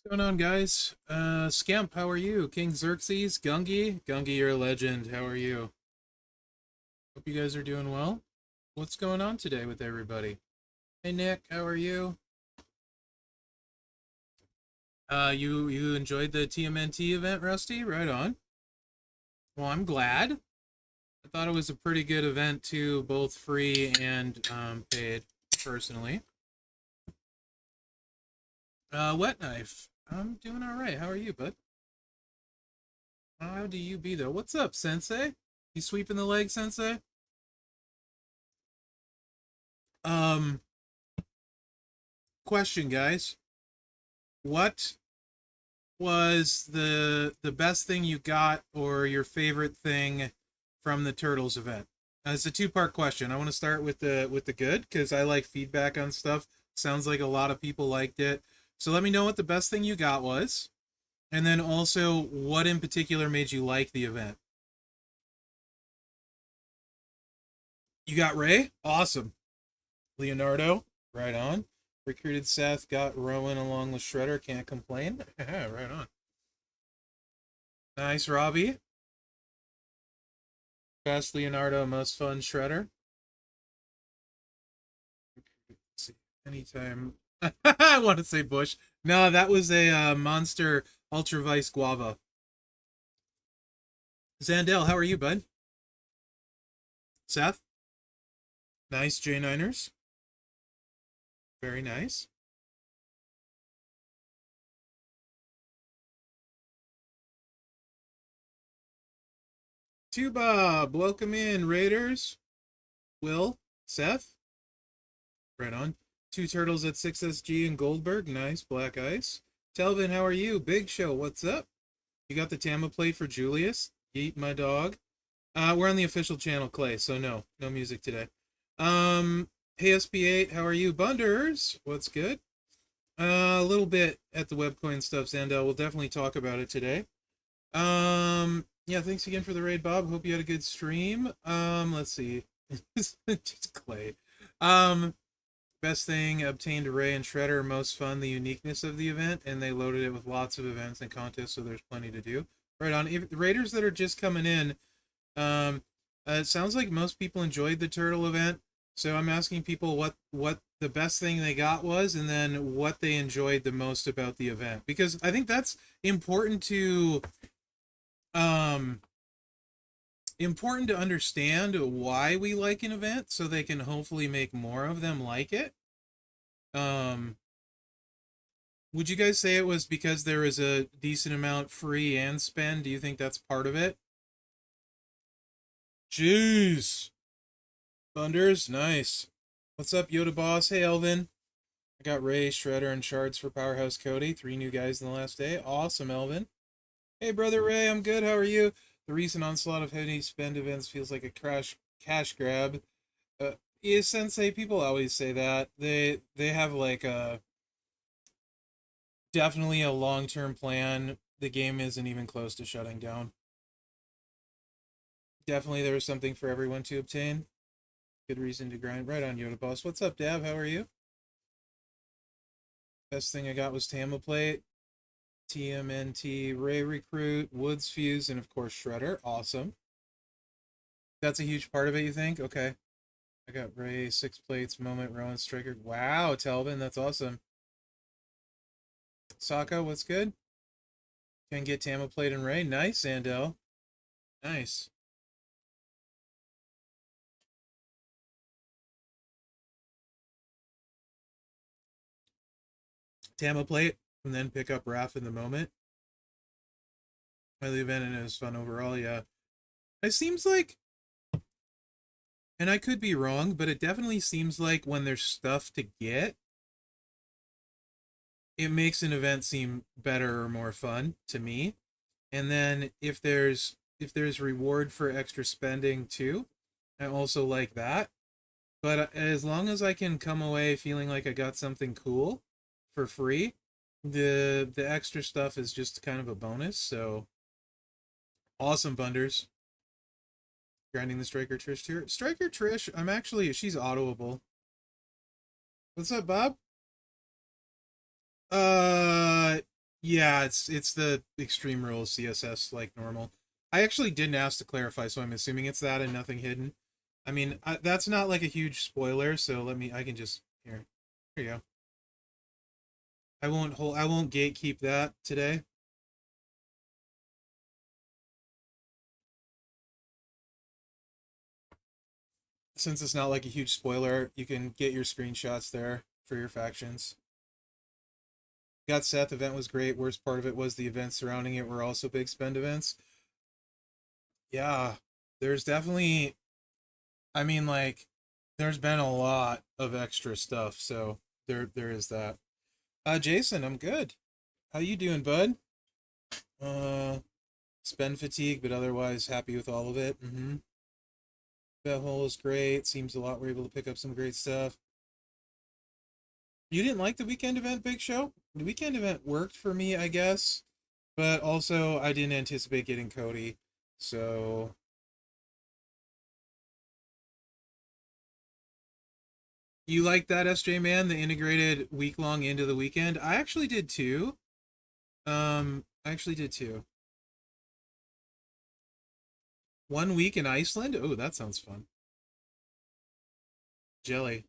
What's going on, guys? Scamp, how are you? King Xerxes, Gungi, you're a legend. How are you? Hope you guys are doing well. What's going on today with everybody? Hey, Nick, how are you? You enjoyed the TMNT event, Rusty? Right on. Well, I'm glad. I thought it was a pretty good event too, both free and paid, personally. Wet Knife, I'm doing all right. How are you, bud? How do you be though? What's up, Sensei? You sweeping the leg, Sensei? Um, Question, guys. What was the best thing you got or your favorite thing from the Turtles event? It's a two-part question. I want to start with the good because I like feedback on stuff. Sounds like a lot of people liked it. So let me know what the best thing you got was, and then also what in particular made you like the event. You got Ray? Awesome. Leonardo? Right on. Recruited Seth, got Rowan along with Shredder, can't complain. Right on. Nice, Robbie. Best Leonardo, most fun Shredder. Let's see. Anytime. I want to say Bush. No, that was a Monster Ultra Vice Guava. Zandel, how are you, bud? Seth? Nice, J9ers. Very nice. Two Bob, welcome in, Raiders. Will, Seth, right on. Two Turtles at 6SG and Goldberg, nice, Black Ice. Telvin, how are you? Big Show, what's up? You got the Tama plate for Julius? Eat my dog. We're on the official channel, Clay, so no music today. Hey SB8, how are you? Bunders, what's good? A little bit at the webcoin stuff, Zandel. We'll definitely talk about it today. Yeah, thanks again for the raid, Bob. Hope you had a good stream. Let's see. Just Clay. Um, Best thing, obtained Ray and Shredder. Most fun, the uniqueness of the event, and they loaded it with lots of events and contests, so there's plenty to do. Right on. If the raiders that are just coming in, um, it sounds like most people enjoyed the turtle event. So I'm asking people what the best thing they got was, and then what they enjoyed the most about the event, because I think that's important to um important to understand why we like an event, so they can hopefully make more of them like it. Um, would you guys say it was because there was a decent amount free and spend? Do you think that's part of it? Jeez. Thunders, nice. What's up, Yoda Boss? Hey, Elvin. I got Ray, Shredder, and Shards for Powerhouse Cody. 3 new guys in the last day. Awesome, Elvin. Hey, Brother Ray, I'm good. How are you? The recent onslaught of heavy spend events feels like a cash grab. Yeah, Sensei, people always say that. They have like a definitely a long-term plan. The game isn't even close to shutting down. Definitely there was something for everyone to obtain. Good reason to grind. Right on, Yoda Boss. What's up, Dab? How are you? Best thing I got was Tama Plate, TMNT, Ray Recruit, Woods Fuse, and of course Shredder. Awesome. That's a huge part of it, you think? Okay. I got Ray, 6 plates, Moment, Rowan, Striker. Wow, Telvin, that's awesome. Sokka, what's good? Can get Tama Plate and Ray. Nice, Sandel. Nice. Tama Plate, and then pick up Raph in the moment. Highly event and it was fun overall, yeah. It seems like, and I could be wrong, but it definitely seems like when there's stuff to get, it makes an event seem better or more fun to me. And then if there's reward for extra spending too, I also like that. But as long as I can come away feeling like I got something cool for free, the extra stuff is just kind of a bonus. So awesome, Bunders. Grinding the Striker Trish tier. Striker Trish, she's autoable. What's up, Bob? Uh, Yeah, it's the extreme rules CSS like normal. I actually didn't ask to clarify, so I'm assuming it's that and nothing hidden. I mean, that's not like a huge spoiler, so I can just here you go. I won't gatekeep that today. Since it's not like a huge spoiler, you can get your screenshots there for your factions. Got Seth event was great. Worst part of it was the events surrounding it were also big spend events. Yeah, there's definitely, I mean, like, there's been a lot of extra stuff, so there is that. Jason, I'm good. How you doing, bud? Uh, spend fatigue, but otherwise happy with all of it. Mm-hmm. That hole is great. Seems a lot we're able to pick up some great stuff. You didn't like the weekend event, Big Show? The weekend event worked for me, I guess, but also I didn't anticipate getting Cody, so you like that, SJ man, the integrated week long into the weekend? I actually did too. I actually did too. 1 week in Iceland? Oh, that sounds fun. Jelly.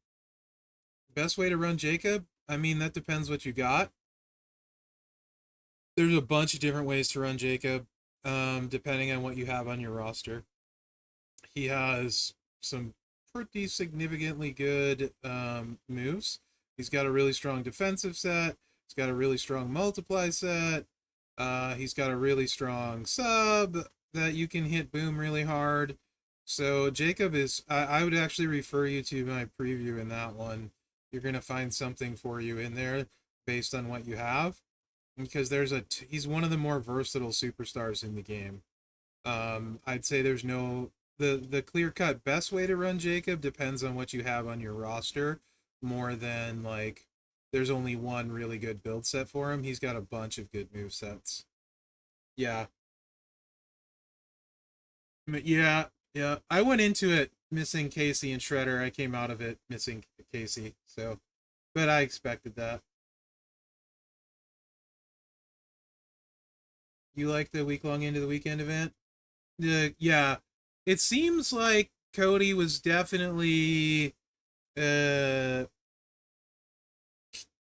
Best way to run Jacob? I mean, that depends what you got. There's a bunch of different ways to run Jacob, depending on what you have on your roster. He has some pretty significantly good moves. He's got a really strong defensive set. He's got a really strong multiply set. He's got a really strong sub that you can hit boom really hard. So Jacob is. I would actually refer you to my preview in that one. You're gonna find something for you in there based on what you have, because he's one of the more versatile superstars in the game. I'd say there's no the clear cut best way to run Jacob depends on what you have on your roster more than like there's only one really good build set for him. He's got a bunch of good move sets. Yeah. Yeah, yeah. I went into it missing Casey and Shredder. I came out of it missing Casey. So, but I expected that. You like the week long into the weekend event? Yeah. It seems like Cody was definitely uh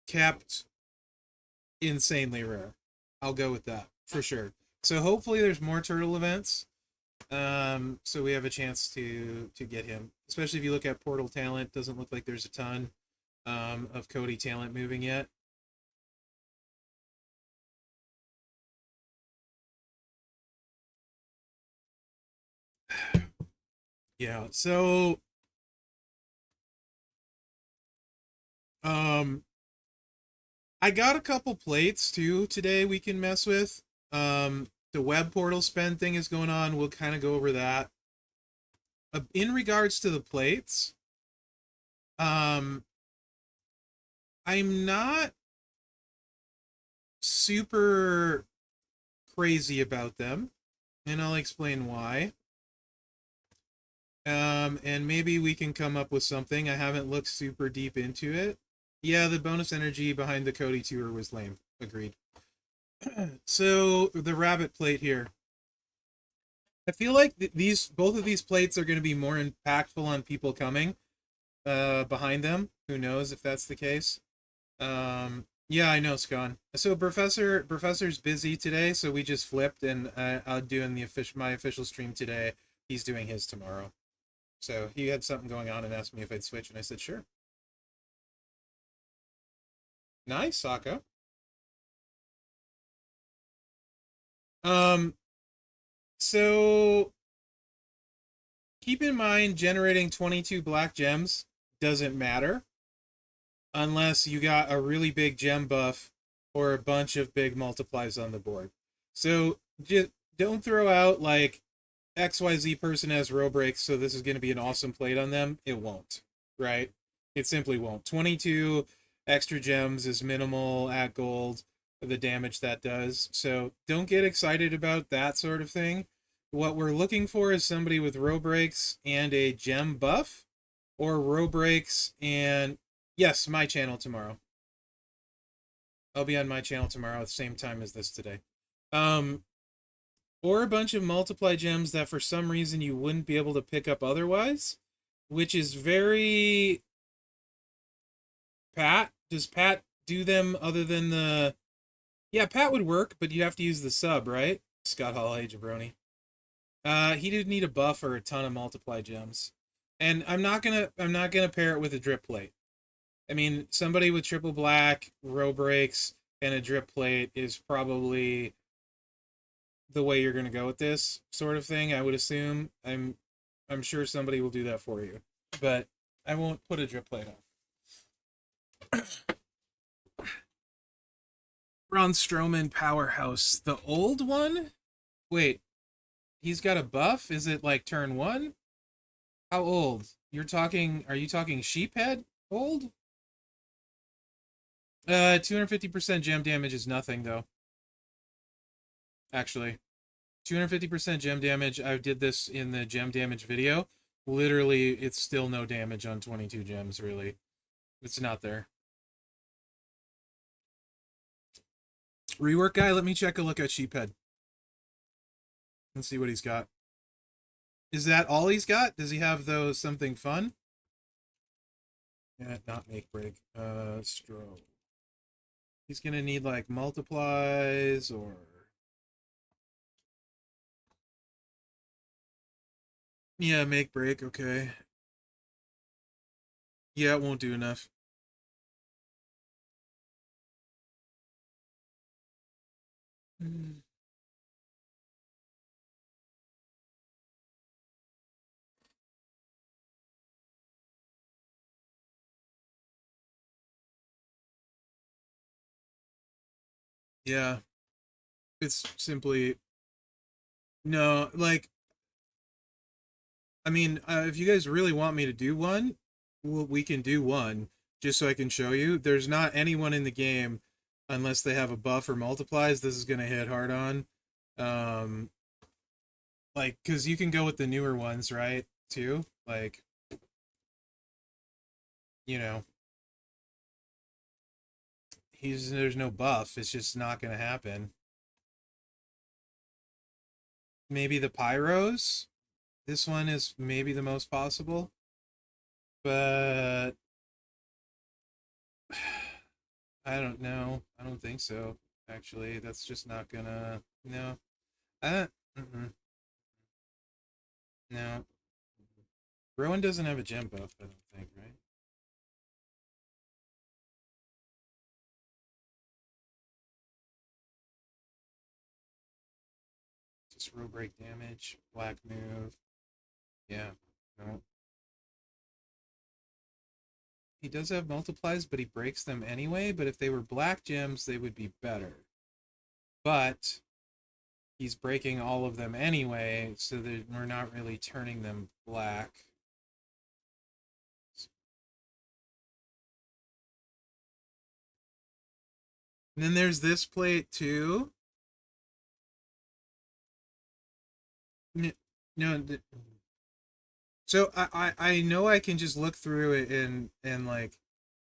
kept insanely rare. I'll go with that for sure. So hopefully there's more turtle events. So we have a chance to get him. Especially if you look at portal talent, doesn't look like there's a ton of Cody talent moving yet. Yeah. So um I got a couple plates too today we can mess with. The web portal spend thing is going on. We'll kind of go over that. In regards to the plates, um I'm not super crazy about them, and I'll explain why. And maybe we can come up with something. I haven't looked super deep into it. Yeah, the bonus energy behind the Cody tour was lame. Agreed. So the rabbit plate here. I feel like these both of these plates are going to be more impactful on people coming behind them. Who knows if that's the case? Yeah, I know, Scon. So Professor's busy today, so we just flipped, and I'm doing my official stream today. He's doing his tomorrow. So he had something going on and asked me if I'd switch, and I said sure. Nice, Sako. Um, so keep in mind, generating 22 black gems doesn't matter unless you got a really big gem buff or a bunch of big multiplies on the board. So just don't throw out like XYZ person has row breaks, so this is going to be an awesome plate on them. It won't, right? It simply won't. 22 extra gems is minimal at gold, the damage that does. So don't get excited about that sort of thing. What we're looking for is somebody with row breaks and a gem buff, or row breaks and, yes, my channel tomorrow. I'll be on my channel tomorrow at the same time as this today. Um, or a bunch of multiply gems that for some reason you wouldn't be able to pick up otherwise, which is very Pat. Does Pat do them other than the? Yeah, Pat would work, but you have to use the sub, right? Scott Hall, hey Jabroni. He did need a buff or a ton of multiply gems, and I'm not gonna pair it with a drip plate. I mean, somebody with triple black, row breaks, and a drip plate is probably the way you're gonna go with this sort of thing. I would assume. I'm sure somebody will do that for you, but I won't put a drip plate on. Braun Strowman Powerhouse, the old one. Wait, he's got a buff. Is it like turn one? How old? You're talking? Are you talking sheephead old? 250% gem damage is nothing though. Actually, 250% gem damage. I did this in the gem damage video. Literally, it's still no damage on 22 gems. Really, it's not there. Rework guy. Let me check a look at sheephead. Let's see what he's got. Is that all he's got? Does he have those something fun? Yeah, not make break. Stro. He's gonna need like multiplies or yeah, make break. Okay. Yeah, it won't do enough. Yeah, it's simply no. Like, I mean, if you guys really want me to do one, we can do one just so I can show you. There's not anyone in the game unless they have a buff or multiplies. This is gonna hit hard on. Um, like, cause you can go with the newer ones, right? Too, like, you know, there's no buff. It's just not gonna happen. Maybe the pyros. This one is maybe the most possible, but I don't know. I don't think so. Actually, that's just not gonna. No, I don't. No, Rowan doesn't have a gem buff. I don't think, right? Just row break damage, black move. Yeah, no. He does have multiplies, but he breaks them anyway. But if they were black gems, they would be better. But he's breaking all of them anyway, so that we're not really turning them black. And then there's this plate too. No, so I know I can just look through it and like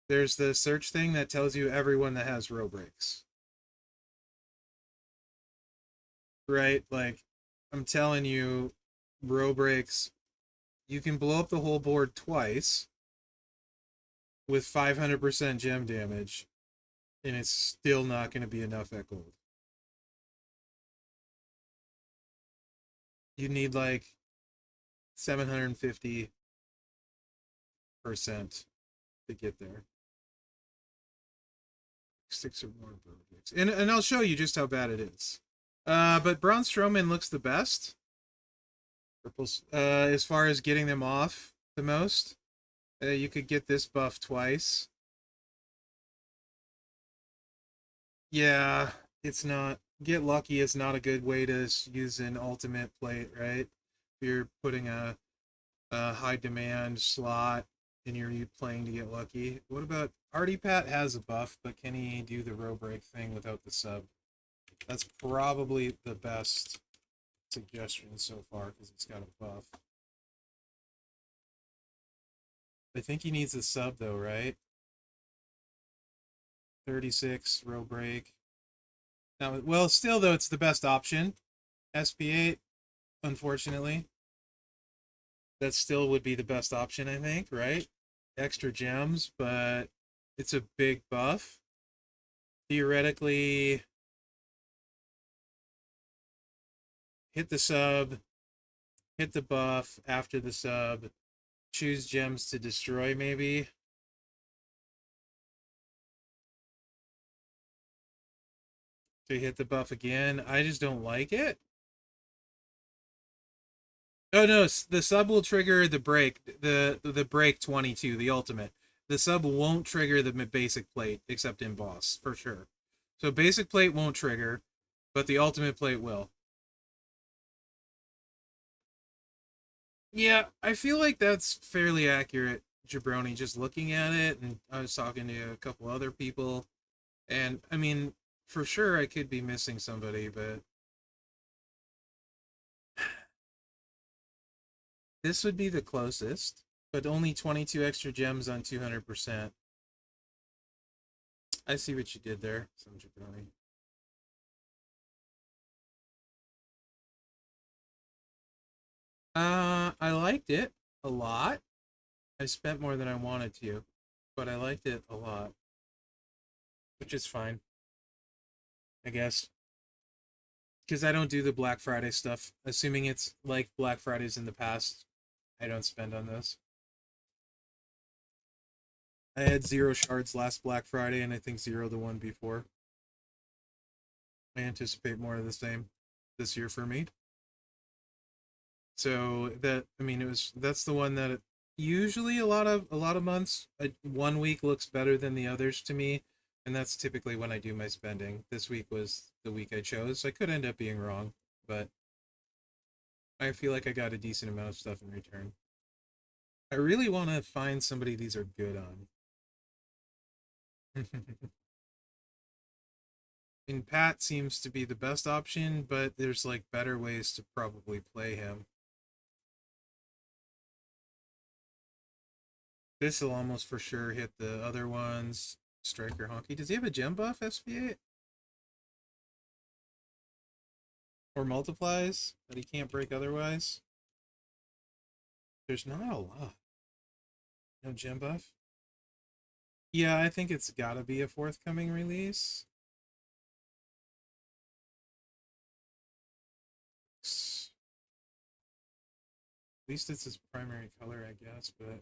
there's the search thing that tells you everyone that has row breaks. Right? Like I'm telling you, row breaks, you can blow up the whole board twice with 500% gem damage, and it's still not going to be enough at gold. You need like 750% to get there. 6 or more row breaks. And I'll show you just how bad it is. But Braun Strowman looks the best. Purples. As far as getting them off the most, you could get this buff twice. Yeah, it's not. Get lucky is not a good way to use an ultimate plate, right? If you're putting a high demand slot and you're playing to get lucky. What about Artie Pat has a buff, but can he do the row break thing without the sub? That's probably the best suggestion so far because it's got a buff. I think he needs a sub though, right? 36 row break. Now, well, still though, it's the best option. SP8, unfortunately, that still would be the best option, I think, right? Extra gems, but it's a big buff. Theoretically, hit the sub, hit the buff after the sub, choose gems to destroy, maybe. To hit the buff again. I just don't like it. Oh no, the sub will trigger the break, the break 22, the ultimate. The sub won't trigger the basic plate except in boss for sure. So basic plate won't trigger, but the ultimate plate will. Yeah, I feel like that's fairly accurate, Jabroni, just looking at it. And I was talking to a couple other people, and I mean, for sure I could be missing somebody, but this would be the closest. But only 22 extra gems on 200%. I see what you did there, some Jabroni. I liked it a lot. I spent more than I wanted to, but I liked it a lot, which is fine, I guess. Because I don't do the Black Friday stuff. Assuming it's like Black Fridays in the past, I don't spend on those. I had 0 shards last Black Friday, and I think 0 the one before. I anticipate more of the same this year for me. So that, I mean, that's the one that usually a lot of months, 1 week looks better than the others to me, and that's typically when I do my spending. This week was the week I chose. I could end up being wrong, but I feel like I got a decent amount of stuff in return. I really want to find somebody these are good on. And Pat seems to be the best option, but there's like better ways to probably play him. This will almost for sure hit the other ones. Striker Honky. Does he have a gem buff, SP8? Or multiplies that he can't break otherwise? There's not a lot. No gem buff? Yeah, I think it's gotta be a forthcoming release. At least it's his primary color, I guess, but...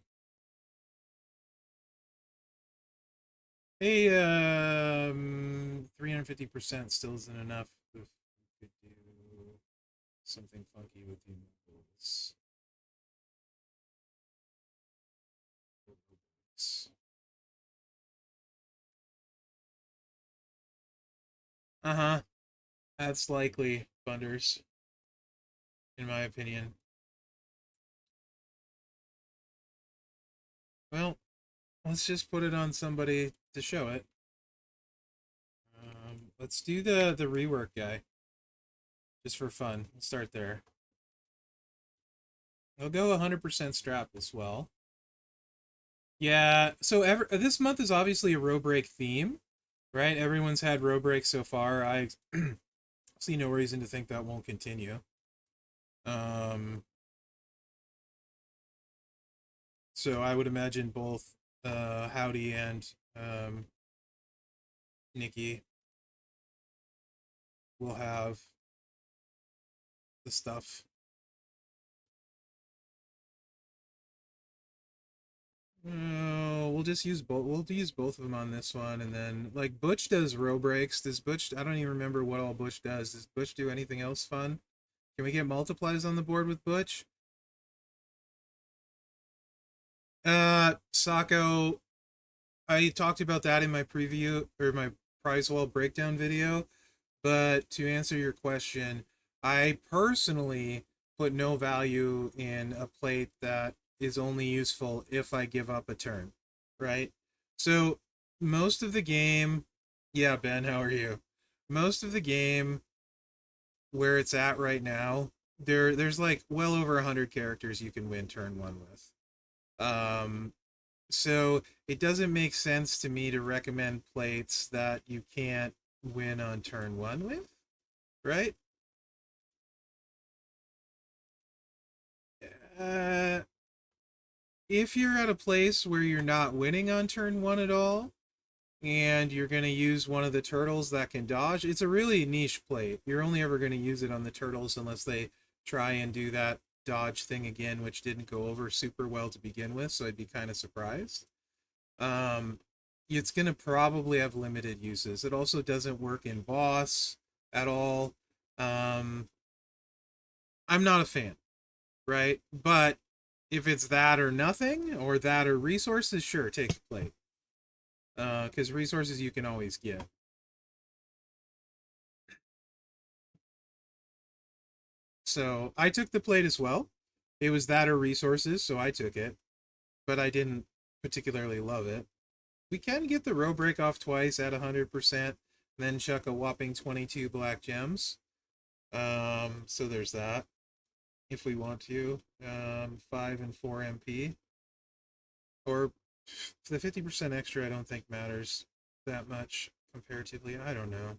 Hey, 350% still isn't enough. If we could do something funky with the moves. Uh-huh. That's likely, Bunders, in my opinion. Well, let's just put it on somebody to show it. Let's do the rework guy. Just for fun. Let's start there. I'll go 100% strap as well. Yeah, so this month is obviously a row break theme, right? Everyone's had row break so far. I see no reason to think that won't continue. Um, so I would imagine both Howdy and Nikki will have the stuff. We'll just use both. We'll use both of them on this one, and then like Butch does row breaks. Does Butch? I don't even remember what all Butch does. Does Butch do anything else fun? Can we get multiplies on the board with Butch? Sako. I talked about that in my preview or my prize wall breakdown video. But to answer your question, I personally put no value in a plate that is only useful if I give up a turn, right? So most of the game, yeah, Ben, how are you? Most of the game where it's at right now, there's like well over 100 characters you can win turn one with. Um, So it doesn't make sense to me to recommend plates that you can't win on turn one with, right? Uh, if you're at a place where you're not winning on turn one at all, and you're going to use one of the turtles that can dodge, it's a really niche plate. You're only ever going to use it on the turtles unless they try and do that dodge thing again, which didn't go over super well to begin with, so I'd be kind of surprised. It's going to probably have limited uses. It also doesn't work in boss at all. I'm not a fan, right? But if it's that or nothing, or that or resources, sure, take the plate. Because resources you can always get. So I took the plate as well. It was that or resources, so I took it. But I didn't particularly love it. We can get the row break off twice at 100%, then chuck a whopping 22 black gems. So there's that. If we want to. 5 and 4 MP. Or the 50% extra I don't think matters that much comparatively. I don't know.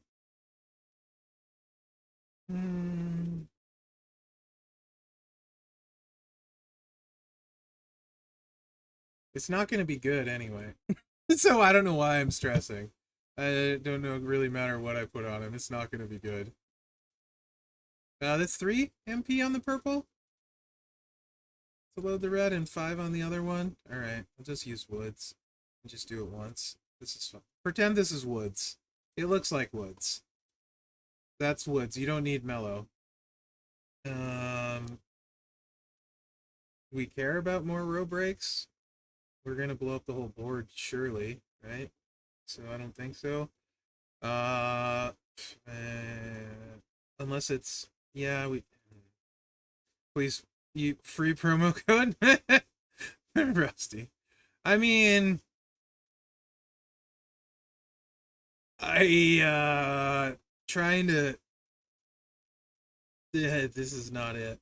It's not going to be good anyway. So I don't know why I'm stressing. I don't know really matter what I put on him. It's not going to be good. That's 3 MP on the purple to load the red and 5 on the other one. Alright, I'll just use woods. And just do it once. This is fun. Pretend this is woods. It looks like woods. That's woods. You don't need mellow. We care about more row breaks? We're going to blow up the whole board, surely, right? So I don't think so. Unless it's, yeah, we, please, you free promo code? Rusty. I mean, trying to, yeah, this is not it.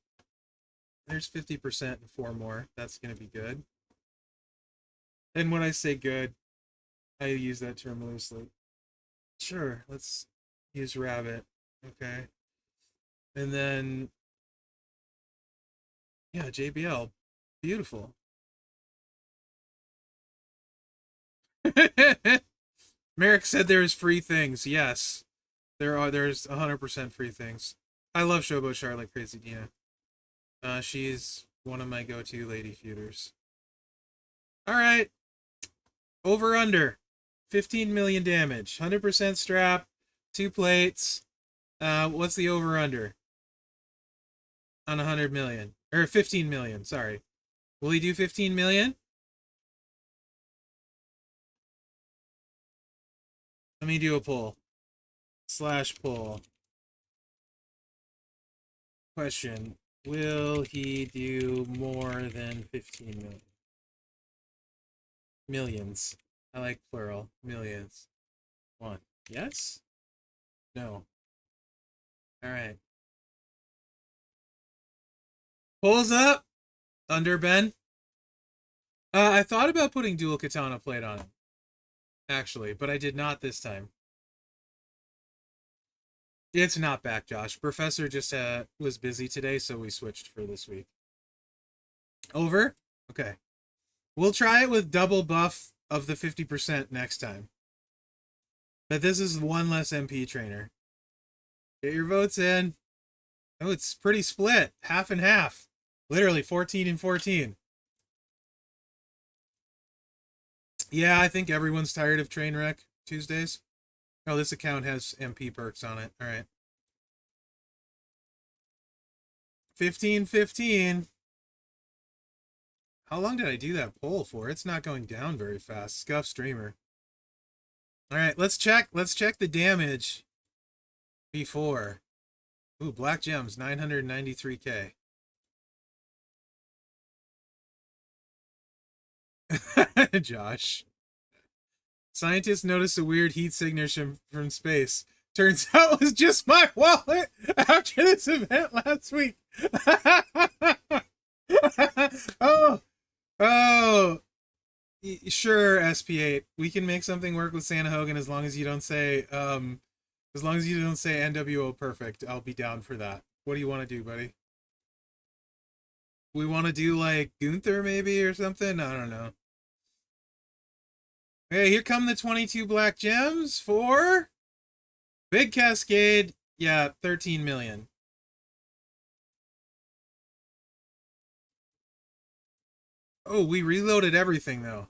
There's 50% and 4 more. That's going to be good. And when I say good, I use that term loosely. Sure, let's use rabbit. Okay. And then, yeah, JBL. Beautiful. Mherex said there's free things. Yes. There's 100% free things. I love Showboat Charlotte Crazy Dina. She's one of my go-to lady feuders. Alright. Over under. 15 million damage. 100% strap. 2 plates. What's the over under? On 100 million. Or 15 million, sorry. Will he do 15 million? Let me do a poll. / poll. Question. Will he do more than 15 million? Millions. I like plural. Millions. 1. Yes? No. Alright. Pulls up. Under Ben. I thought about putting dual katana plate on him. Actually, but I did not this time. It's not back, Josh. Professor just was busy today, so we switched for this week. Over? Okay. We'll try it with double buff of the 50% next time. But this is one less MP trainer. Get your votes in. Oh, it's pretty split. Half and half. Literally 14 and 14. Yeah, I think everyone's tired of Trainwreck Tuesdays. Oh, this account has MP perks on it. All right. 15-15. How long did I do that poll for? It's not going down very fast. Scuff streamer. All right, let's check. Let's check the damage before. Ooh, black gems, 993k. Josh. Scientists noticed a weird heat signature from space. Turns out it was just my wallet after this event last week. Oh. Sure, SP8. We can make something work with Santa Hogan as long as you don't say NWO perfect. I'll be down for that. What do you want to do, buddy? We want to do like Gunther maybe or something? I don't know. Hey, here come the 22 black gems for Big Cascade. Yeah, 13 million. Oh, we reloaded everything though.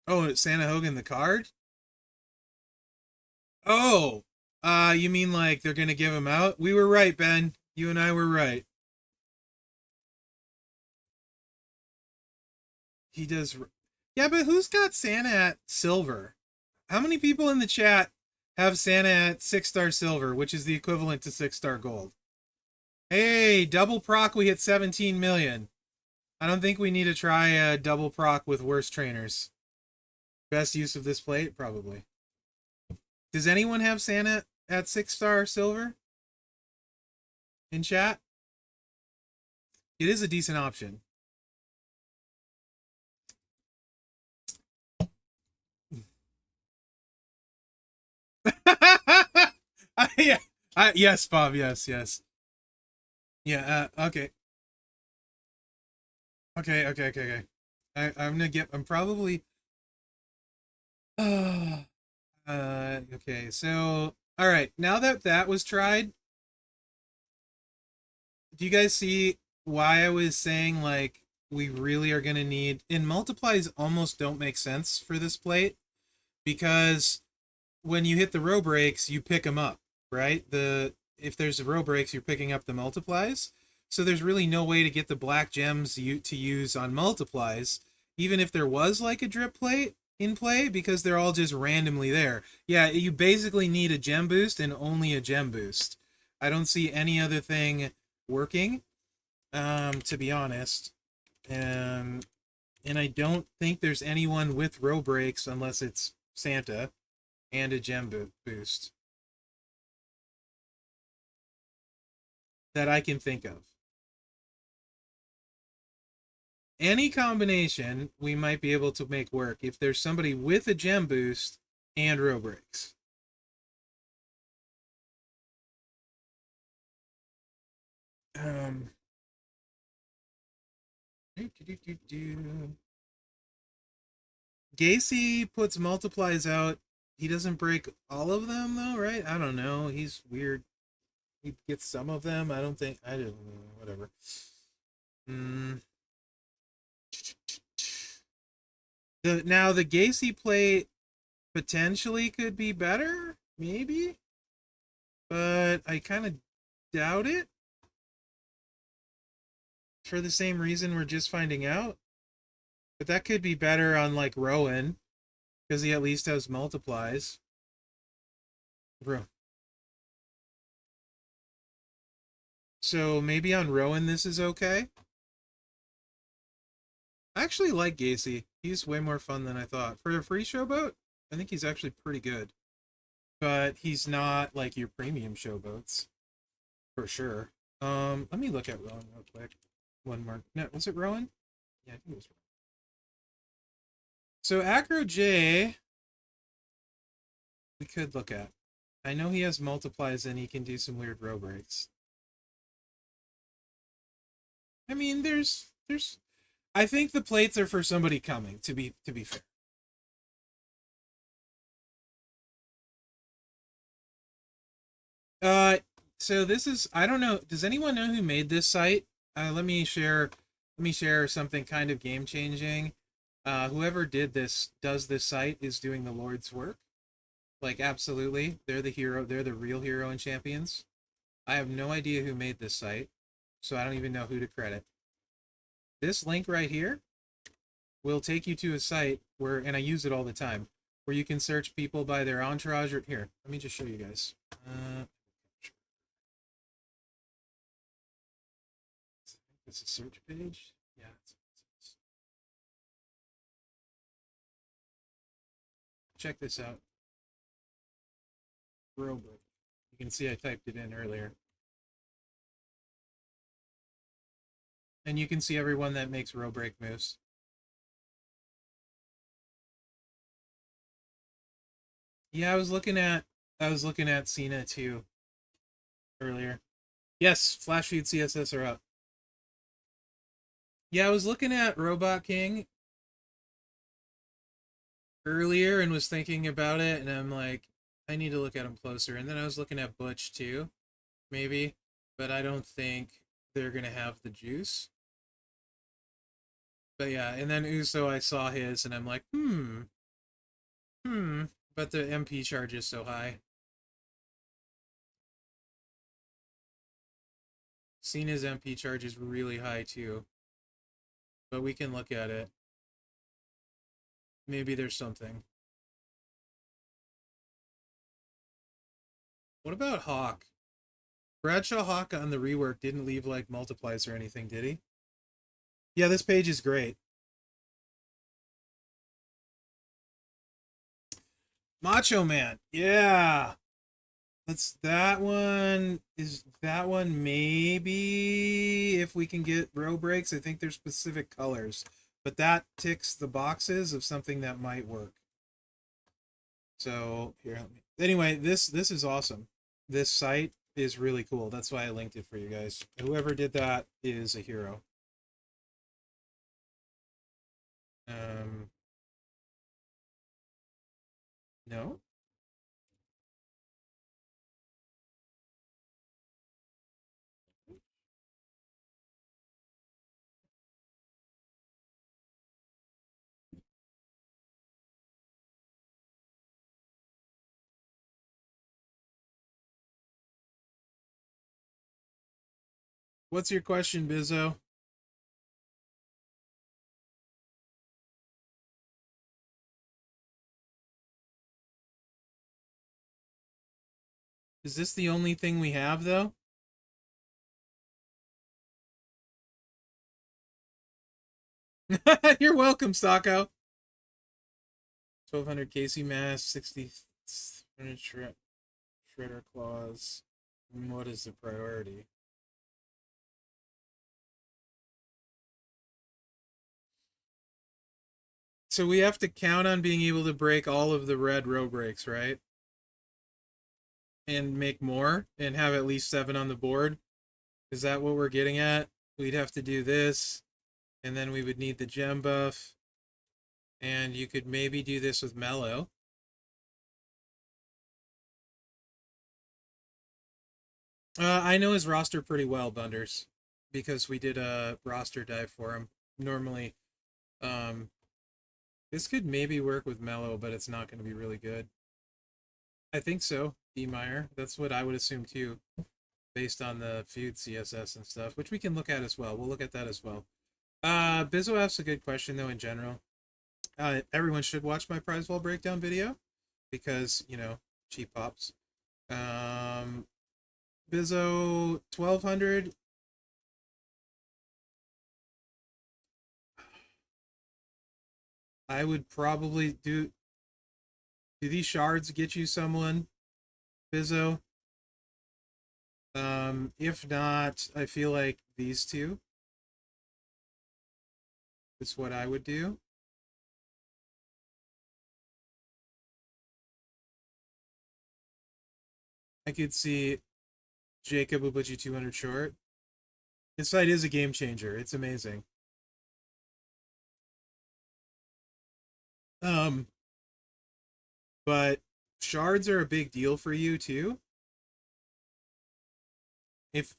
Oh, Santa Hogan the card? Oh, you mean like they're gonna give him out? We were right, Ben. You and I were right. He does. Yeah, but who's got Santa at silver? How many people in the chat have Santa at 6-star silver, which is the equivalent to 6-star gold? Hey, double proc, we hit 17 million. I don't think we need to try a double proc with worse trainers. Best use of this plate? Probably. Does anyone have Santa at 6-star silver in chat? It is a decent option. Yeah. Yes, Bob. Yes, yes. Yeah. Okay. Okay. I'm gonna get. I'm probably. Okay. So, all right. Now that that was tried, do you guys see why I was saying like we really are gonna need? And multiplies almost don't make sense for this plate because when you hit the row breaks, you pick them up, right? If there's a row breaks, you're picking up the multiplies. So there's really no way to get the black gems to use on multiplies, even if there was like a drip plate in play, because they're all just randomly there. Yeah, you basically need a gem boost and only a gem boost. I don't see any other thing working, to be honest. And I don't think there's anyone with row breaks unless it's Santa and a gem boost that I can think of. Any combination we might be able to make work if there's somebody with a gem boost and row breaks. Gacy puts multiplies out. He doesn't break all of them though, right? I don't know. He's weird. He gets some of them. I don't think. I don't know. Whatever. Now the Gacy play potentially could be better, maybe, but I kind of doubt it for the same reason we're just finding out. But that could be better on like Rowan because he at least has multiplies. Bro. So maybe on Rowan this is okay. I actually like Gacy. He's way more fun than I thought. For a free showboat, I think he's actually pretty good. But he's not like your premium showboats. For sure. Let me look at Rowan real quick. One more. No, was it Rowan? Yeah, I think it was Rowan. So Acro J, we could look at. I know he has multiplies and he can do some weird row breaks. I mean, there's. I think the plates are for somebody coming. To be fair. So this is. I don't know. Does anyone know who made this site? Let me share. Let me share something kind of game changing. Whoever does this site is doing the Lord's work. Like absolutely, they're the hero. They're the real hero and champions. I have no idea who made this site, so I don't even know who to credit. This link right here will take you to a site where, and I use it all the time, where you can search people by their entourage. Or here, let me just show you guys. It's a search page. Yeah. Check this out. Robot. You can see I typed it in earlier. And you can see everyone that makes row break moves. Yeah, I was looking at Cena too earlier. Yes, Flash Feud CSS are up. Yeah, I was looking at Robot King earlier and was thinking about it, and I'm like, I need to look at him closer. And then I was looking at Butch too, maybe, but I don't think they're gonna have the juice. But yeah, and then Uso, I saw his, and I'm like, hmm. But the MP charge is so high. Cena's MP charge is really high too, but we can look at it. Maybe there's something. What about Hawk? Bradshaw Hawk on the rework didn't leave like multiplies or anything, did he? Yeah, this page is great. Macho Man. Yeah. That one is that one maybe if we can get row breaks. I think there's specific colors, but that ticks the boxes of something that might work. So here, help me. Anyway, this is awesome. This site is really cool. That's why I linked it for you guys. Whoever did that is a hero. No. What's your question, Bizzo? Is this the only thing we have, though? You're welcome, Sako. 1200 Casey Mass, 60 Shredder Claws. What is the priority? So we have to count on being able to break all of the red row breaks, right? And make more and have at least 7 on the board. Is that what we're getting at? We'd have to do this, and then we would need the gem buff. And you could maybe do this with Mellow. I know his roster pretty well, Bunders, because we did a roster dive for him. Normally, um, this could maybe work with Mellow, but it's not going to be really good. I think so, D. Meyer. That's what I would assume too, based on the feud CSS and stuff, which we can look at as well. We'll look at that as well. Bizzo asks a good question though in general. Everyone should watch my prize wall breakdown video because, you know, cheap pops. Bizzo 1200. I would probably do these shards get you someone, Bizzo? If not, I feel like these two is what I would do. I could see Jacob will put you 200 short. This fight is a game changer. It's amazing. Um, but shards are a big deal for you too. If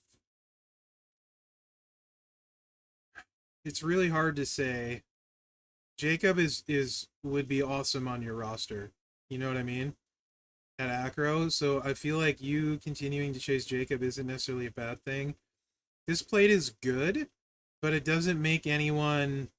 it's really hard to say, Jacob is would be awesome on your roster. You know what I mean? At Acro, so I feel like you continuing to chase Jacob isn't necessarily a bad thing. This plate is good, but it doesn't make anyone.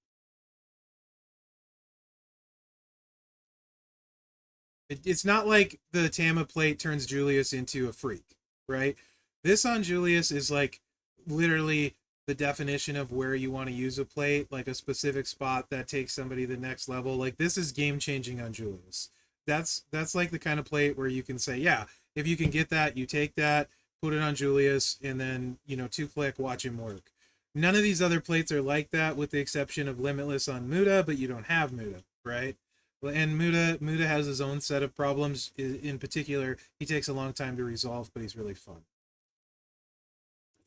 It's not like the Tama plate turns Julius into a freak, right? This on Julius is like literally the definition of where you want to use a plate, like a specific spot that takes somebody to the next level. Like this is game changing on Julius. That's like the kind of plate where you can say, yeah, if you can get that, you take that, put it on Julius, and then 2-click, watch him work. None of these other plates are like that, with the exception of Limitless on Muda, but you don't have Muda, right? And Muda has his own set of problems. In particular, he takes a long time to resolve, but he's really fun.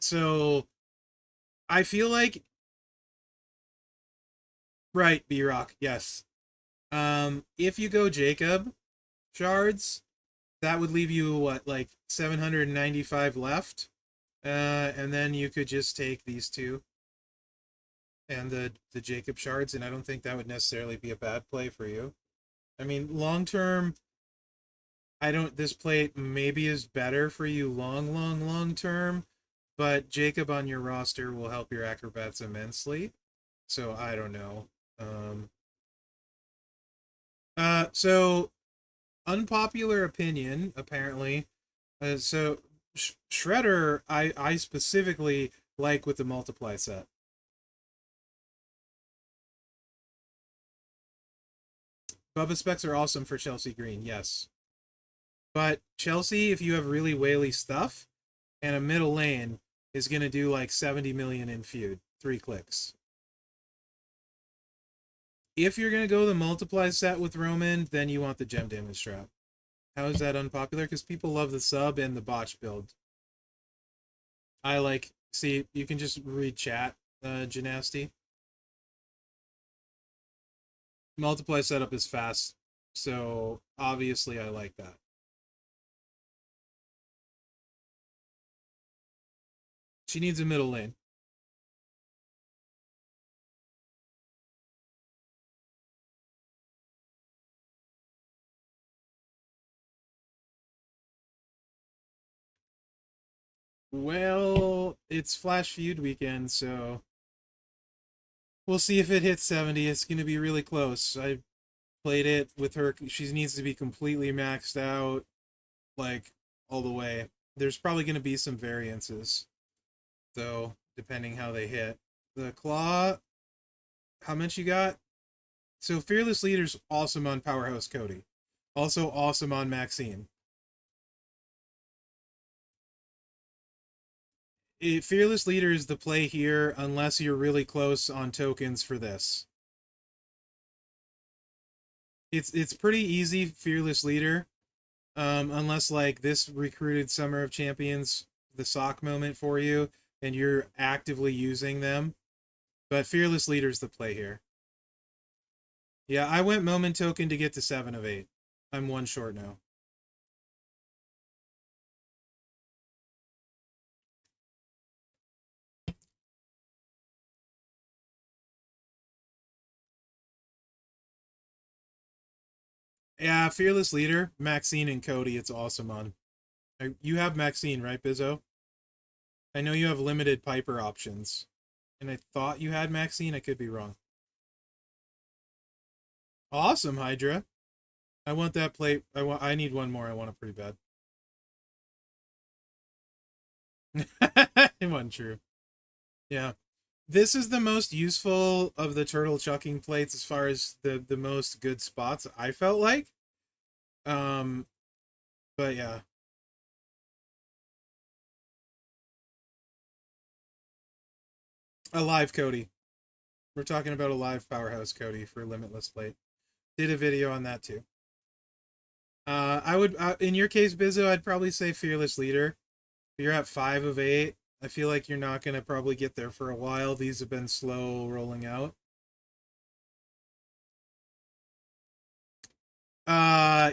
So I feel like, right, B-Rock, yes. If you go Jacob shards, that would leave you what, like 795 left, and then you could just take these two and the Jacob shards, and I don't think that would necessarily be a bad play for you. I mean, long term, I don't. This plate maybe is better for you long term, but Jacob on your roster will help your acrobats immensely. So I don't know. Um, so unpopular opinion, apparently. So Shredder, I specifically like with the multiply set. Bubba specs are awesome for Chelsea Green, yes. But Chelsea, if you have really whaley stuff and a middle lane, is going to do like 70 million in feud. 3 clicks. If you're going to go the multiply set with Roman, then you want the gem damage trap. How is that unpopular? Because people love the sub and the botch build. I like, see, you can just read chat, Gymnasty. Multiply setup is fast, so obviously I like that. She needs a middle lane. Well, it's Flash Feud weekend, so we'll see if it hits 70. It's going to be really close. I played it with her. She needs to be completely maxed out, like, all the way. There's probably going to be some variances, though, depending how they hit. The Claw, how much you got? So Fearless Leader's awesome on Powerhouse Cody. Also awesome on Maxine. Fearless Leader is the play here unless you're really close on tokens for this. It's pretty easy, Fearless Leader, unless like this recruited Summer of Champions, the sock moment for you, and you're actively using them. But Fearless Leader's the play here. Yeah, I went moment token to get to 7 of 8. I'm 1 short now. Yeah, Fearless Leader, Maxine and Cody, it's awesome on. You have Maxine, right, Bizzo? I know you have limited Piper options. And I thought you had Maxine, I could be wrong. Awesome, Hydra. I want that plate. I need one more. I want it pretty bad. It wasn't true. Yeah. This is the most useful of the turtle chucking plates as far as the most good spots, I felt like. Um, but yeah. Alive Cody. We're talking about a live powerhouse Cody for Limitless Plate. Did a video on that too. I would, in your case, Bizzo, I'd probably say Fearless Leader. You're at 5 of 8. I feel like you're not going to probably get there for a while. These have been slow rolling out.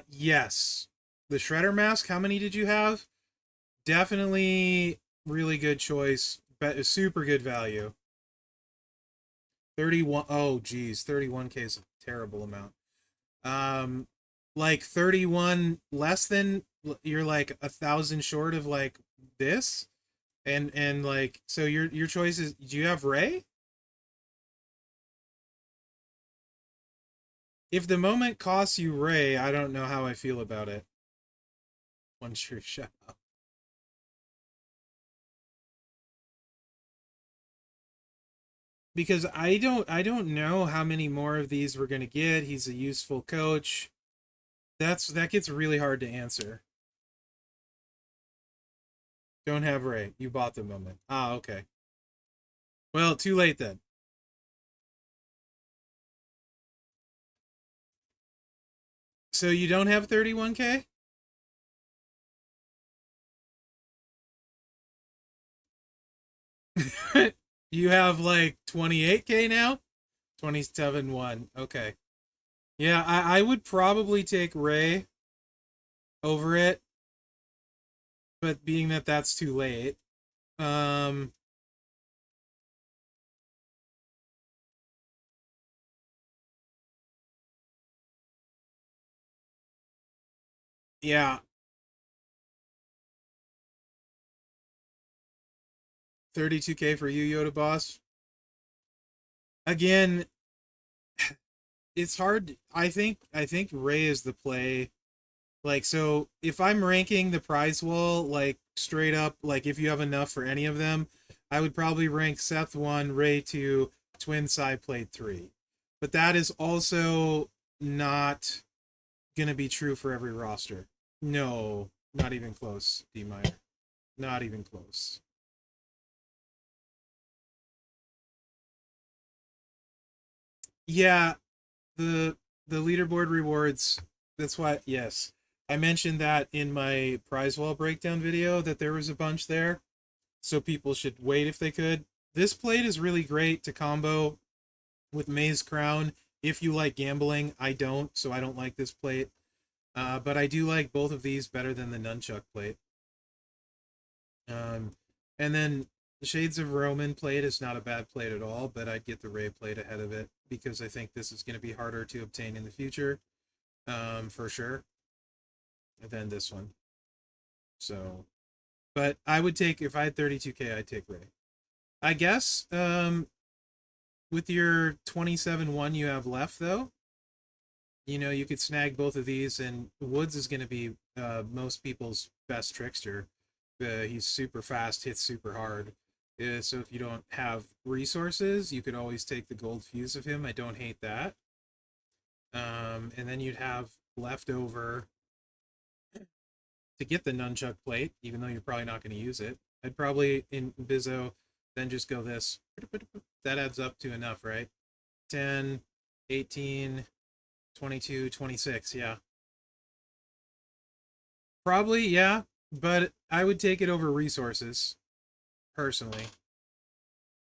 Yes. The Shredder Mask, how many did you have? Definitely really good choice. But super good value. 31. Oh, geez. 31k is a terrible amount. Like 31 less than, you're like 1,000 short of like this. And like, so your choice is, do you have Ray? If the moment costs you Ray, I don't know how I feel about it. One sure shut up. Because I don't know how many more of these we're gonna get. He's a useful coach. That gets really hard to answer. Don't have Ray. You bought the moment. Ah, okay. Well, too late then. So you don't have 31K? You have like 28K now? 27.1. Okay. Yeah, I would probably take Ray over it, but being that that's too late. Um yeah, 32K for you, Yoda boss. Again, it's hard. I think Ray is the play. Like, so if I'm ranking the prize wall, like straight up, like if you have enough for any of them, I would probably rank Seth 1, Ray 2, Twin Side Plate 3. But that is also not gonna be true for every roster. No, not even close, D Meyer. Not even close. Yeah, the the leaderboard rewards. That's why, yes, I mentioned that in my prize wall breakdown video that there was a bunch there, so people should wait if they could. This plate is really great to combo with Maze Crown if you like gambling. I don't, so I don't like this plate. But I do like both of these better than the Nunchuck plate. Um, and then the Shades of Roman plate is not a bad plate at all, but I'd get the Ray plate ahead of it because I think this is going to be harder to obtain in the future, for sure, than this one. So, but I would take, if I had 32K, I'd take Ray. I guess, with your 27-1 you have left, though, you know, you could snag both of these, and Woods is going to be most people's best trickster. He's super fast, hits super hard. So if you don't have resources, you could always take the gold fuse of him. I don't hate that. And then you'd have leftover to get the nunchuck plate, even though you're probably not going to use it. I'd probably, in Bizzo, then just go this. That adds up to enough, right? 10, 18, 22, 26, yeah. Probably, yeah, but I would take it over resources, personally,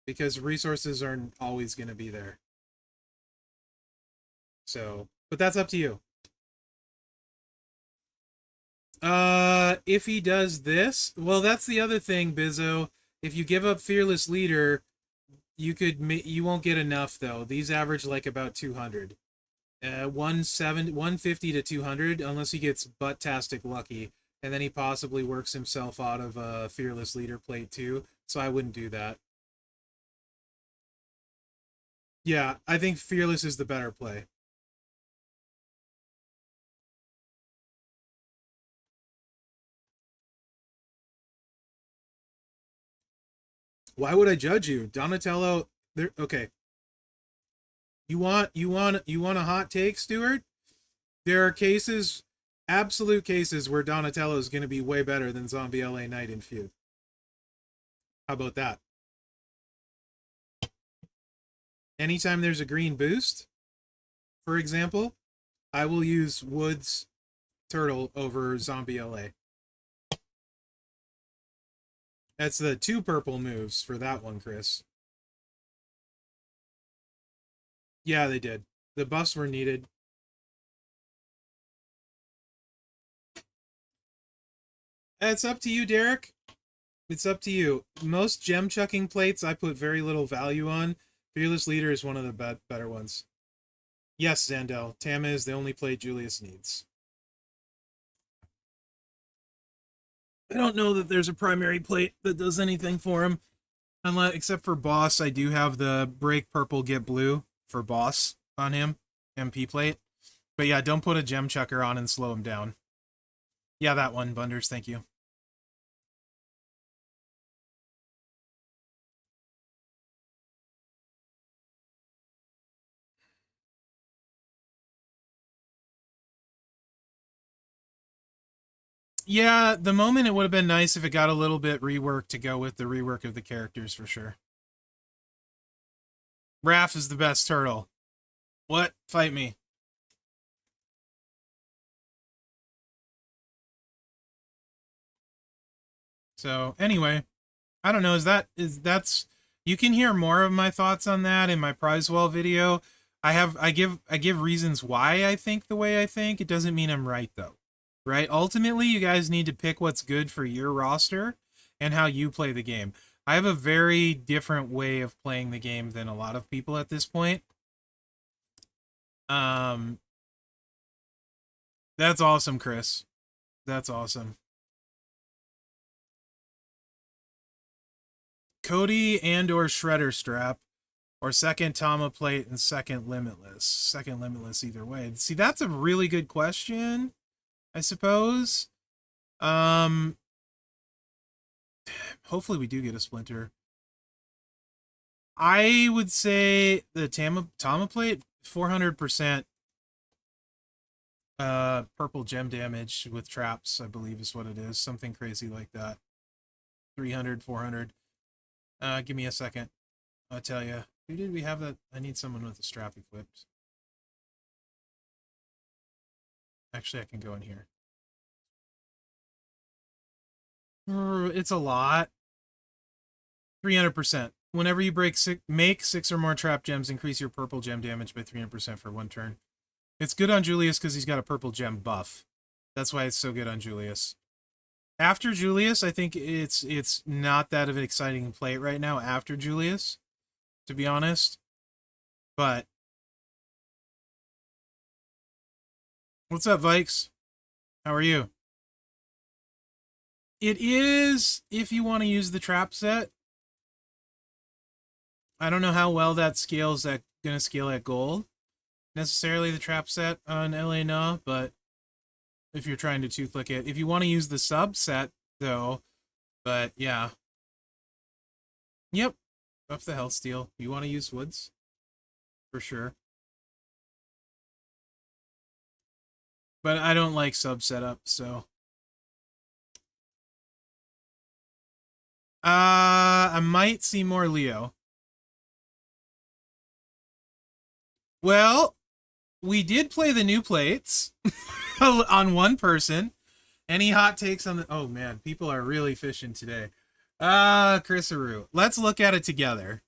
because resources aren't always going to be there. So, but that's up to you. If he does this, well, that's the other thing, Bizzo. If you give up Fearless Leader, you won't get enough though. These average like about 200. 150 to 200 unless he gets butt-tastic lucky, and then he possibly works himself out of a Fearless Leader plate too. So I wouldn't do that. Yeah, I think Fearless is the better play. Why would I judge you, Donatello? There, okay. You want a hot take, Stuart? There are cases, absolute cases, where Donatello is going to be way better than Zombie LA Knight in feud. How about that? Anytime there's a green boost, for example, I will use Woods Turtle over Zombie LA. That's the two purple moves for that one, Chris. Yeah, they did. The buffs were needed. It's up to you, Derek. It's up to you. Most gem chucking plates I put very little value on. Fearless Leader is one of the better ones. Yes, Zandel. Tama is the only plate Julius needs. I don't know that there's a primary plate that does anything for him. Unless, except for boss, I do have the break purple, get blue for boss on him. MP plate. But yeah, don't put a gem chucker on and slow him down. Yeah, that one, Bunders, thank you. Yeah, the moment it would have been nice if it got a little bit reworked to go with the rework of the characters for sure. Raph is the best turtle. What? Fight me. So anyway, I don't know. That's you can hear more of my thoughts on that in my Prizewell video. I give reasons why I think the way I think. It doesn't mean I'm right though. Right? Ultimately, you guys need to pick what's good for your roster and how you play the game. I have a very different way of playing the game than a lot of people at this point. Um that's awesome, Chris. That's awesome. Cody and or Shredder Strap, or second Tama Plate and second Limitless. Second Limitless either way. See, that's a really good question, I suppose. Um, hopefully we do get a Splinter. I would say the Tama Plate, 400% purple gem damage with traps, I believe is what it is. Something crazy like that. 300, 400. Give me a second. I'll tell you. Who did we have that? I need someone with a strap equipped. Actually, I can go in here. It's a lot. 300%. Whenever you make 6 or more trap gems, increase your purple gem damage by 300% for 1 turn. It's good on Julius because he's got a purple gem buff. That's why it's so good on Julius. After Julius, I think it's not that of an exciting play right now after Julius, to be honest. But what's up, Vikes? How are you? It is if you want to use the trap set. I don't know how well that scales that gonna scale at gold. Necessarily the trap set on LA Na, but if you're trying to two-click it. If you want to use the subset, though, but yeah. Yep. Buff the health steal. You want to use woods? For sure. But I don't like sub setup, so. I might see more Leo. Well, we did play the new plates on one person. Any hot takes on the... Oh, man. People are really fishing today. Chrisaroo. Let's look at it together.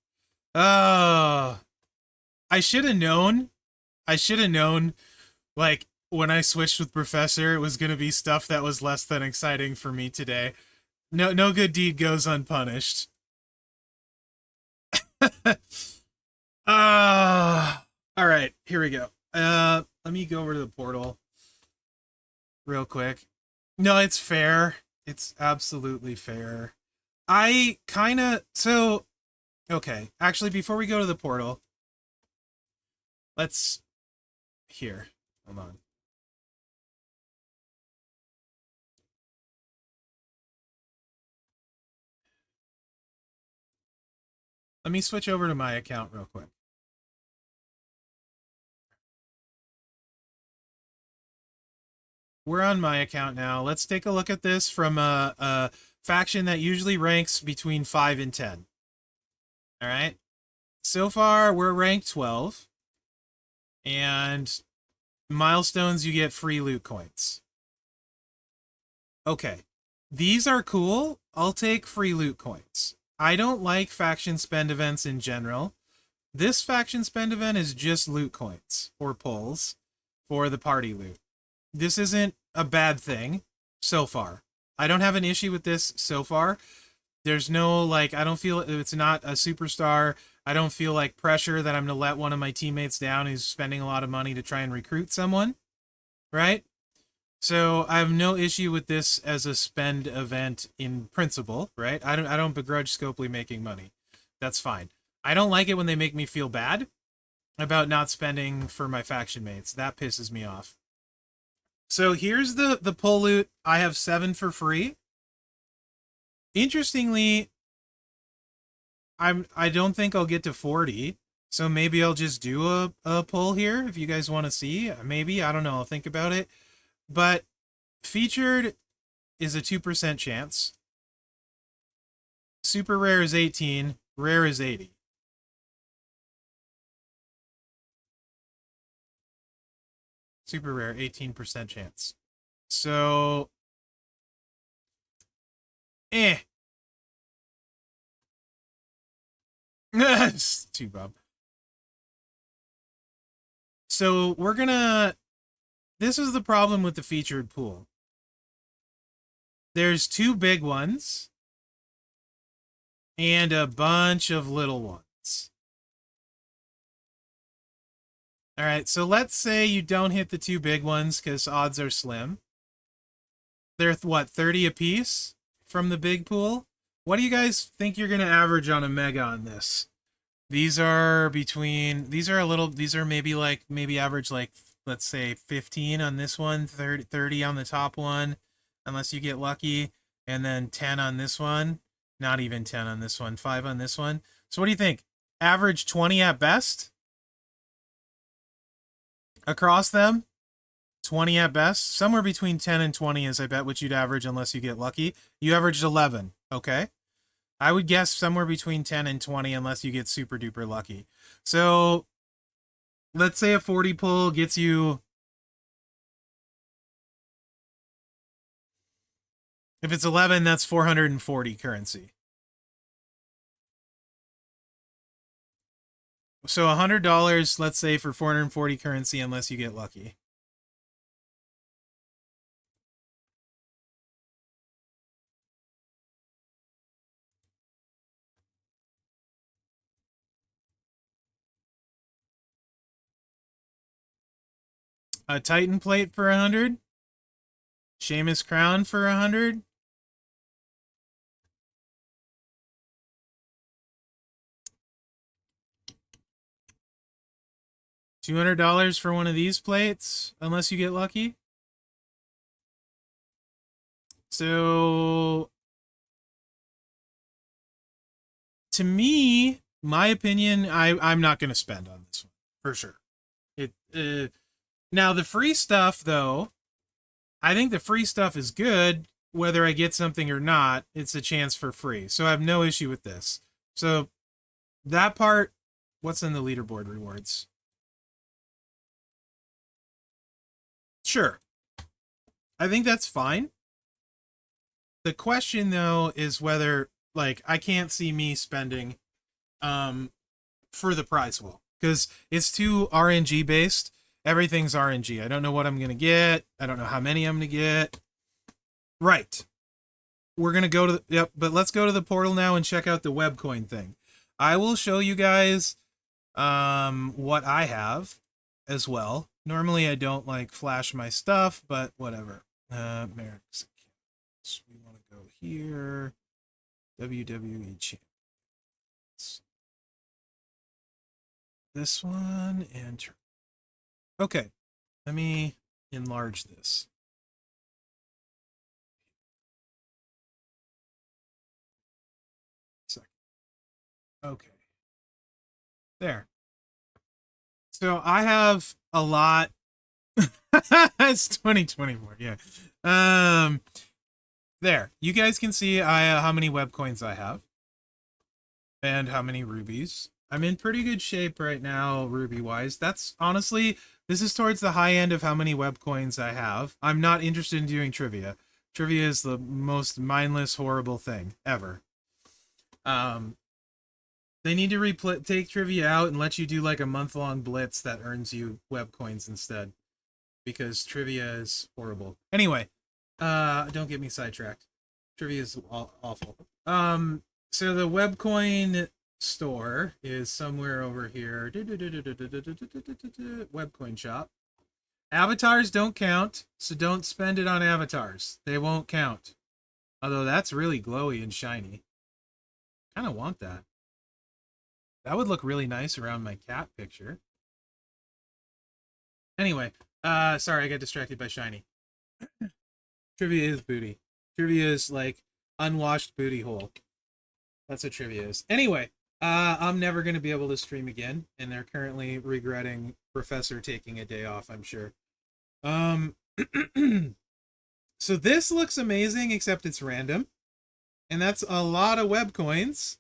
I should have known. I should have known, like, when I switched with Professor, it was going to be stuff that was less than exciting for me today. No good deed goes unpunished. All right, here we go. Let me go over to the portal real quick. No, it's fair. It's absolutely fair. I kind of okay. Actually, before we go to the portal, let's here. Hold on. Let me switch over to my account real quick. We're on my account now. Let's take a look at this from a faction that usually ranks between 5 and 10. All right. So far, we're ranked 12. And milestones, you get free loot coins. Okay. These are cool. I'll take free loot coins. I don't like faction spend events in general. This faction spend event is just loot coins or pulls for the party loot. This isn't a bad thing so far. I don't have an issue with this so far. There's no, like, I don't feel it's not a superstar. I don't feel like pressure that I'm going to let one of my teammates down who's spending a lot of money to try and recruit someone, right? So I have no issue with this as a spend event in principle, right? I don't begrudge Scopely making money. That's fine. I don't like it when they make me feel bad about not spending for my faction mates. That pisses me off. So here's the pull loot. I have 7 for free. Interestingly, I don't think I'll get to 40. So maybe I'll just do a pull here if you guys want to see. Maybe, I don't know, I'll think about it. But featured is a 2% chance. Super rare is 18, rare is 80. Super rare, 18% chance. So, It's too Bob. So we're gonna. This is the problem with the featured pool. There's two big ones and a bunch of little ones. All right, so let's say you don't hit the two big ones because odds are slim. They're what, 30 apiece from the big pool? What do you guys think you're gonna average on a mega on this? These are between. These are maybe average like, let's say 15 on this one, 30 on the top one, unless you get lucky, and then 10 on this one. Not even 10 on this one, 5 on this one. So what do you think? Average 20 at best? Across them? 20 at best? Somewhere between 10 and 20 is, I bet, what you'd average unless you get lucky. You averaged 11, okay? I would guess somewhere between 10 and 20 unless you get super duper lucky. So let's say a 40 pull gets you, if it's 11, that's 440 currency. So $100, let's say, for 440 currency unless you get lucky. A Titan plate for 100. Seamus crown for 100. $200 for one of these plates, unless you get lucky. So, to me, my opinion, I'm not going to spend on this one, for sure. Now, the free stuff, though, I think the free stuff is good. Whether I get something or not, it's a chance for free. So I have no issue with this. So that part, what's in the leaderboard rewards? Sure. I think that's fine. The question, though, is whether, like, I can't see me spending for the prize wheel. Because it's too RNG based. Everything's RNG. I don't know what I'm going to get. I don't know how many I'm going to get. Right. We're going to go to the, yep, but let's go to the portal now and check out the webcoin thing. I will show you guys what I have as well. Normally I don't like flash my stuff, but whatever. Mherex. We want to go here. WWE Champions. This one and okay. Let me enlarge this. Okay. There. So I have a lot. It's 2024, yeah. There. You guys can see how many web coins I have. And how many rubies. I'm in pretty good shape right now, ruby-wise. That's, honestly, this is towards the high end of how many web coins I have. I'm not interested in doing trivia. Trivia is the most mindless, horrible thing ever. They need to take trivia out and let you do like a month-long blitz that earns you web coins instead. Because trivia is horrible. Anyway, don't get me sidetracked. Trivia is awful. So the webcoin store is somewhere over here. Webcoin shop. Avatars don't count, so don't spend it on avatars. They won't count. Although that's really glowy and shiny. Kind of want that. That would look really nice around my cat picture. Anyway, sorry, I got distracted by shiny. Trivia is booty. Trivia is like unwashed booty hole. That's what trivia is. Anyway, I'm never going to be able to stream again, and they're currently regretting Professor taking a day off, I'm sure. So this looks amazing, except it's random. And that's a lot of web coins.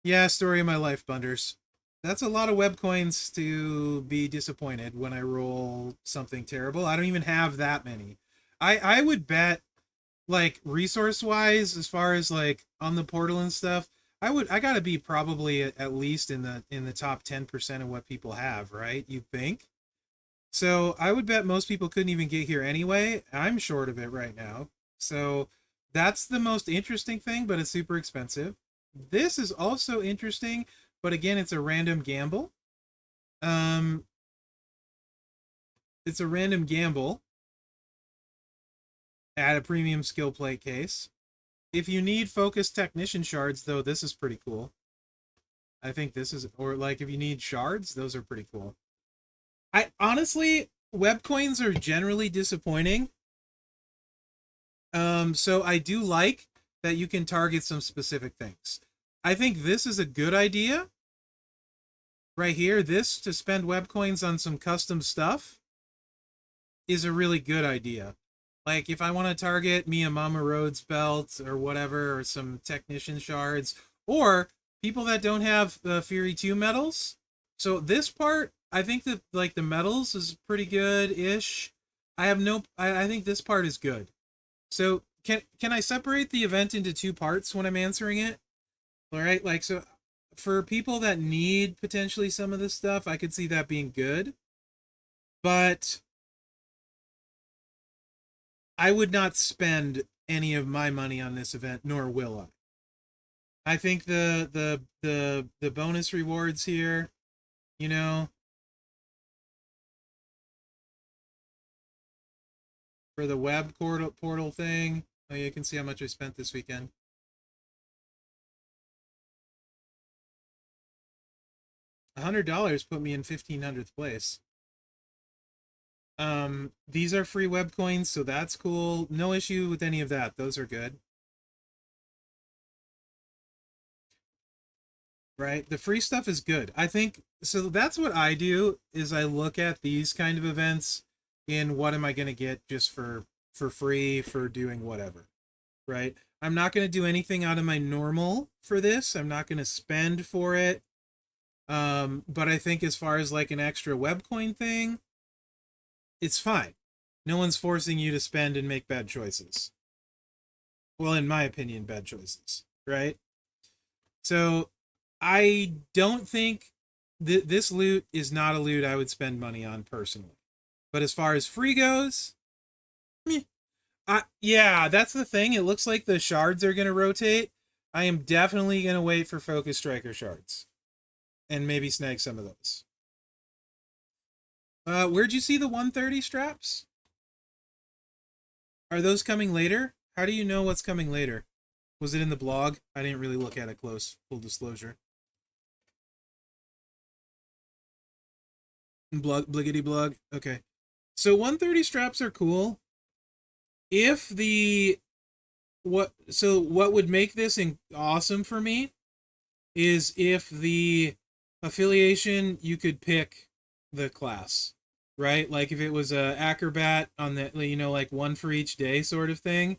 Yeah, story of my life, Bunders. That's a lot of web coins to be disappointed when I roll something terrible. I don't even have that many. I would bet, like, resource wise, as far as like on the portal and stuff, I gotta be probably at least in the top 10% of what people have, right? You think? So I would bet most people couldn't even get here anyway. I'm short of it right now. So that's the most interesting thing, but it's super expensive. This is also interesting, but again, it's a random gamble. Um, it's a random gamble at a premium skill plate case. If you need focused technician shards, though, this is pretty cool. I think this is, or like if you need shards, those are pretty cool. I honestly, web coins are generally disappointing. So I do like that you can target some specific things. I think this is a good idea right here. This to spend web coins on some custom stuff is a really good idea. Like if I want to target me a Mama Rhodes belt or whatever, or some technician shards, or people that don't have the Fury 2 medals. So this part, I think that like the medals is pretty good-ish. I think this part is good. So can I separate the event into two parts when I'm answering it? All right, like so for people that need potentially some of this stuff, I could see that being good. But I would not spend any of my money on this event, nor will I. I think the bonus rewards here, you know, for the web portal thing. Oh, you can see how much I spent this weekend. $100 put me in 1500th place. These are free web coins, so that's cool. No issue with any of that. Those are good. Right? The free stuff is good. I think so that's what I do is I look at these kind of events in what am I going to get just for free for doing whatever, right? I'm not going to do anything out of my normal for this. I'm not going to spend for it. But I think as far as like an extra web coin thing, it's fine. No one's forcing you to spend and make bad choices. Well, in my opinion, bad choices, right? So I don't think this loot is not a loot I would spend money on personally. But as far as free goes, yeah, that's the thing. It looks like the shards are going to rotate. I am definitely going to wait for Focus Striker shards and maybe snag some of those. Where'd you see the 130 straps? Are those coming later? How do you know what's coming later? Was it in the blog? I didn't really look at it close, full disclosure. Bliggity blog. Okay. So 130 straps are cool. If the what would make this awesome for me is if the affiliation you could pick the class, right? Like if it was a acrobat on the like one for each day sort of thing.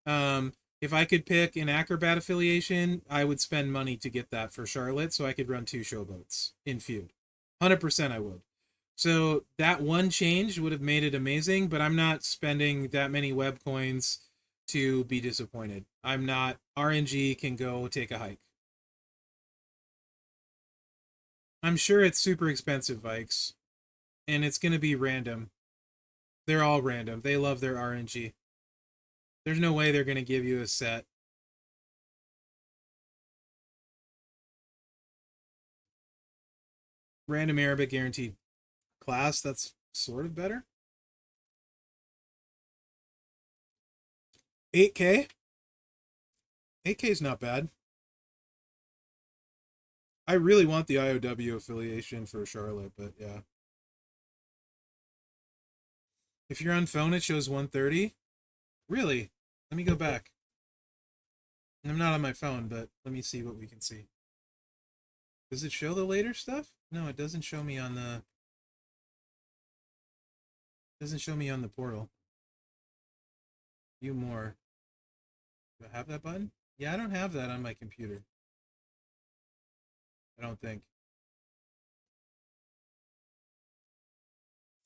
If I could pick an acrobat affiliation, I would spend money to get that for Charlotte so I could run 2 showboats in feud. 100% I would. So that one change would have made it amazing, but I'm not spending that many web coins to be disappointed. I'm not. RNG can go take a hike. I'm sure it's super expensive, Vikes, and it's going to be random. They're all random. They love their RNG. There's no way they're going to give you a set. Random Arabic guaranteed class, that's sort of better. 8K? 8K is not bad. I really want the IOW affiliation for Charlotte, but yeah. If you're on phone, it shows 130. Really? Let me go back. I'm not on my phone, but let me see what we can see. Does it show the later stuff? No, it doesn't show me on the... Doesn't show me on the portal. View more. Do I have that button? Yeah, I don't have that on my computer. I don't think.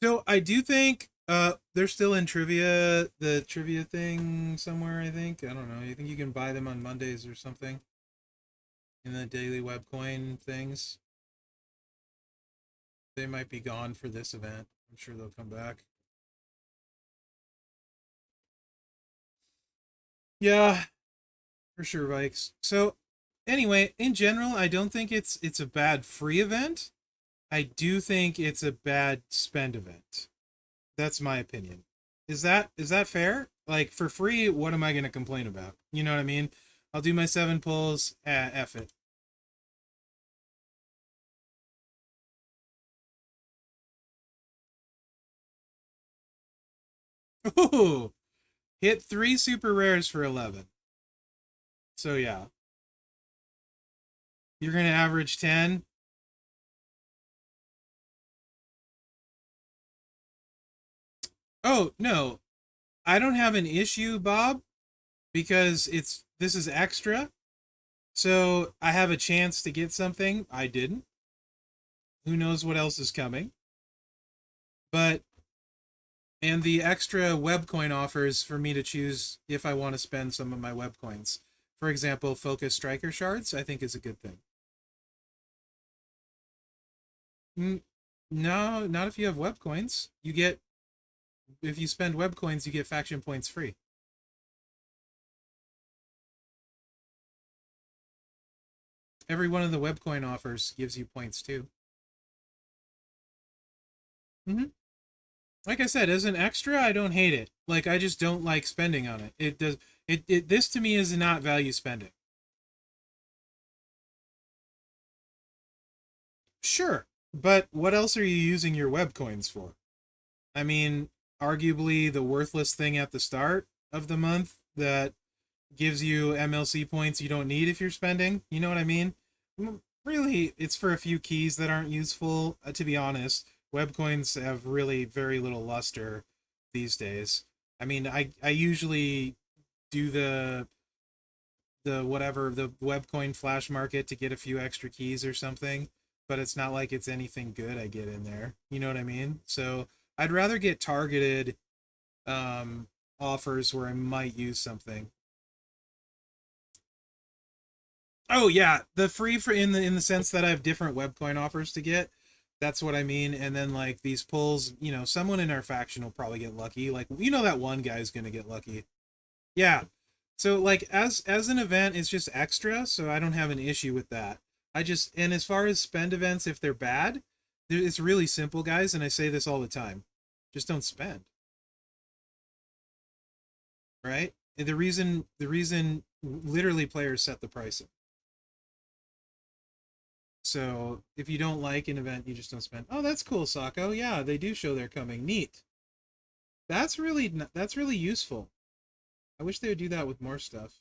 So I do think they're still in trivia, the trivia thing somewhere, I think. I don't know. You think you can buy them on Mondays or something in the daily webcoin things? They might be gone for this event. I'm sure they'll come back. Yeah, for sure, Vikes. So anyway, in general, I don't think it's a bad free event. I do think it's a bad spend event. That's my opinion. Is that fair? Like for free, what am I going to complain about? You know what I mean? I'll do my 7 pulls. F it. Ooh, hit 3 super rares for 11. So yeah, you're going to average 10. Oh no, I don't have an issue, Bob, because this is extra. So I have a chance to get something. I didn't. Who knows what else is coming? But and the extra web coin offers for me to choose if I want to spend some of my web coins. For example, focus striker shards, I think is a good thing. No, not if you have web coins. You get if you spend web coins, you get faction points free. Every one of the web coin offers gives you points too. Mm-hmm. Like I said, as an extra, I don't hate it. Like I just don't like spending on it. It does it this to me is not value spending. Sure, but what else are you using your web coins for? I mean, arguably the worthless thing at the start of the month that gives you MLC points you don't need if you're spending. You know what I mean? Really, it's for a few keys that aren't useful. To be honest, web coins have really very little luster these days. I mean, I usually do the whatever the webcoin flash market to get a few extra keys or something, but it's not like it's anything good I get in there. You know what I mean? So I'd rather get targeted um offers where I might use something. Oh yeah, the free for in the sense that I have different webcoin offers to get. That's what I mean. And then like these pulls, someone in our faction will probably get lucky. Like that one guy is gonna get lucky. Yeah. So like as an event, it's just extra, so I don't have an issue with that. And as far as spend events, if they're bad, it's really simple, guys, and I say this all the time. Just don't spend, right? And the reason literally players set the pricing. So if you don't like an event, you just don't spend. Oh, that's cool, Sako. Yeah, they do show they're coming. Neat. That's really useful. I wish they would do that with more stuff.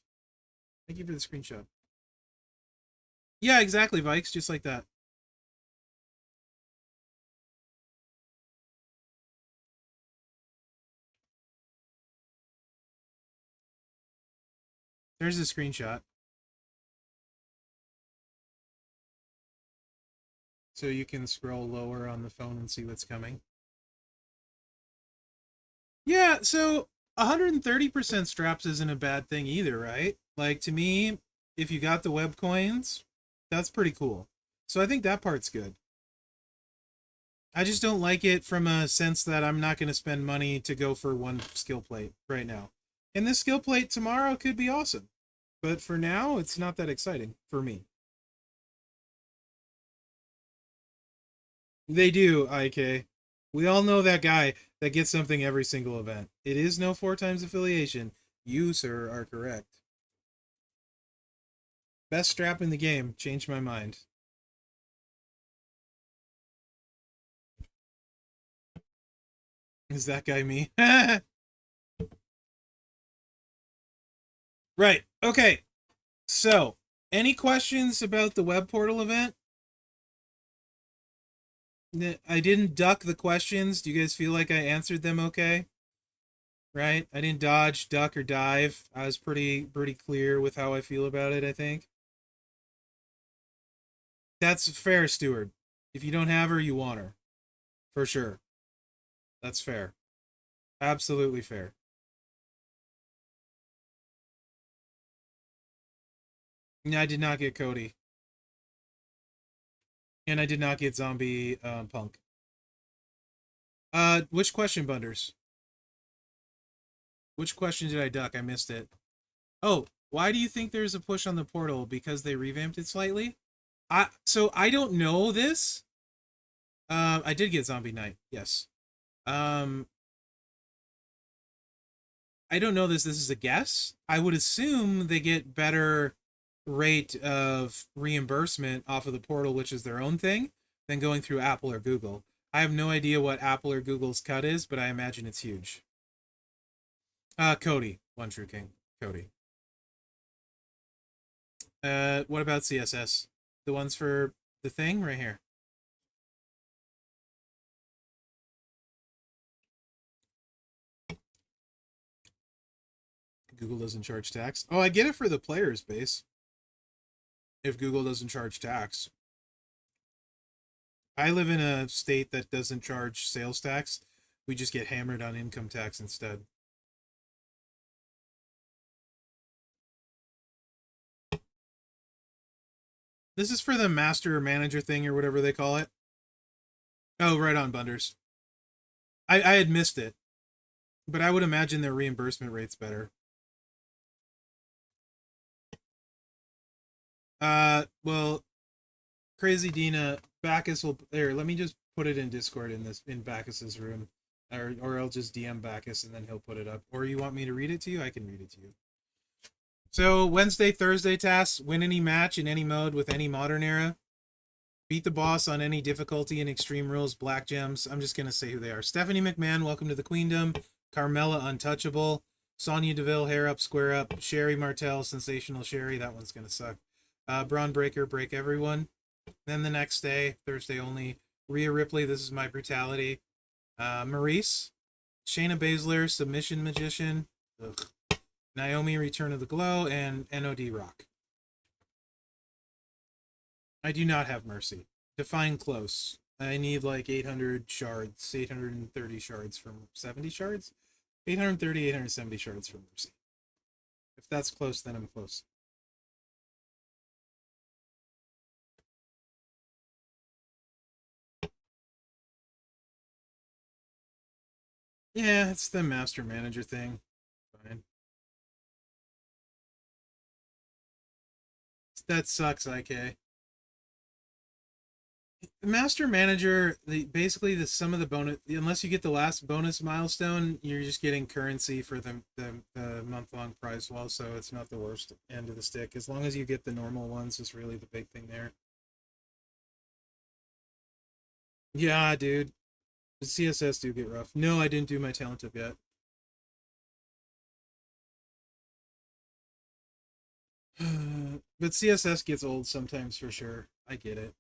Thank you for the screenshot. Yeah, exactly, Vikes, just like that. There's a screenshot. So you can scroll lower on the phone and see what's coming. Yeah, so 130% straps isn't a bad thing either, right? Like to me, if you got the web coins, that's pretty cool. So I think that part's good. I just don't like it from a sense that I'm not going to spend money to go for one skill plate right now. And this skill plate tomorrow could be awesome. But for now, it's not that exciting for me. They do, IK. We all know that guy that gets something every single event. It is no 4 times affiliation. You, sir, are correct. Best strap in the game. Changed my mind. Is that guy me? Right. Okay. So, any questions about the web portal event? I didn't duck the questions. Do you guys feel like I answered them okay? Right? I didn't dodge, duck, or dive. I was pretty clear with how I feel about it, I think. That's fair, Stewart. If you don't have her, you want her. For sure. That's fair. Absolutely fair. Yeah, I did not get Cody. And I did not get Zombie Punk. Which question, Bunders? Which question did I duck? I missed it. Oh, why do you think there's a push on the portal? Because they revamped it slightly? So I don't know this. I did get Zombie Knight, yes. Um, I don't know this. This is a guess. I would assume they get better rate of reimbursement off of the portal, which is their own thing, than going through Apple or Google. I have no idea what Apple or Google's cut is, but I imagine it's huge. Cody, One True King. Cody. What about CSS? The ones for the thing right here. Google doesn't charge tax. Oh, I get it for the players base. If Google doesn't charge tax. I live in a state that doesn't charge sales tax. We just get hammered on income tax instead. This is for the master or manager thing or whatever they call it. Oh, right on, Bunders. I had missed it. But I would imagine their reimbursement rate's better. Well, Crazy Dina, Bacchus will there, let me just put it in Discord in Bacchus's room. Or I'll just DM Bacchus and then he'll put it up. Or you want me to read it to you? I can read it to you. So Wednesday, Thursday tasks, win any match in any mode with any modern era. Beat the boss on any difficulty in Extreme Rules, Black Gems. I'm just going to say who they are. Stephanie McMahon, welcome to the Queendom. Carmella, Untouchable. Sonya Deville, Hair Up, Square Up. Sherry Martel, Sensational Sherry. That one's going to suck. Braun Breaker, Break Everyone. Then the next day, Thursday only, Rhea Ripley, This Is My Brutality. Maurice. Shayna Baszler, Submission Magician. Ugh. Naomi, Return of the Glow, and NOD Rock. I do not have Mercy. Define close. I need like 800 shards, 830 shards from 70 shards? 830, 870 shards from Mercy. If that's close, then I'm close. Yeah, it's the master manager thing. Fine. That sucks, IK. The master manager, basically some of the bonus, unless you get the last bonus milestone, you're just getting currency for the month-long prize wall, so it's not the worst end of the stick. As long as you get the normal ones is really the big thing there. Yeah, dude. The CSS do get rough. No, I didn't do my talent up yet. But CSS gets old sometimes for sure. I get it.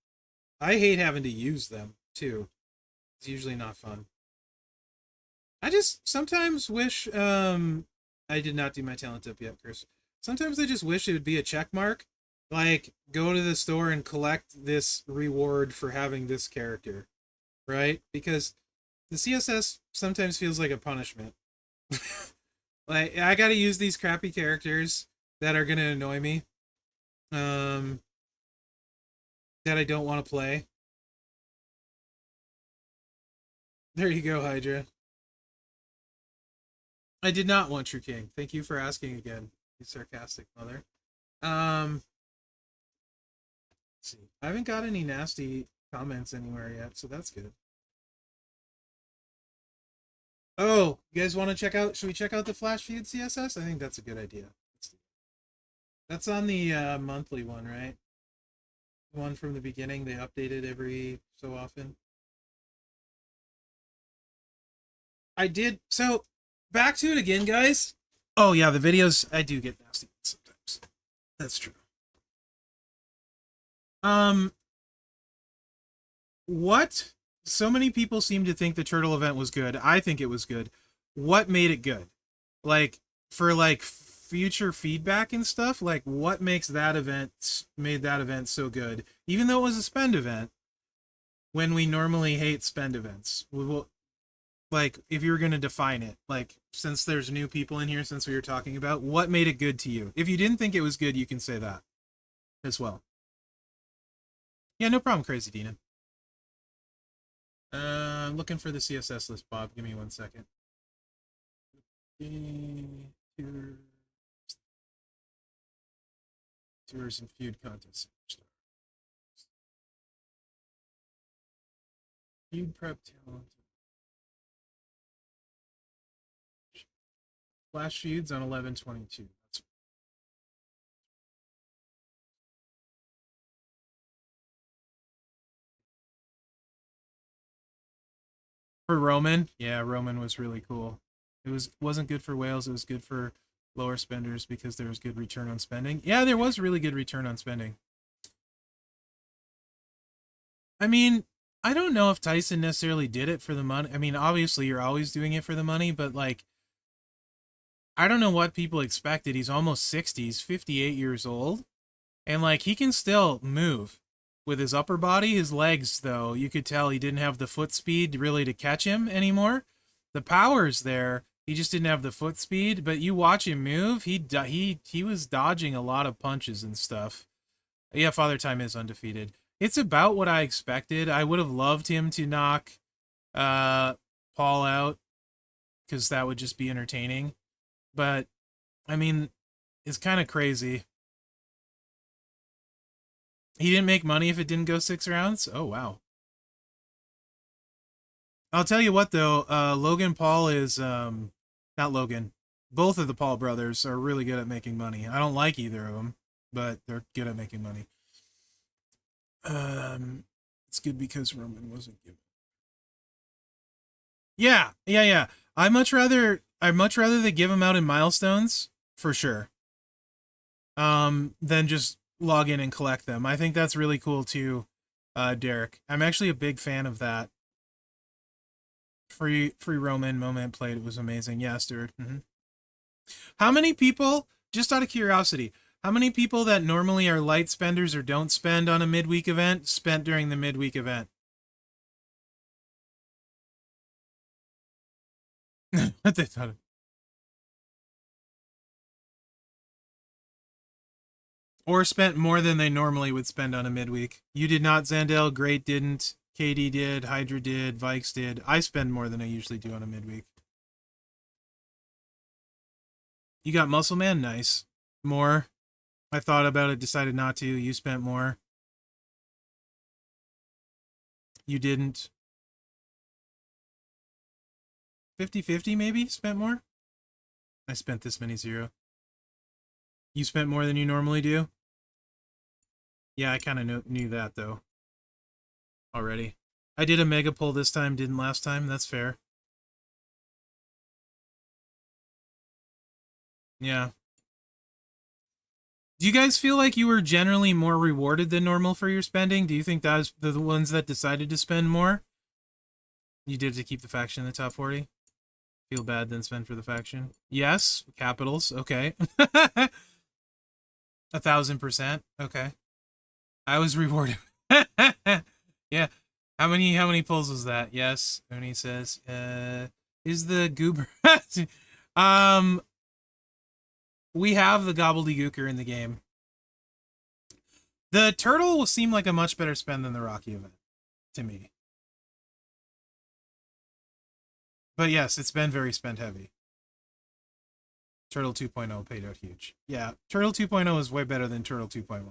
I hate having to use them too. It's usually not fun. I just sometimes wish I did not do my talent tip yet, Chris. Sometimes I just wish it would be a check mark. Like go to the store and collect this reward for having this character. Right? Because the CSS sometimes feels like a punishment. Like I gotta use these crappy characters that are gonna annoy me. That I don't want to play. There you go, Hydra. I did not want True King. Thank you for asking again, you sarcastic mother. Let's see. I haven't got any nasty comments anywhere yet, so that's good. Oh, you guys want to check out? Should we check out the Flash Feud CSS? I think that's a good idea. That's on the monthly one, right? The one from the beginning. They update it every so often. I did. So, back to it again, guys. Oh, yeah, the videos, I do get nasty sometimes. That's true. What? So many people seem to think the turtle event was good. I think it was good. What made it good? Like, for, like, future feedback and stuff, like, what makes that event, made that event so good? Even though it was a spend event, when we normally hate spend events. Like, if you were going to define it, like, since there's new people in here, since we were talking about, what made it good to you? If you didn't think it was good, you can say that as well. Yeah, no problem, Crazy Dina. I'm looking for the CSS list, Bob. Give me 1 second. Tours and feud contests. Feud prep talent. Flash feuds on 11/22. That's for Roman. Yeah, Roman was really cool. Wasn't good for whales. It was good for lower spenders because there was good return on spending. Yeah, there was really good return on spending. I mean, I don't know if Tyson necessarily did it for the money. I mean, obviously you're always doing it for the money, but like, I don't know what people expected. He's almost 60. He's 58 years old. And like, he can still move with his upper body. His legs, though, you could tell he didn't have the foot speed really to catch him anymore. The power's there. He just didn't have the foot speed. But you watch him move, he was dodging a lot of punches and stuff. Yeah, Father Time is undefeated. It's about what I expected. I would have loved him to knock Paul out because that would just be entertaining. But I mean, it's kind of crazy. He didn't make money if it didn't go 6 rounds? Oh, wow. I'll tell you what, though. Logan Paul is... not Logan. Both of the Paul brothers are really good at making money. I don't like either of them, but they're good at making money. It's good because Roman wasn't given. Yeah. I'd much rather they give them out in milestones, for sure. Than just log in and collect them. I think that's really cool too, Derek. I'm actually a big fan of that. Free Roman moment played. It was amazing. Yeah, Stuart. How many people, just out of curiosity, how many people that normally are light spenders or don't spend on a midweek event spent during the midweek event? What they thought of. Or spent more than they normally would spend on a midweek. You did not, Zandel. Great didn't. Katie did. Hydra did. Vikes did. I spend more than I usually do on a midweek. You got Muscle Man? Nice. More. I thought about it, decided not to. You spent more. You didn't. 50-50 maybe? Spent more? I spent this many 0. You spent more than you normally do? Yeah, I kind of knew that, though. Already. I did a mega pull this time, didn't last time. That's fair. Yeah. Do you guys feel like you were generally more rewarded than normal for your spending? Do you think that was the ones that decided to spend more? You did to keep the faction in the top 40? Feel bad then spend for the faction? Yes. Capitals. Okay. 1,000%. Okay. I was rewarded. Yeah. How many pulls was that? Yes. Oni says, is the goober we have the gobbledygooker in the game. The turtle will seem like a much better spend than the Rocky event to me. But yes, it's been very spend heavy. Turtle 2.0 paid out huge. Yeah, Turtle 2.0 is way better than Turtle 2.1.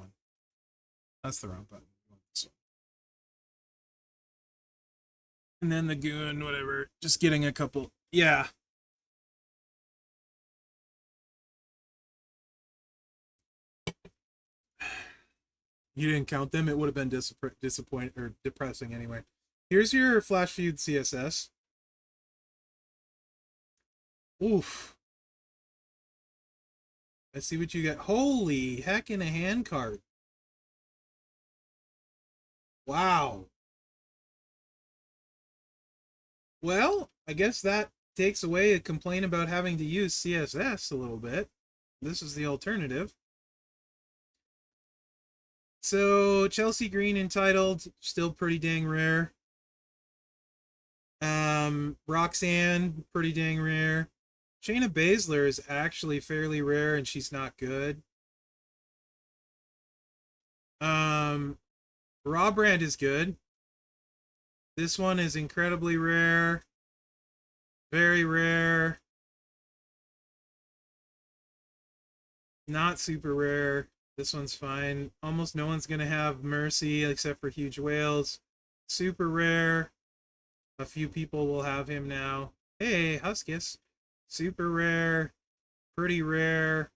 That's the wrong button. And then the goon, whatever. Just getting a couple. Yeah. You didn't count them. It would have been disappointing or depressing anyway. Here's your Flash Feud CSS. Oof. Let's see what you got. Holy heck in a hand card. Wow. Well, I guess that takes away a complaint about having to use CSS a little bit. This is the alternative. So, Chelsea Green entitled, still pretty dang rare. Roxanne, pretty dang rare. Shayna Baszler is actually fairly rare, and she's not good. Raw Brand is good. This one is incredibly rare. Very rare. Not super rare. This one's fine. Almost no one's gonna have Mercy except for Huge Whales. Super rare. A few people will have him now. Hey, Huskus. Super rare. Pretty rare.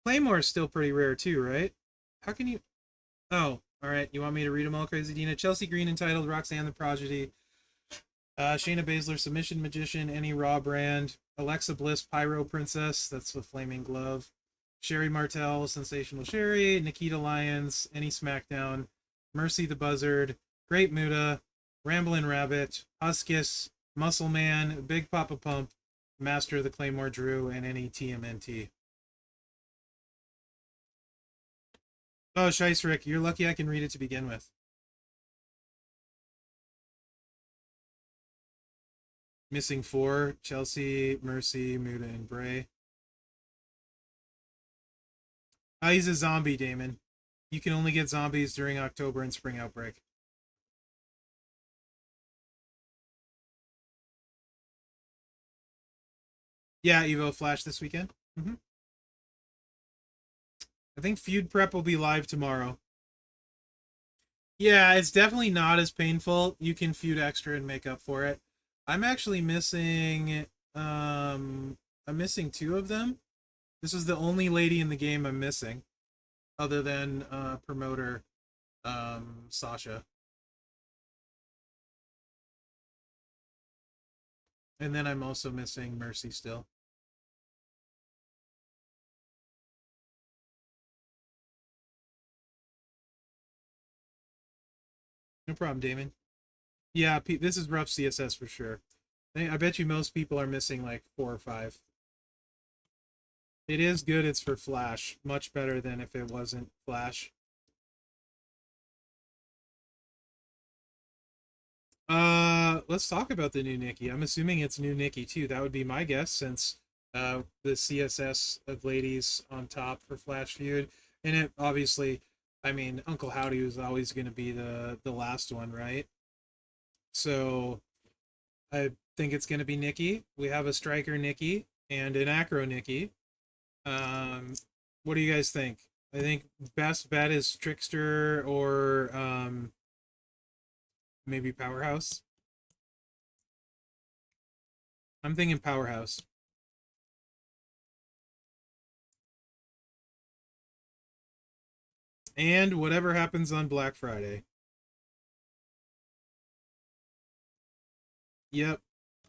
Claymore's still pretty rare too, right? How can you... Oh, alright. You want me to read them all, Crazy Dina? Chelsea Green entitled Roxanne the Prodigy. Shayna Baszler, Submission Magician, Any Raw Brand. Alexa Bliss, Pyro Princess. That's the Flaming Glove. Sherry Martel, Sensational Sherry. Nikita Lyons, Any SmackDown. Mercy the Buzzard. Great Muda. Ramblin' Rabbit. Huskus. Muscle Man. Big Papa Pump. Master of the Claymore Drew, and any TMNT. Oh, Shice Rick, you're lucky I can read it to begin with. Missing 4, Chelsea, Mercy, Muda, and Bray. He's a zombie, Damon. You can only get zombies during October and Spring Outbreak. Yeah, Evo Flash this weekend. I think Feud Prep will be live tomorrow. Yeah, it's definitely not as painful. You can feud extra and make up for it. I'm actually missing I'm missing 2 of them. This is the only lady in the game I'm missing, other than promoter Sasha. And then I'm also missing Mercy still. No problem, Damon. Yeah, this is rough CSS for sure. I bet you most people are missing like 4 or 5. It is good. It's for Flash. Much better than if it wasn't Flash. Let's talk about the new Nikki. I'm assuming it's new Nikki too. That would be my guess, since the CSS of ladies on top for Flash Feud. And it obviously, I mean, Uncle Howdy was always going to be the last one, right? So I think it's going to be Nikki. We have a striker Nikki and an acro Nikki. What do you guys think? I think best bet is Trickster or maybe Powerhouse. I'm thinking Powerhouse. And whatever happens on Black Friday. Yep.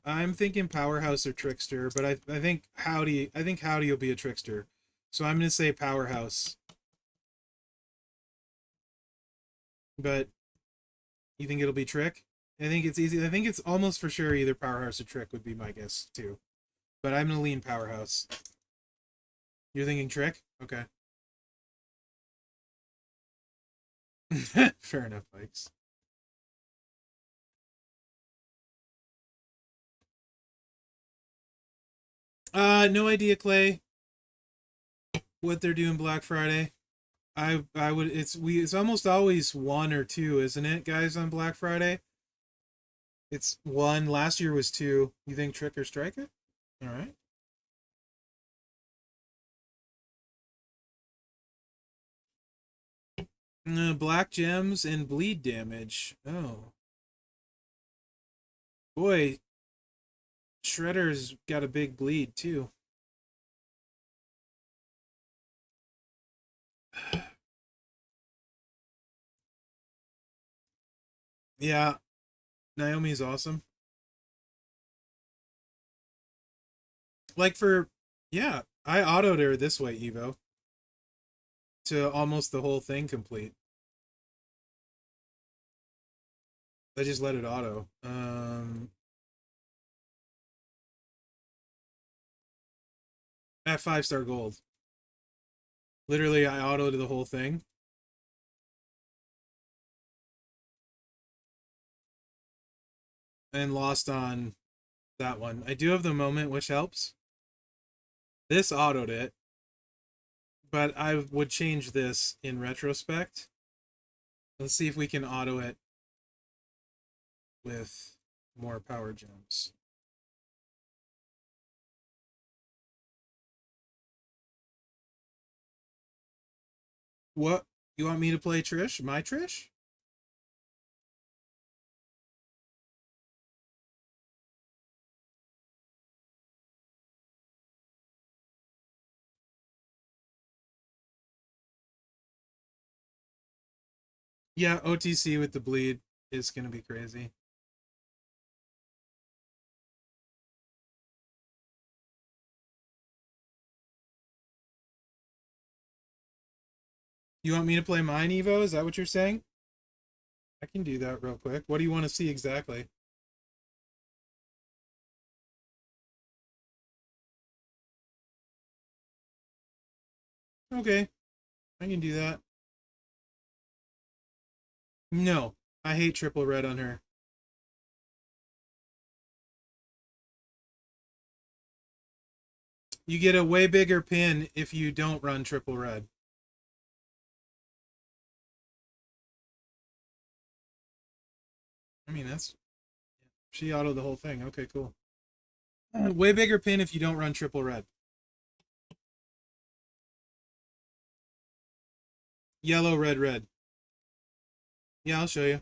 I'm thinking Powerhouse or Trickster, but I think Howdy will be a Trickster. So I'm gonna say Powerhouse. But you think it'll be Trick? I think it's easy. I think it's almost for sure either Powerhouse or Trick would be my guess too. But I'm gonna lean Powerhouse. You're thinking Trick? Okay. Fair enough, Vikes. No idea, Clay. What they're doing Black Friday. I would it's almost always 1 or 2, isn't it, guys, on Black Friday? It's 1. Last year was 2. You think Trick or Striker? All right. Black gems and bleed damage. Oh. Boy, Shredder's got a big bleed too. Yeah, Naomi's awesome. Like yeah, I autoed her this way, Evo, to almost the whole thing complete. I just let it auto. At 5-star gold. Literally, I autoed the whole thing. and lost on that one. I do have the moment, which helps. This autoed it, but I would change this in retrospect. Let's see if we can auto it with more power gems. What? You want me to play Trish? My Trish? Yeah, OTC with the bleed is going to be crazy. You want me to play mine, Evo? Is that what you're saying? I can do that real quick. What do you want to see exactly? Okay, I can do that. No, I hate triple red on her. You get a way bigger pin if you don't run triple red. I mean, that's... She autoed the whole thing. Okay, cool. Way bigger pin if you don't run triple red. Yellow, red, red. Yeah, I'll show you.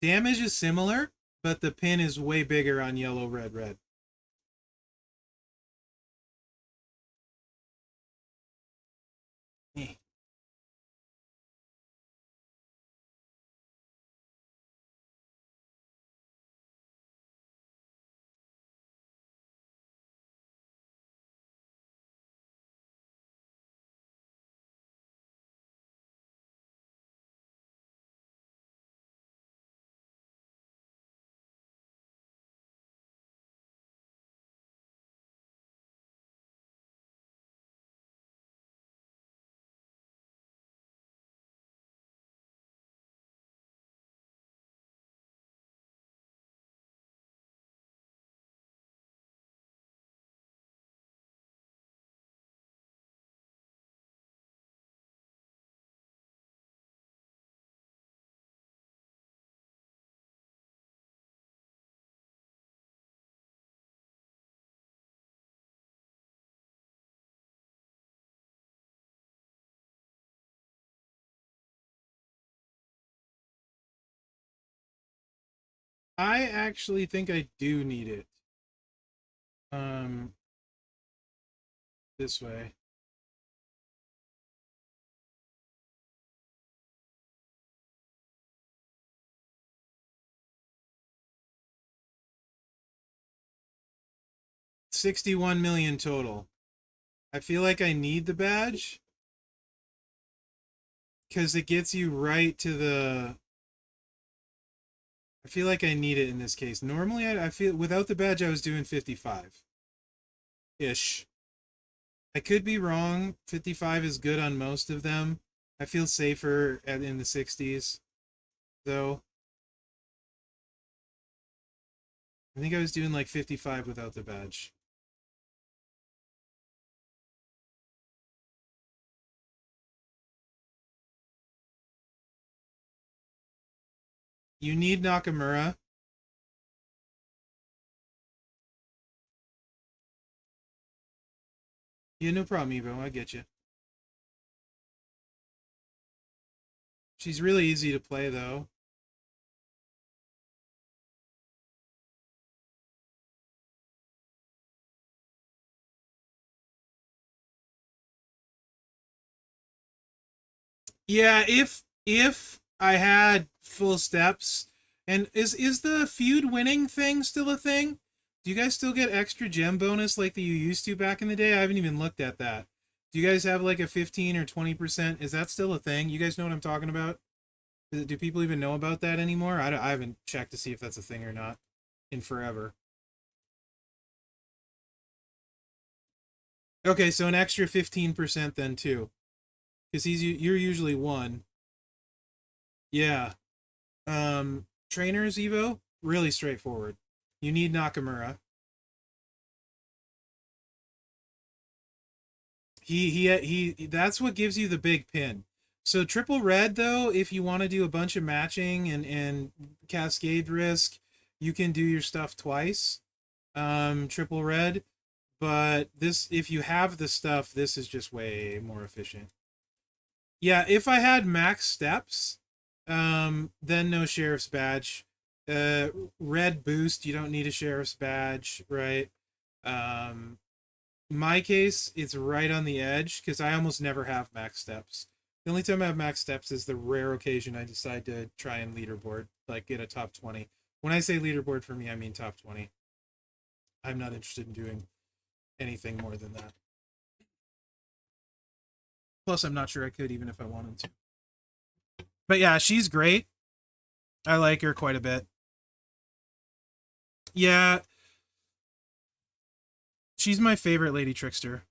Damage is similar, but the pin is way bigger on yellow, red, red. Eh. I actually think I do need it. This way. $61 million total. I feel like I need the badge because it gets you right to the... I feel like I need it in this case. Normally, I feel without the badge, I was doing 55-ish. I could be wrong. 55 is good on most of them. I feel safer in the 60s, though. I think I was doing like 55 without the badge. You need Nakamura. Yeah, no problem, Evo. I get you. She's really easy to play, though. Yeah, if I had full steps, and is the feud winning thing still a thing? Do you guys still get extra gem bonus like that you used to back in the day? I haven't even looked at that. Do you guys have like a 15 or 20%? Is that still a thing? You guys know what I'm talking about? Do people even know about that anymore? I haven't checked to see if that's a thing or not in forever. Okay, so an extra 15% then too. Because you're usually 1. Yeah. Trainers Evo, really straightforward. You need Nakamura. He that's what gives you the big pin. So triple red though, if you want to do a bunch of matching and cascade risk, you can do your stuff twice. Triple red, but this, if you have the stuff, this is just way more efficient. Yeah, if I had max steps, then no sheriff's badge. Red boost, you don't need a sheriff's badge, right? Um, my case, it's right on the edge because I almost never have max steps. The only time I have max steps is the rare occasion I decide to try and leaderboard, like get a top 20. When I say leaderboard for me, I mean top 20. I'm not interested in doing anything more than that. Plus, I'm not sure I could even if I wanted to. But yeah, she's great. I like her quite a bit. Yeah, she's my favorite Lady Trickster.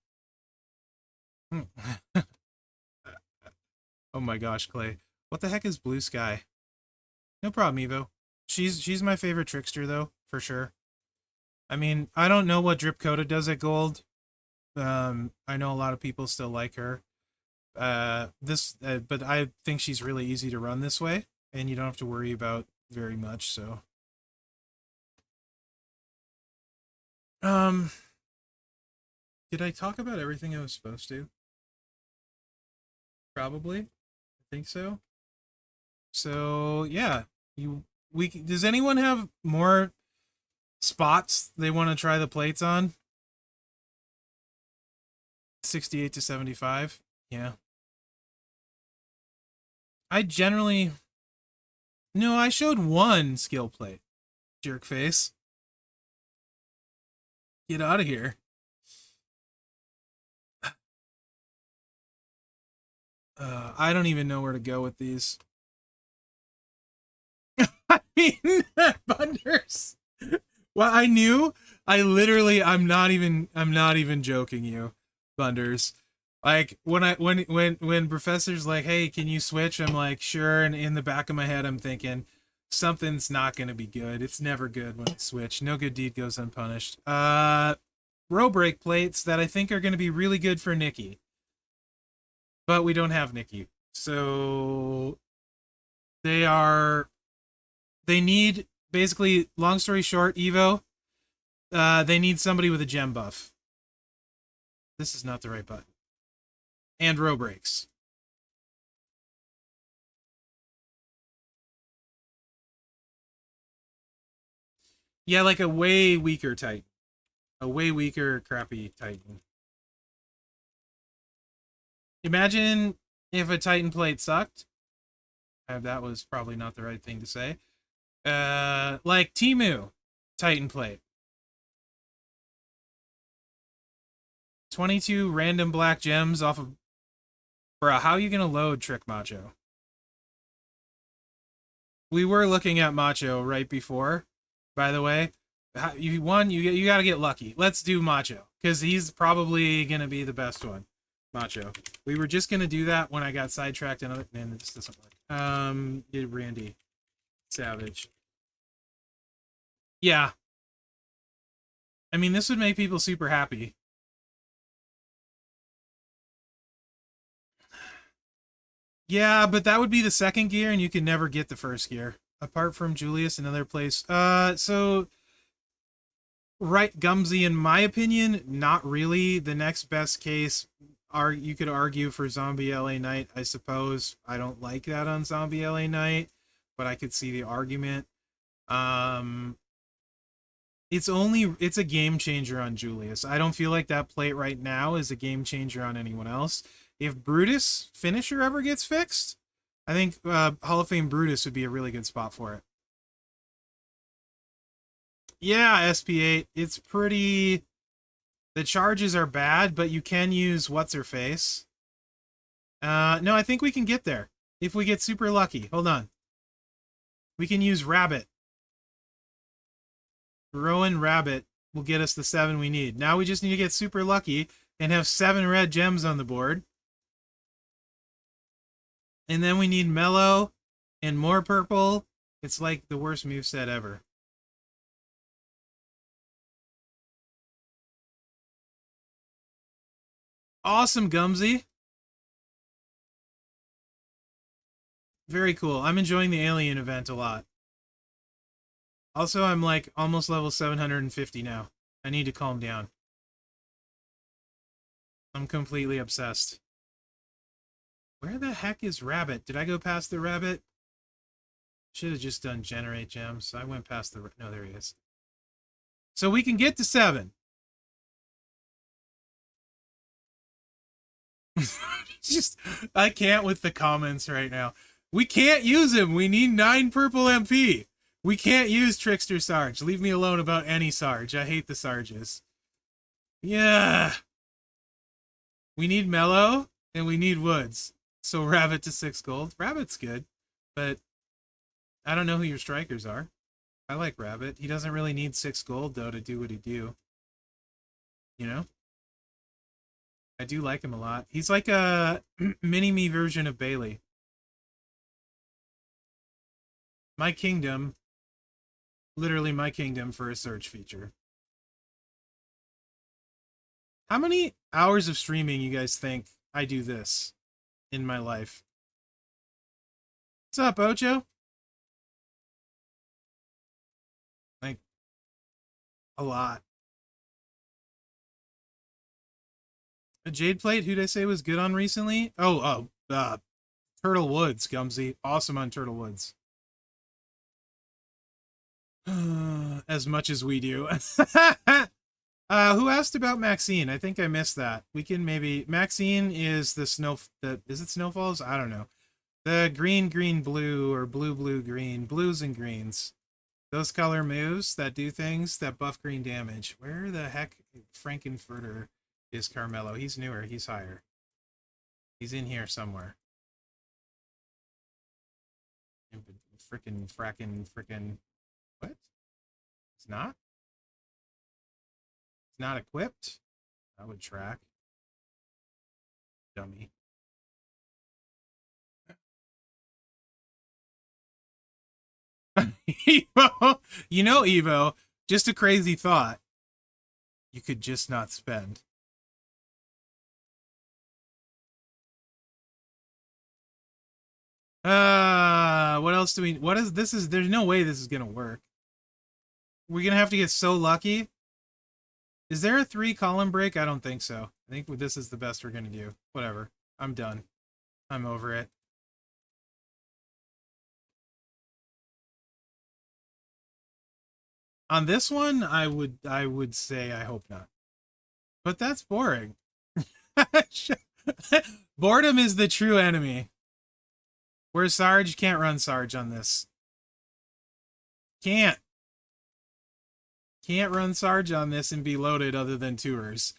Oh my gosh, Clay. What the heck is Blue Sky? No problem, Evo. She's my favorite Trickster though, for sure. I mean, I don't know what Drip Coda does at Gold. I know a lot of people still like her. But I think she's really easy to run this way, and you don't have to worry about very much. So, did I talk about everything I was supposed to? Probably. I think so. So yeah, does anyone have more spots they want to try the plates on? 68 to 75. Yeah. I generally No, I showed one skill plate. Jerk face. Get out of here. I don't even know where to go with these. I mean, Bunders. Well, I knew. I'm not even joking you, Bunders. Like when professor's like, "Hey, can you switch?" I'm like, "Sure." And in the back of my head, I'm thinking, something's not gonna be good. It's never good when I switch. No good deed goes unpunished. Row break plates that I think are gonna be really good for Nikki, but we don't have Nikki, so they need, basically, long story short, Evo. They need somebody with a gem buff. This is not the right button. And row breaks. Yeah, like a way weaker Titan. A way weaker, crappy Titan. Imagine if a Titan plate sucked. That was probably not the right thing to say. Like Temu Titan plate. 22 random black gems off of... Bruh, how are you gonna load Trick Macho? We were looking at Macho right before, by the way. You gotta get lucky. Let's do Macho, because he's probably gonna be the best one. Macho. We were just gonna do that when I got sidetracked and it just doesn't work. Did Randy Savage. Yeah. I mean, this would make people super happy. Yeah, but that would be the second gear, and you can never get the first gear. Apart from Julius, another place. So right, Gumsy, in my opinion, not really. The next best case, you could argue for Zombie LA Knight, I suppose. I don't like that on Zombie LA Knight, but I could see the argument. It's a game changer on Julius. I don't feel like that plate right now is a game changer on anyone else. If Brutus finisher ever gets fixed, I think Hall of Fame Brutus would be a really good spot for it. Yeah, SP8. It's pretty... The charges are bad, but you can use What's-Her-Face. No, I think we can get there. If we get super lucky. Hold on. We can use Rabbit. Rowan Rabbit will get us the 7 we need. Now we just need to get super lucky, and have 7 red gems on the board. And then we need Mellow and more purple. It's like the worst moveset ever. Awesome, Gumsy. Very cool. I'm enjoying the alien event a lot. Also, I'm like almost level 750 now. I need to calm down. I'm completely obsessed. Where the heck is Rabbit? Did I go past the Rabbit? Should have just done generate gems. I went past the... No, there he is. So we can get to 7. Just, I can't with the comments right now. We can't use him. We need 9 purple MP. We can't use Trickster Sarge. Leave me alone about any Sarge. I hate the Sarges. Yeah. We need Mellow, and we need Woods. So Rabbit to 6 gold. Rabbit's good, but I don't know who your strikers are. I like Rabbit. He doesn't really need 6 gold, though, to do what he do. You know? I do like him a lot. He's like a mini-me version of Bailey. My kingdom. Literally my kingdom for a search feature. How many hours of streaming you guys think I do this in my life? What's up, Ocho? Like, a lot. A Jade Plate, who'd I say was good on recently? Turtle Woods, Gumsy. Awesome on Turtle Woods. As much as we do. Who asked about Maxine? I think I missed that. We can maybe... Maxine is the snow... Is it Snowfalls? I don't know. The green, green, blue, or blue, blue, green. Blues and greens. Those color moves that do things that buff green damage. Where the heck Frankenfurter is Carmelo? He's newer. He's higher. He's in here somewhere. Frickin'... What? It's not? It's not equipped? That would track. Dummy. Evo! You know, Evo, just a crazy thought. You could just not spend. What else do we... What is... This is... There's no way this is gonna work. We're gonna have to get so lucky. Is there a 3-column break? I don't think so. I think this is the best we're gonna do. Whatever. I'm done. I'm over it. On this one, I would say I hope not. But that's boring. Boredom is the true enemy. Where's Sarge? Can't run Sarge on this. Can't run Sarge on this and be loaded other than tours.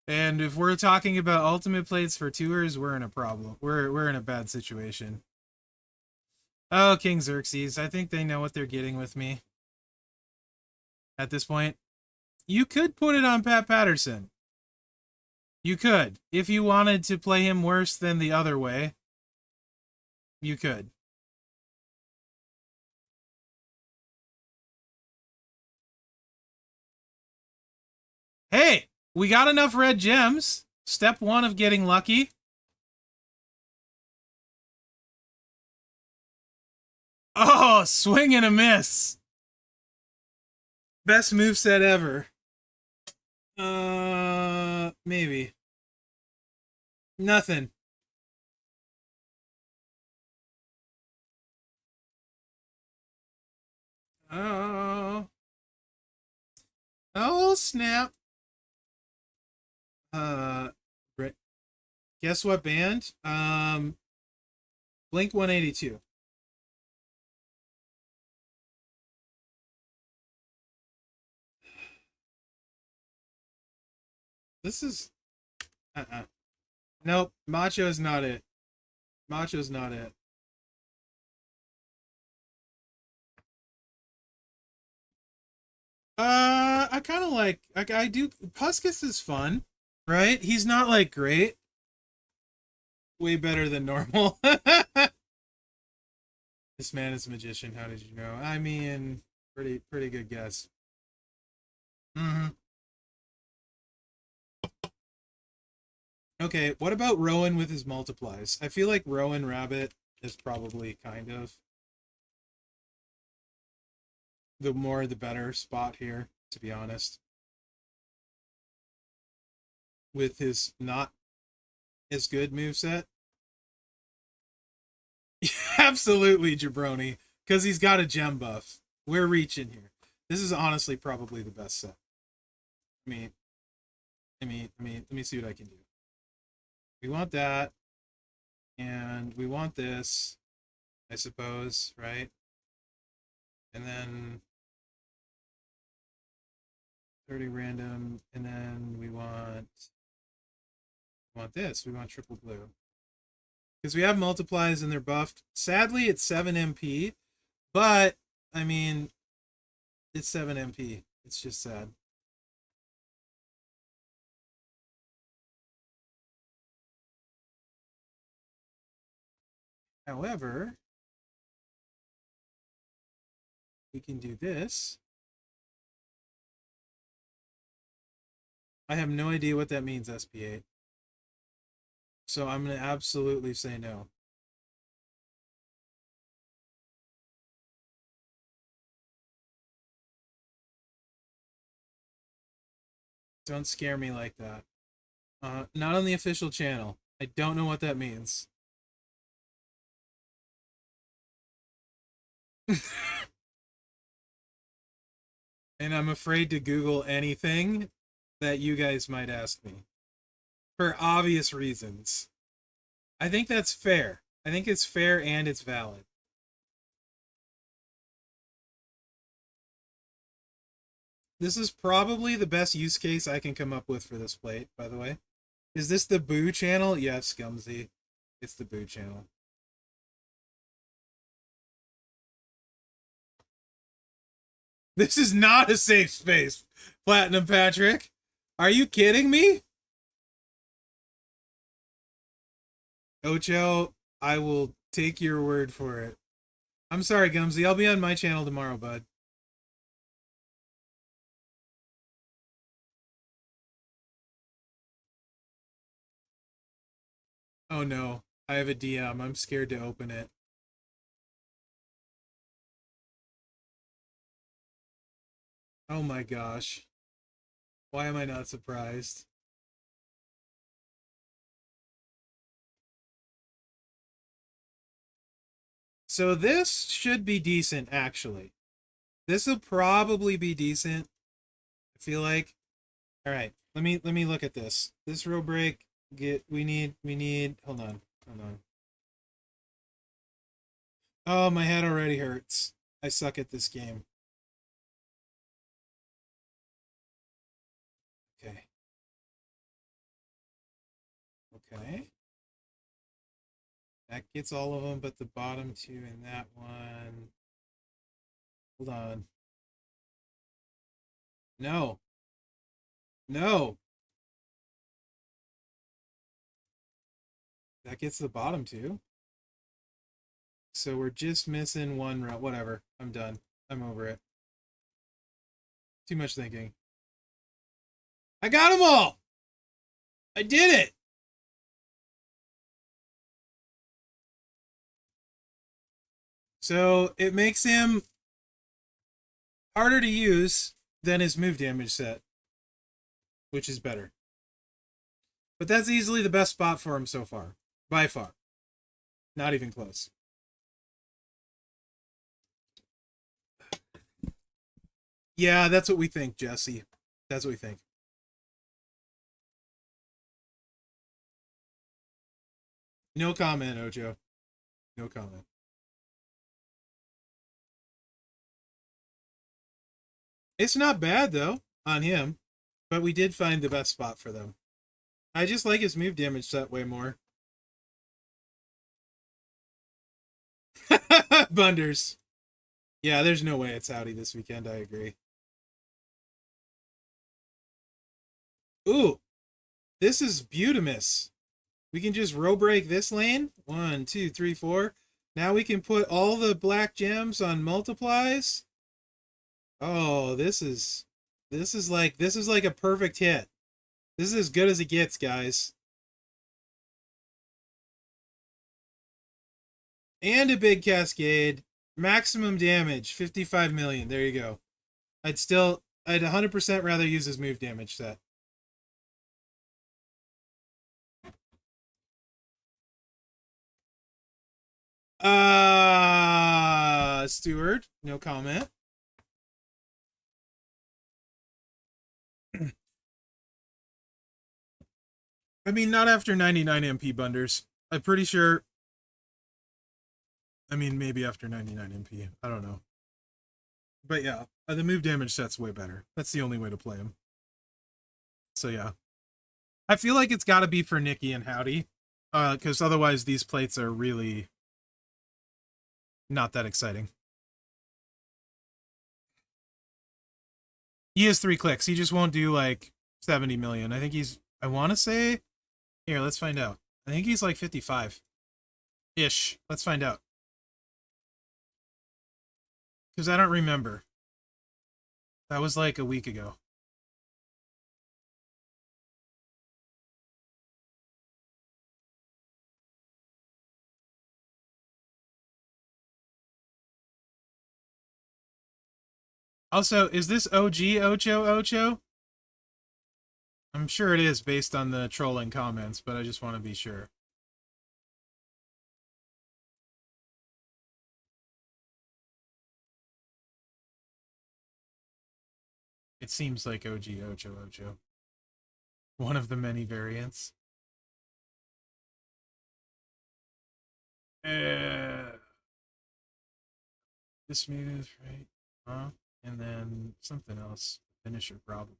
And if we're talking about ultimate plates for tours, we're in a problem. We're in a bad situation. Oh, King Xerxes. I think they know what they're getting with me. At this point. You could put it on Pat Patterson. You could. If you wanted to play him worse than the other way, you could. Hey, we got enough red gems. Step 1 of getting lucky. Oh, swing and a miss. Best moveset ever. Maybe. Nothing. Oh. Oh, snap. Guess what band? Blink 182. This is... Nope, Macho's not it. Macho's not it. I kind of like... I do... Puskus is fun. Right? He's not like great. Way better than normal. This man is a magician. How did you know? I mean, pretty good guess. Mm-hmm. Okay, what about Rowan with his multiplies? I feel like Rowan Rabbit is probably kind of the more the better spot here, to be honest. With his not as good moveset. Absolutely, Jabroni. Because he's got a gem buff. We're reaching here. This is honestly probably the best set. I mean, let me see what I can do. We want that. And we want this, I suppose, right? And then 30 random, and then we want this. We want triple blue. Because we have multiplies and they're buffed. Sadly, it's 7 MP, but I mean, it's 7 MP. It's just sad. However, we can do this. I have no idea what that means, SP8. So I'm going to absolutely say no. Don't scare me like that. Not on the official channel. I don't know what that means. And I'm afraid to Google anything that you guys might ask me. For obvious reasons. I think that's fair. I think it's fair and it's valid. This is probably the best use case I can come up with for this plate, by the way. Is this the Boo channel? Yes, Scumsy. It's the Boo channel. This is not a safe space, Platinum Patrick. Are you kidding me? Ocho, I will take your word for it. I'm sorry, Gumsy. I'll be on my channel tomorrow, bud. Oh no, I have a DM. I'm scared to open it. Oh my gosh. Why am I not surprised? So this should be decent, actually. This will probably be decent. I feel like. All right, let me look at this. This row break. We need. Hold on. Oh, my head already hurts. I suck at this game. Okay. Okay. That gets all of them, but the bottom two in that one. Hold on. No. No. That gets the bottom two. So we're just missing one row. Whatever. I'm done. I'm over it. Too much thinking. I got them all! I did it! So it makes him harder to use than his move damage set, which is better. But that's easily the best spot for him so far. By far. Not even close. Yeah, that's what we think, Jesse. That's what we think. No comment, Ojo. No comment. It's not bad, though, on him. But we did find the best spot for them. I just like his move damage set way more. Bunders. Yeah, there's no way it's Howdy this weekend. I agree. Ooh. This is Beautimus. We can just row break this lane. 1, 2, 3, 4. Now we can put all the black gems on multiplies. Oh, this is like a perfect hit. This is as good as it gets, guys. And a big cascade. Maximum damage, 55 million. There you go. I'd 100% rather use his move damage set. Stewart, no comment. I mean, not after 99 MP bunders. I'm pretty sure. I mean, maybe after 99 MP. I don't know. But yeah, the move damage set's way better. That's the only way to play him. So yeah. I feel like it's got to be for Nikki and Howdy. Because otherwise these plates are really not that exciting. He has 3 clicks. He just won't do like 70 million. I think he's, I want to say, here, let's find out. I think he's like 55-ish. Let's find out. Because I don't remember. That was like a week ago. Also, is this OG Ocho Ocho? I'm sure it is based on the trolling comments, but I just want to be sure. It seems like OG Ocho Ocho. One of the many variants. This move, right? And then something else. Finisher, probably.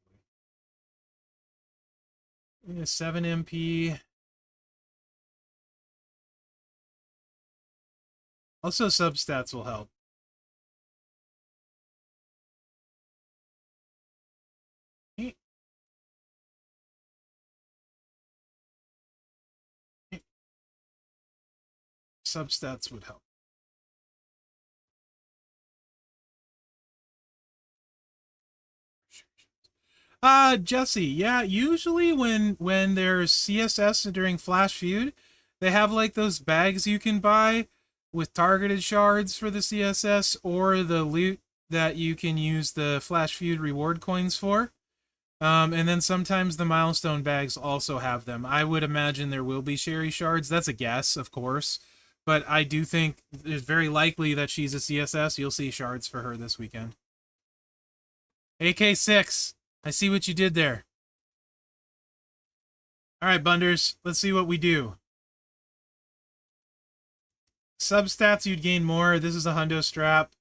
7 MP. Also, substats will help. Substats would help. Jesse, yeah, usually when there's CSS during Flash Feud, they have like those bags you can buy with targeted shards for the CSS or the loot that you can use the Flash Feud reward coins for. And then sometimes the milestone bags also have them. I would imagine there will be Sherry shards. That's a guess, of course. But I do think it's very likely that she's a CSS. You'll see shards for her this weekend. AK6. I see what you did there. All right, Bunders. Let's see what we do. Substats, you'd gain more. This is a hundo strap.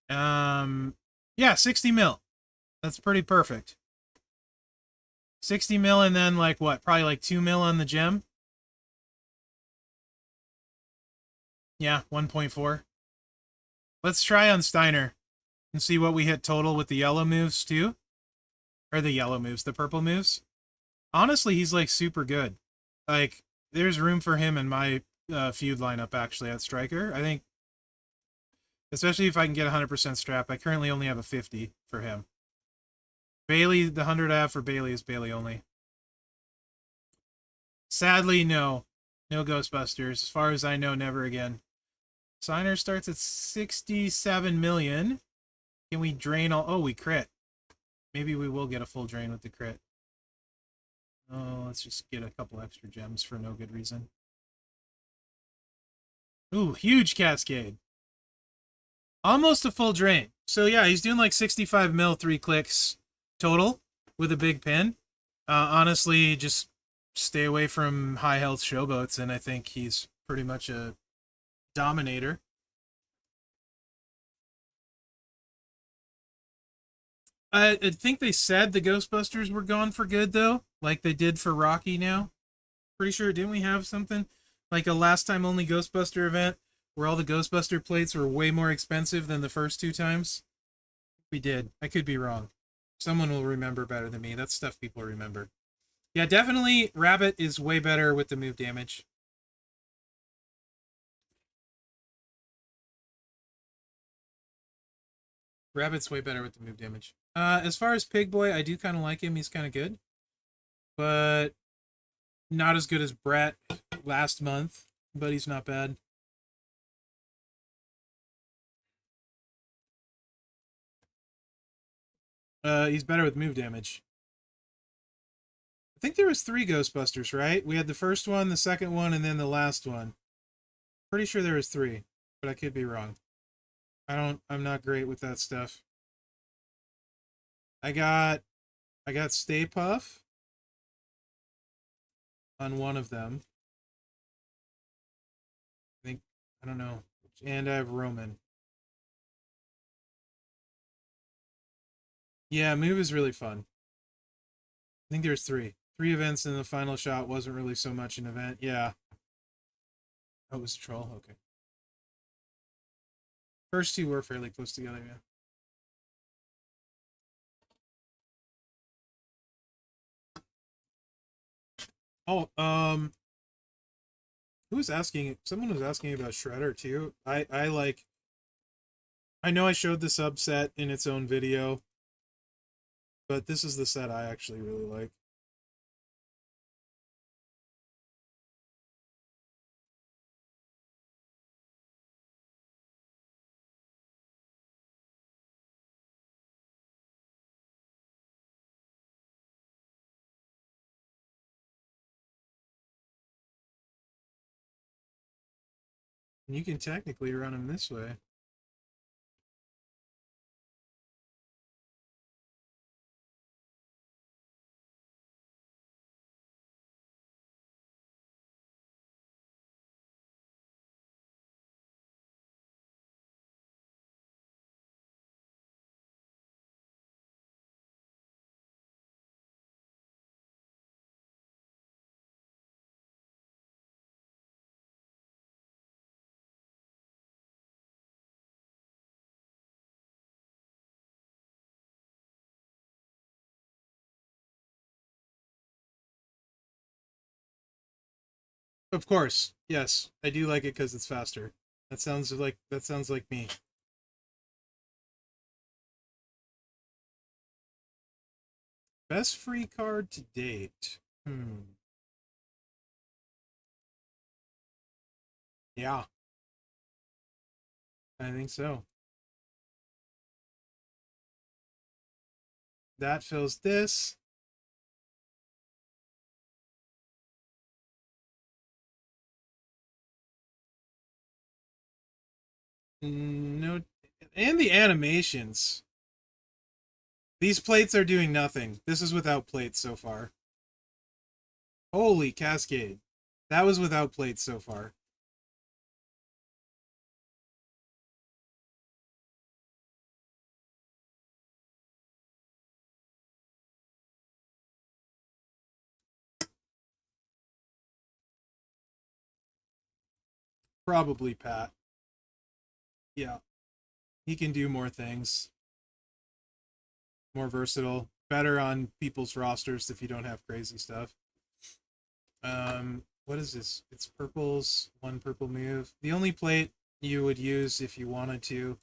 Yeah, 60 mil. That's pretty perfect. 60 mil and then like what? Probably like 2 mil on the gem. Yeah, 1.4. Let's try on Steiner and see what we hit total with the yellow moves too. Or the yellow moves, the purple moves. Honestly, he's like super good. Like, there's room for him in my feud lineup actually at striker. I think, especially if I can get 100% strap. I currently only have a 50 for him. Bailey, the 100 I have for Bailey is Bailey only. Sadly, no. No Ghostbusters. As far as I know, never again. Signer starts at 67 million. Can we drain all... Oh, we crit. Maybe we will get a full drain with the crit. Oh, let's just get a couple extra gems for no good reason. Ooh, huge cascade. Almost a full drain. So yeah, he's doing like 65 mil, 3 clicks total with a big pin. Honestly, just stay away from high health showboats, and I think he's pretty much a dominator. I think they said the Ghostbusters were gone for good, though, like they did for Rocky now. Pretty sure, didn't we have something like a last time only Ghostbuster event where all the Ghostbuster plates were way more expensive than the first 2 times? We did. I could be wrong. Someone will remember better than me. That's stuff people remember. Yeah, definitely Rabbit is way better with the move damage. Rabbit's way better with the move damage. As far as Pig Boy, I do kind of like him. He's kind of good. But not as good as Brett last month. But he's not bad. He's better with move damage. I think there was 3 Ghostbusters, right? We had the first one, the second one, and then the last one. Pretty sure there was 3, but I could be wrong. I'm not great with that stuff. I got Stay Puff on one of them. I don't know. And I have Roman. Yeah, move is really fun. I think there's 3. 3 events, and the final shot wasn't really so much an event. Yeah. Oh, it was a troll? Okay. First 2 were fairly close together, yeah. Oh, who was asking? Someone was asking about Shredder too. I know I showed the subset in its own video, but this is the set I actually really like. And you can technically run them this way. Of course, yes, I do like it because it's faster. That sounds like me. Best free card to date. Yeah, I think so. That fills this. No, and the animations. These plates are doing nothing. This is without plates so far. Holy cascade. That was without plates so far. Probably Pat. Yeah. He can do more things. More versatile. Better on people's rosters if you don't have crazy stuff. What is this? It's purples, 1 purple move. The only plate you would use if you wanted to,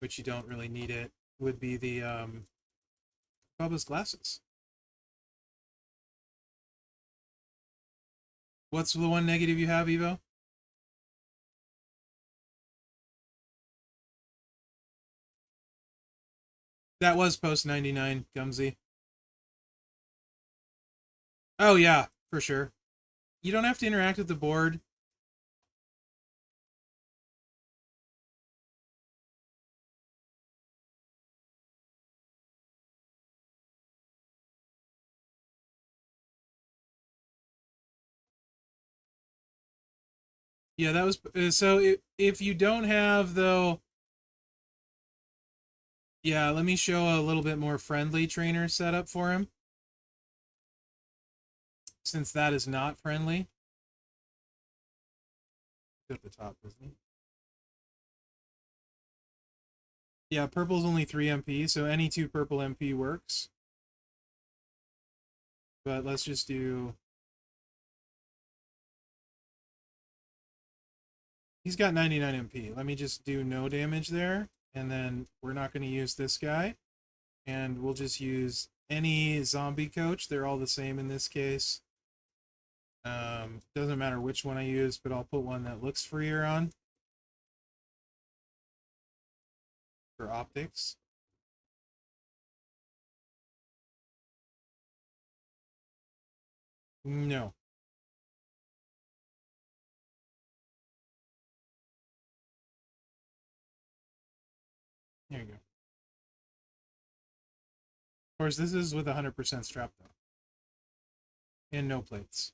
but you don't really need it, would be the Bubba's glasses. What's the one negative you have, Evo? That was post 99, Gumsy. Oh yeah, for sure. You don't have to interact with the board. Yeah, that was so. If you don't have though, yeah, let me show a little bit more friendly trainer setup for him, since that is not friendly. At the top, isn't he? Yeah, purple's only 3 MP, so any 2 purple MP works. But let's just do... He's got 99 MP. Let me just do no damage there. And then we're not going to use this guy. And we'll just use any zombie coach. They're all the same in this case. Doesn't matter which one I use, but I'll put one that looks freer on. For optics. No. There you go. Of course, this is with 100% strap though. And no plates.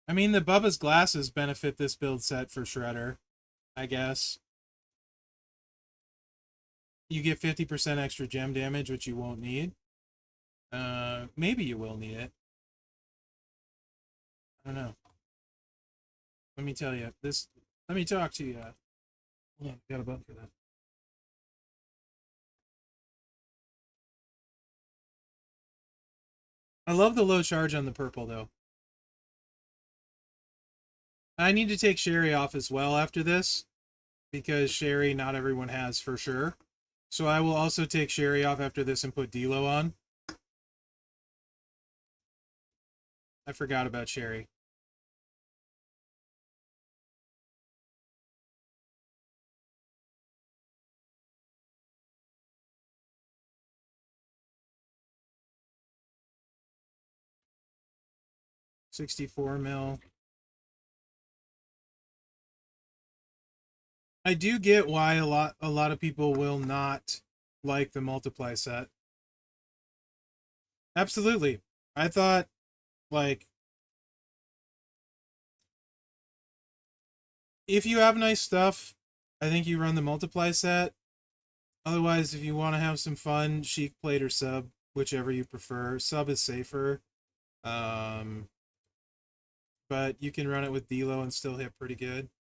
I mean, the Bubba's glasses benefit this build set for Shredder, I guess. You get 50% extra gem damage, which you won't need. Maybe you will need it. I don't know. Let me tell you. Let me talk to you. Hold on, got a button for that. I love the low charge on the purple, though. I need to take Sherry off as well after this, because Sherry not everyone has for sure. So I will also take Sherry off after this and put D-Lo on. I forgot about Sherry. $64 mil. I do get why a lot of people will not like the multiply set. Absolutely. I thought, like, if you have nice stuff, I think you run the multiply set. Otherwise, if you want to have some fun, Sheik plate or sub, whichever you prefer. Sub is safer. But you can run it with D-Lo and still hit pretty good.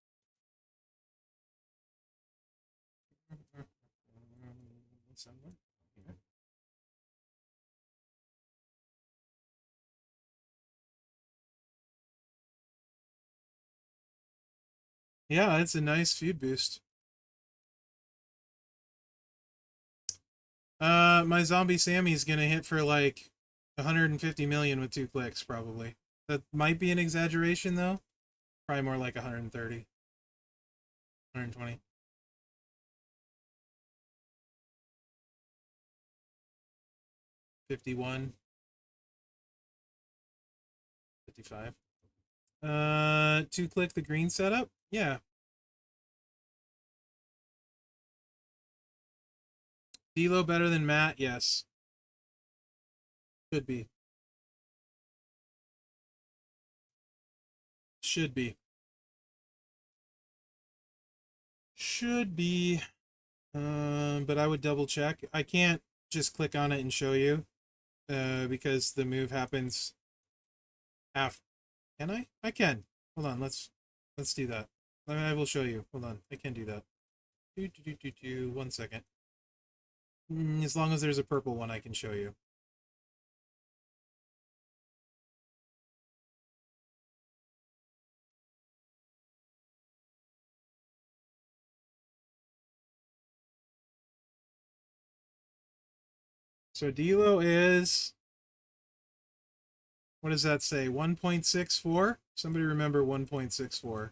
Yeah, it's a nice feud boost. My zombie Sammy's gonna hit for like 150 million with 2 clicks, probably. That might be an exaggeration, though. Probably more like 130. 120. $51. $55. 2-click the green setup? Yeah. D-Lo better than Matt? Yes. Should be. Should be. Should be. But I would double check. I can't just click on it and show you. Because the move happens after. Can I? I can. Hold on, let's do that. I will show you. Hold on, I can do that. 1 second. As long as there's a purple one, I can show you. So D-Lo is... What does that say? 1.64? Somebody remember 1.64.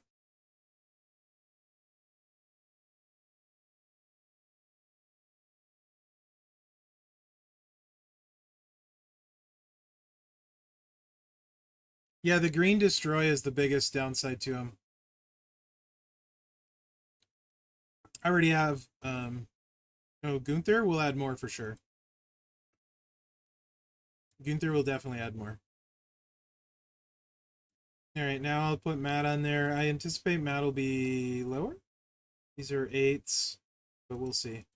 Yeah, the green destroy is the biggest downside to him. I already have, oh, Gunther will add more for sure. Gunther will definitely add more. Alright, now I'll put Matt on there. I anticipate Matt will be lower. These are 8s, but we'll see.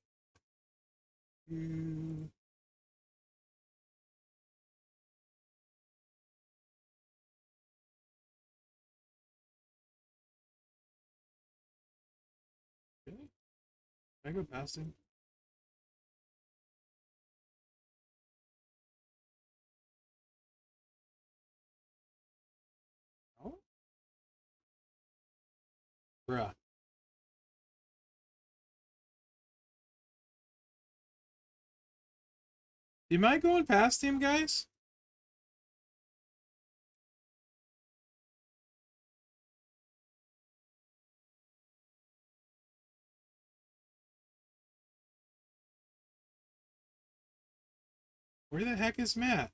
I go past him? Oh? Bruh. Do you mind going past him, guys? Where the heck is Matt?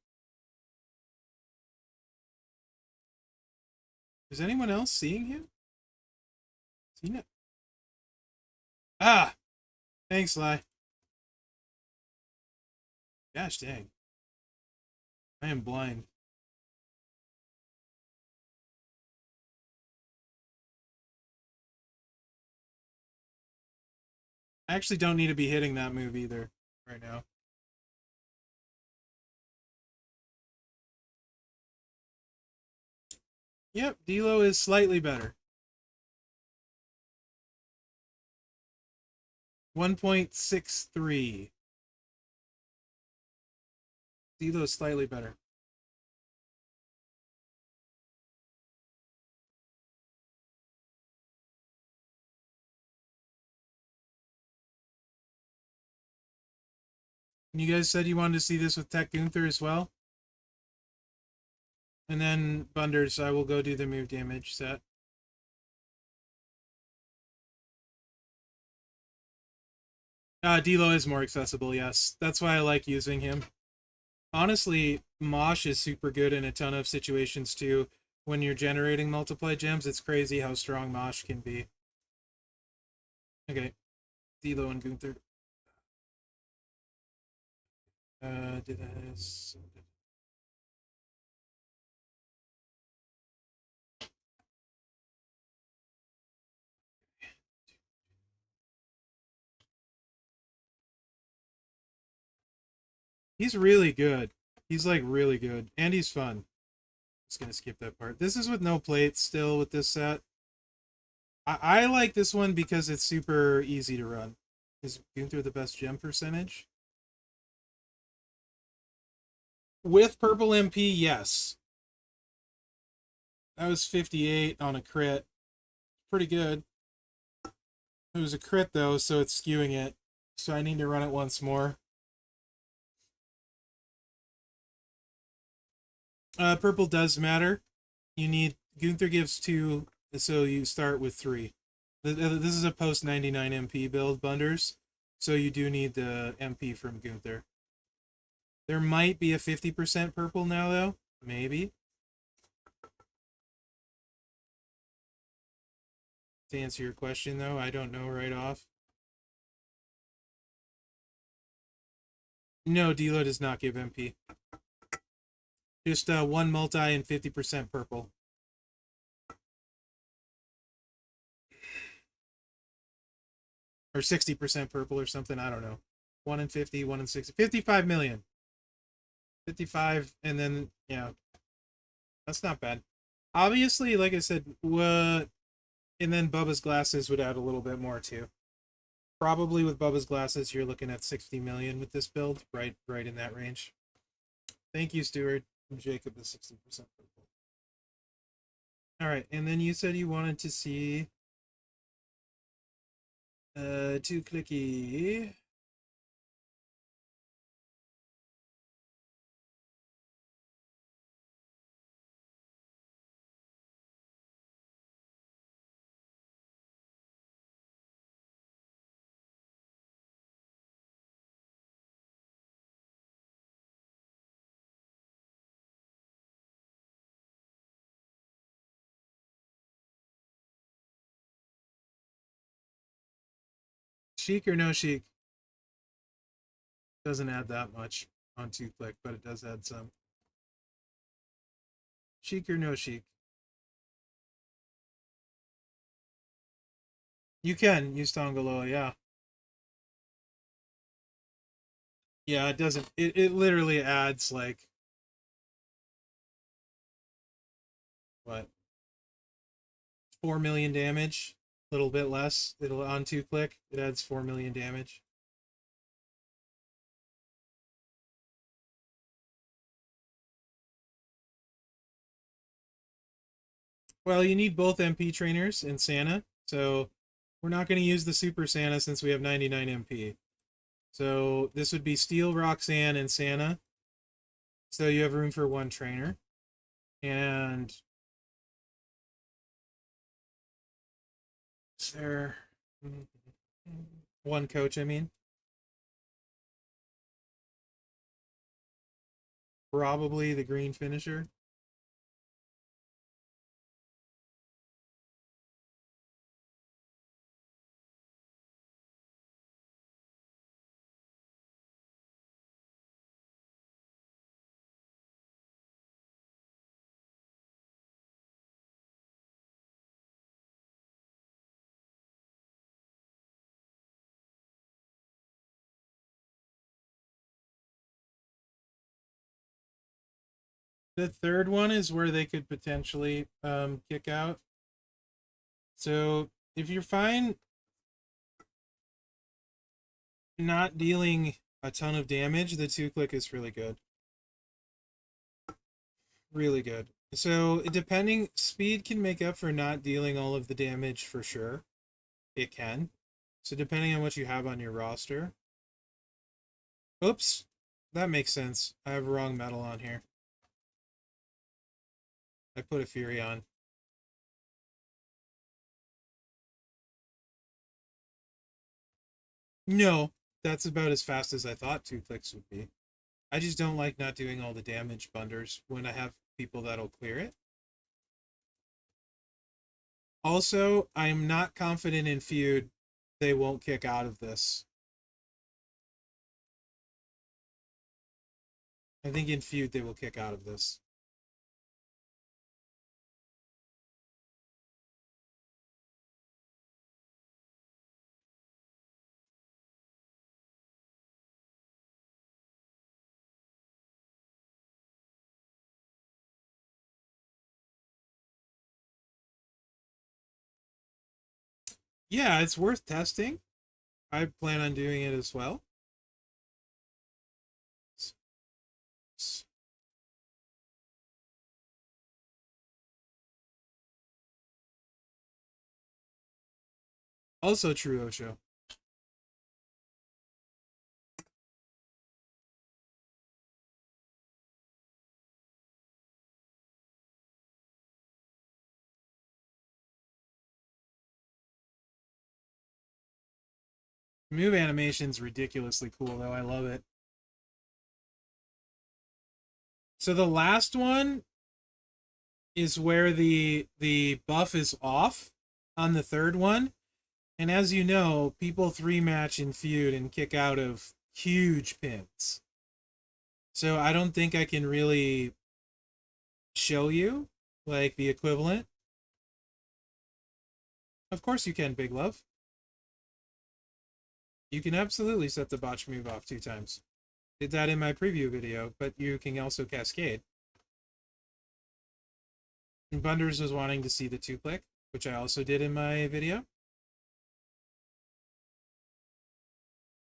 Is anyone else seeing him? Is he not? Ah! Thanks, Lai. Gosh dang. I am blind. I actually don't need to be hitting that move either right now. Yep, D'Lo is slightly better. 1.63. D'Lo is slightly better. And you guys said you wanted to see this with Tech Gunther as well? And then Bunders, I will go do the move damage set. D'Lo is more accessible, yes. That's why I like using him. Honestly, Mosh is super good in a ton of situations too. When you're generating multiply gems, it's crazy how strong Mosh can be. Okay, D'Lo and Gunther. Did this. He's really good. He's like really good. And he's fun. Just gonna skip that part. This is with no plates still with this set. I like this one because it's super easy to run. Is Gunther the best gem percentage? With purple MP, yes. That was 58 on a crit. Pretty good. It was a crit though, so it's skewing it. So I need to run it once more. Purple does matter. You need Gunther gives 2, so you start with 3. This is a post 99 MP build, Bunders, so you do need the MP from Gunther. There might be a 50% purple now, though. Maybe. To answer your question, though, I don't know right off. No, D'Lo does not give MP. Just 1 multi and 50% purple. Or 60% purple or something, I don't know. 1 in 50, 1 in 60. 55 million. 55, and then, yeah. That's not bad. Obviously, like I said, and then Bubba's glasses would add a little bit more too. Probably with Bubba's glasses, you're looking at 60 million with this build, right in that range. Thank you, Stuart. Jacob is 60% purple. All right, and then you said you wanted to see 2 clicky. Chic or no chic? Doesn't add that much on 2 click, but it does add some. Chic or no chic? You can use Tongaloa, yeah. Yeah, it doesn't. It literally adds like what, 4 million damage. little bit less. It'll on 2-click. It adds 4 million damage. Well, you need both MP trainers and Santa, so we're not going to use the Super Santa since we have 99 MP. So this would be Steel, Roxanne, and Santa. So you have room for one trainer. And is there one coach, I mean? Probably the green finisher. The third one is where they could potentially kick out. So if you're fine not dealing a ton of damage, the 2-click is really good. Really good. So depending, speed can make up for not dealing all of the damage for sure. It can. So depending on what you have on your roster. Oops. That makes sense. I have wrong metal on here. I put a Fury on. No, that's about as fast as I thought 2-clicks would be. I just don't like not doing all the damage bunders when I have people that'll clear it. Also, I'm not confident in feud they won't kick out of this. I think in feud they will kick out of this. Yeah, it's worth testing. I plan on doing it as well. Also true, Osho. Move animation's ridiculously cool, though. I love it. So the last one is where the buff is off on the third one. And as you know, people 3-match in feud and kick out of huge pins. So I don't think I can really show you like the equivalent. Of course you can, Big Love. You can absolutely set the botch move off 2 times. Did that in my preview video, but you can also cascade. And Bunders was wanting to see the 2-click, which I also did in my video.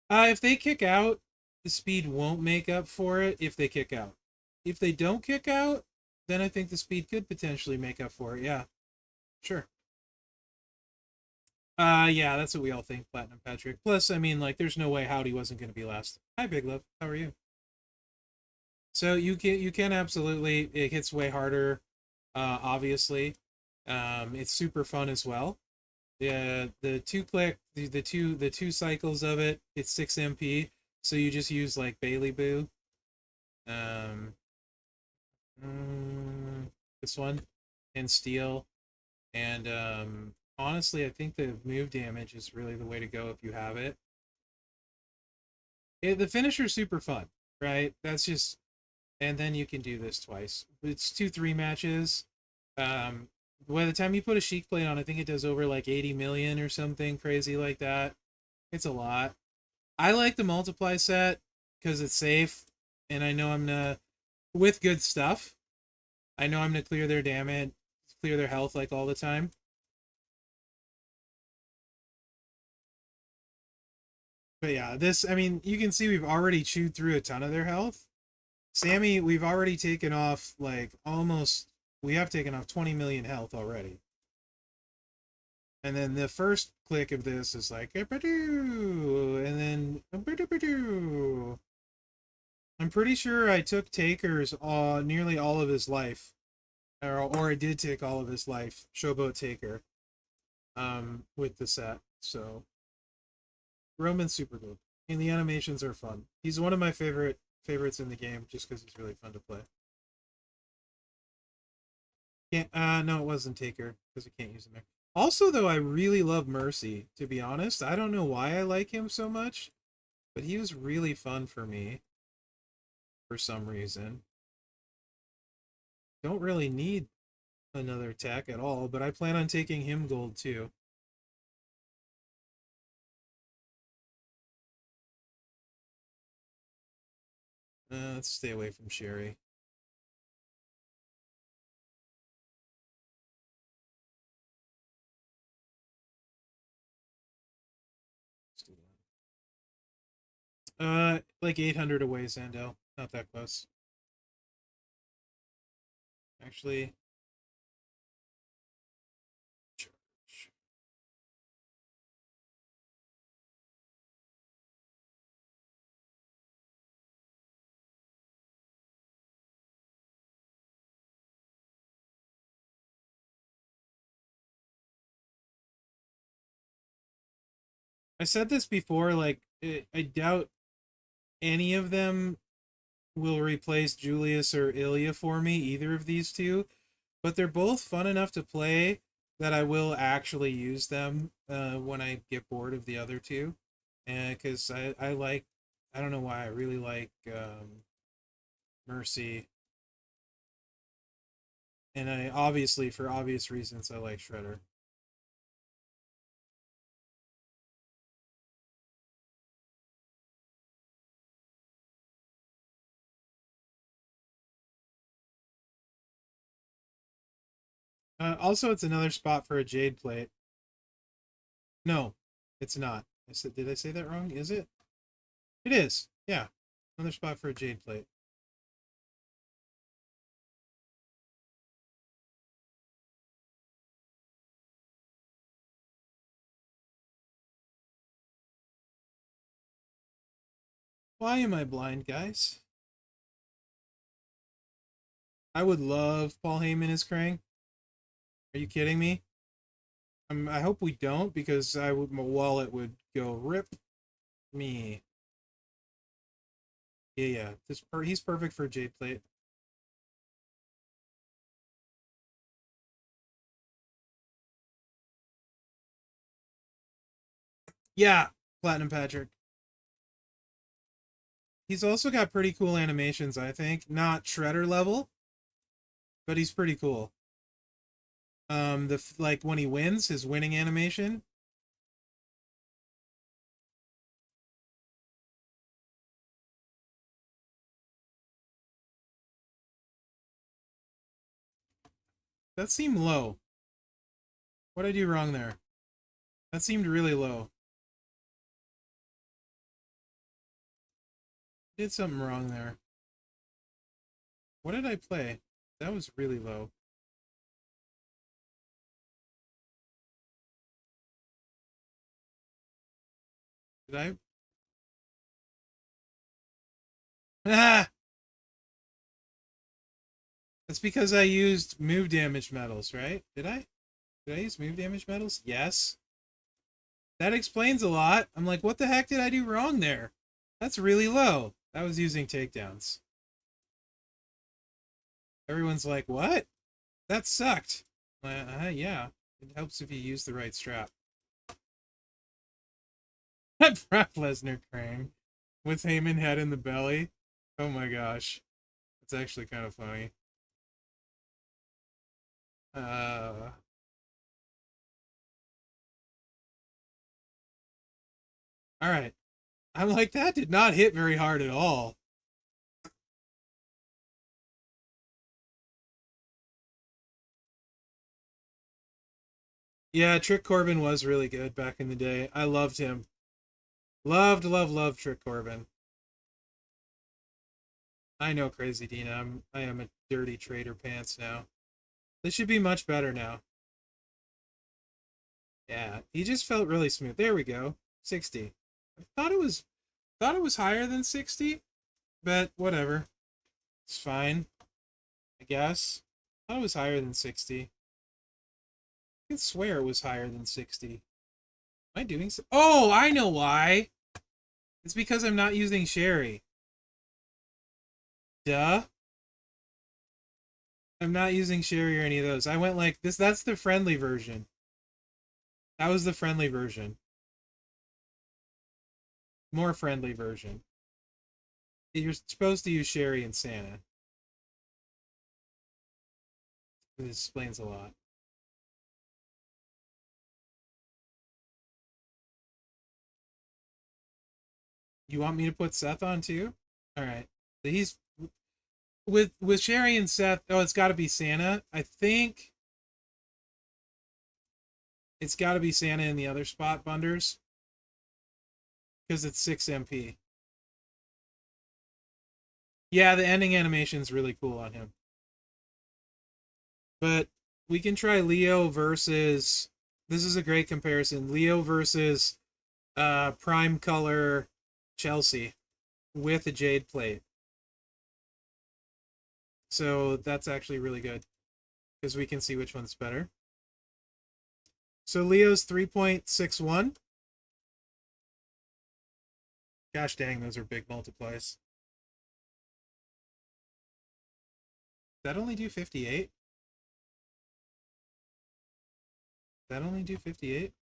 If they kick out, the speed won't make up for it if they kick out. If they don't kick out, then I think the speed could potentially make up for it. Yeah, sure. Yeah, that's what we all think, Platinum Patrick. Plus, I mean, like, there's no way Howdy wasn't going to be last. Hi, Big Love. How are you? So you can absolutely, it hits way harder, obviously. It's super fun as well. The 2-click, the two cycles of it, it's 6 MP. So you just use like Bailey Boo. Um, this one and Steel. And honestly, I think the move damage is really the way to go if you have it. The finisher's super fun, right? That's just, and then you can do this twice. It's 2 3-matches. By the time you put a Sheik plate on, I think it does over like 80 million or something crazy like that. It's a lot. I like the multiply set because it's safe, and I know I'm gonna, with good stuff, I know I'm gonna clear their damage, clear their health like all the time. But yeah, this, I mean, you can see we've already chewed through a ton of their health. Sammy, we've already taken off, like, almost, we have taken off 20 million health already. And then the first click of this is like, and then, I'm pretty sure I took Taker's nearly all of his life. Or I did take all of his life, Showboat Taker, with the set. So, Roman's super good. And the animations are fun. He's one of my favorites in the game just because he's really fun to play. Can't, no, it wasn't Taker because we can't use him there. Also, though, I really love Mercy, to be honest. I don't know why I like him so much, but he was really fun for me for some reason. Don't really need another attack at all, but I plan on taking him gold too. Let's stay away from Sherry. Like 800 away, Sandel. Not that close. Actually, charge. I said this before, like, I doubt any of them will replace Julius or Ilya for me, either of these two, but they're both fun enough to play that I will actually use them when I get bored of the other two. And because I like, I don't know why, I really like Mercy. And I obviously, for obvious reasons, I like Shredder. Also, it's another spot for a Jade plate. No, it's not. I said, did I say that wrong? Is it? It is. Yeah, another spot for a Jade plate. Why am I blind, guys? I would love Paul Heyman as Krang. Are you kidding me? I hope we don't because my wallet would go rip me. Yeah, yeah. He's perfect for Jade plate. Yeah, Platinum Patrick. He's also got pretty cool animations, I think. Not Shredder level, but he's pretty cool. Like when he wins, his winning animation. That seemed low. What did I do wrong there? That seemed really low. Did something wrong there. What did I play? That was really low. Did I? Ah! That's because I used move damage medals, right? Did I? Did I use move damage medals? Yes. That explains a lot. I'm like, what the heck did I do wrong there? That's really low. I was using takedowns. Everyone's like, what? That sucked. Yeah. It helps if you use the right strap. Brock Lesnar Krang with Heyman head in the belly. Oh my gosh. It's actually kind of funny. Uh, all right. I'm like, that did not hit very hard at all. Yeah, Trick Corbin was really good back in the day. I loved him. Loved, love, love Trick Corbin. I know, Crazy Dina. I am a dirty trader pants now. This should be much better now. Yeah, he just felt really smooth. There we go. 60. I thought it was higher than 60, but whatever. It's fine, I guess. I thought it was higher than 60. I can swear it was higher than 60. Am I doing so? Oh, I know why. It's because I'm not using Sherry. Duh. I'm not using Sherry or any of those. I went like this. That's the friendly version. That was the friendly version. More friendly version. You're supposed to use Sherry and Santa. This explains a lot. You want me to put Seth on too? All right. So he's with Sherry and Seth. Oh, it's got to be Santa. I think it's got to be Santa in the other spot, Bunders, because it's 6 MP. Yeah, the ending animation's really cool on him. But we can try Leo versus. This is a great comparison. Leo versus Prime Color Chelsea with a Jade plate. So that's actually really good because we can see which one's better. So Leo's 3.61. Gosh dang, those are big multiplies. That only do 58? That only do 58?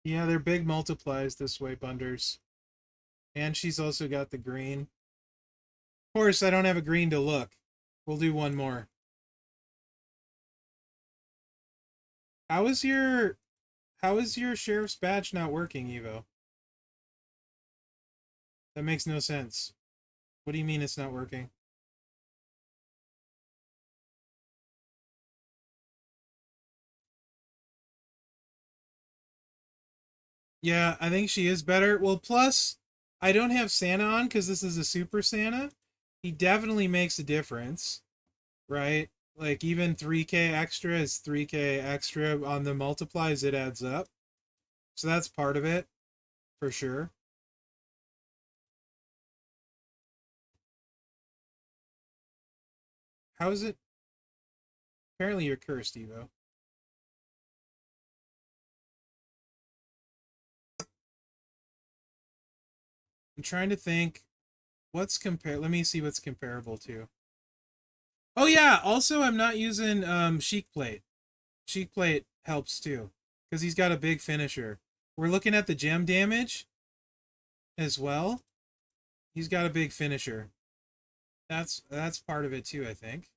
Yeah, they're big multiplies this way, Bunders. And she's also got the green. Of course, I don't have a green to look. We'll do one more. How is your sheriff's badge not working, Evo? That makes no sense. What do you mean it's not working? Yeah, I think she is better. Well, plus, I don't have Santa on because this is a Super Santa. He definitely makes a difference, right? Like, even 3K extra is 3K extra on the multiplies, it adds up. So that's part of it, for sure. How is it? Apparently you're cursed, Evo. I'm trying to think what's compare. Let me see what's comparable to. Oh yeah, also I'm not using Sheik Plate. Sheik Plate helps too because he's got a big finisher. We're looking at the gem damage as well. He's got a big finisher. That's part of it too, I think.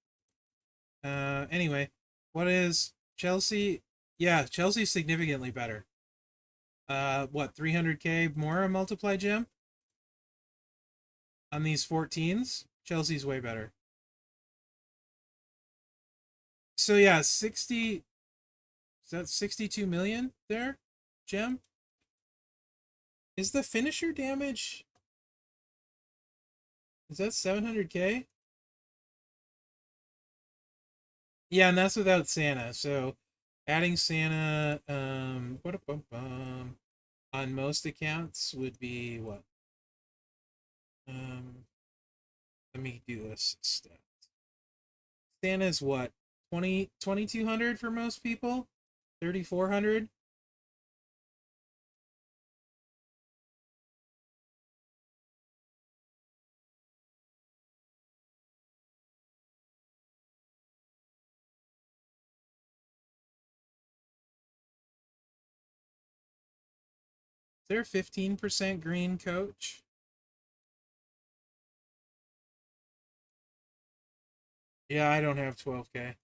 Anyway, what is Chelsea? Yeah, Chelsea's significantly better. What, 300k more a multiply gem on these 14s? Chelsea's way better. So yeah, 60. Is that 62 million there, gem? Is the finisher damage? Is that 700k? Yeah, and that's without Santa. So adding Santa, on most accounts would be what? Um, let me do this stat. Santa's what? 2200 for most people? 3400? Is there a 15% green coach? Yeah, I don't have 12K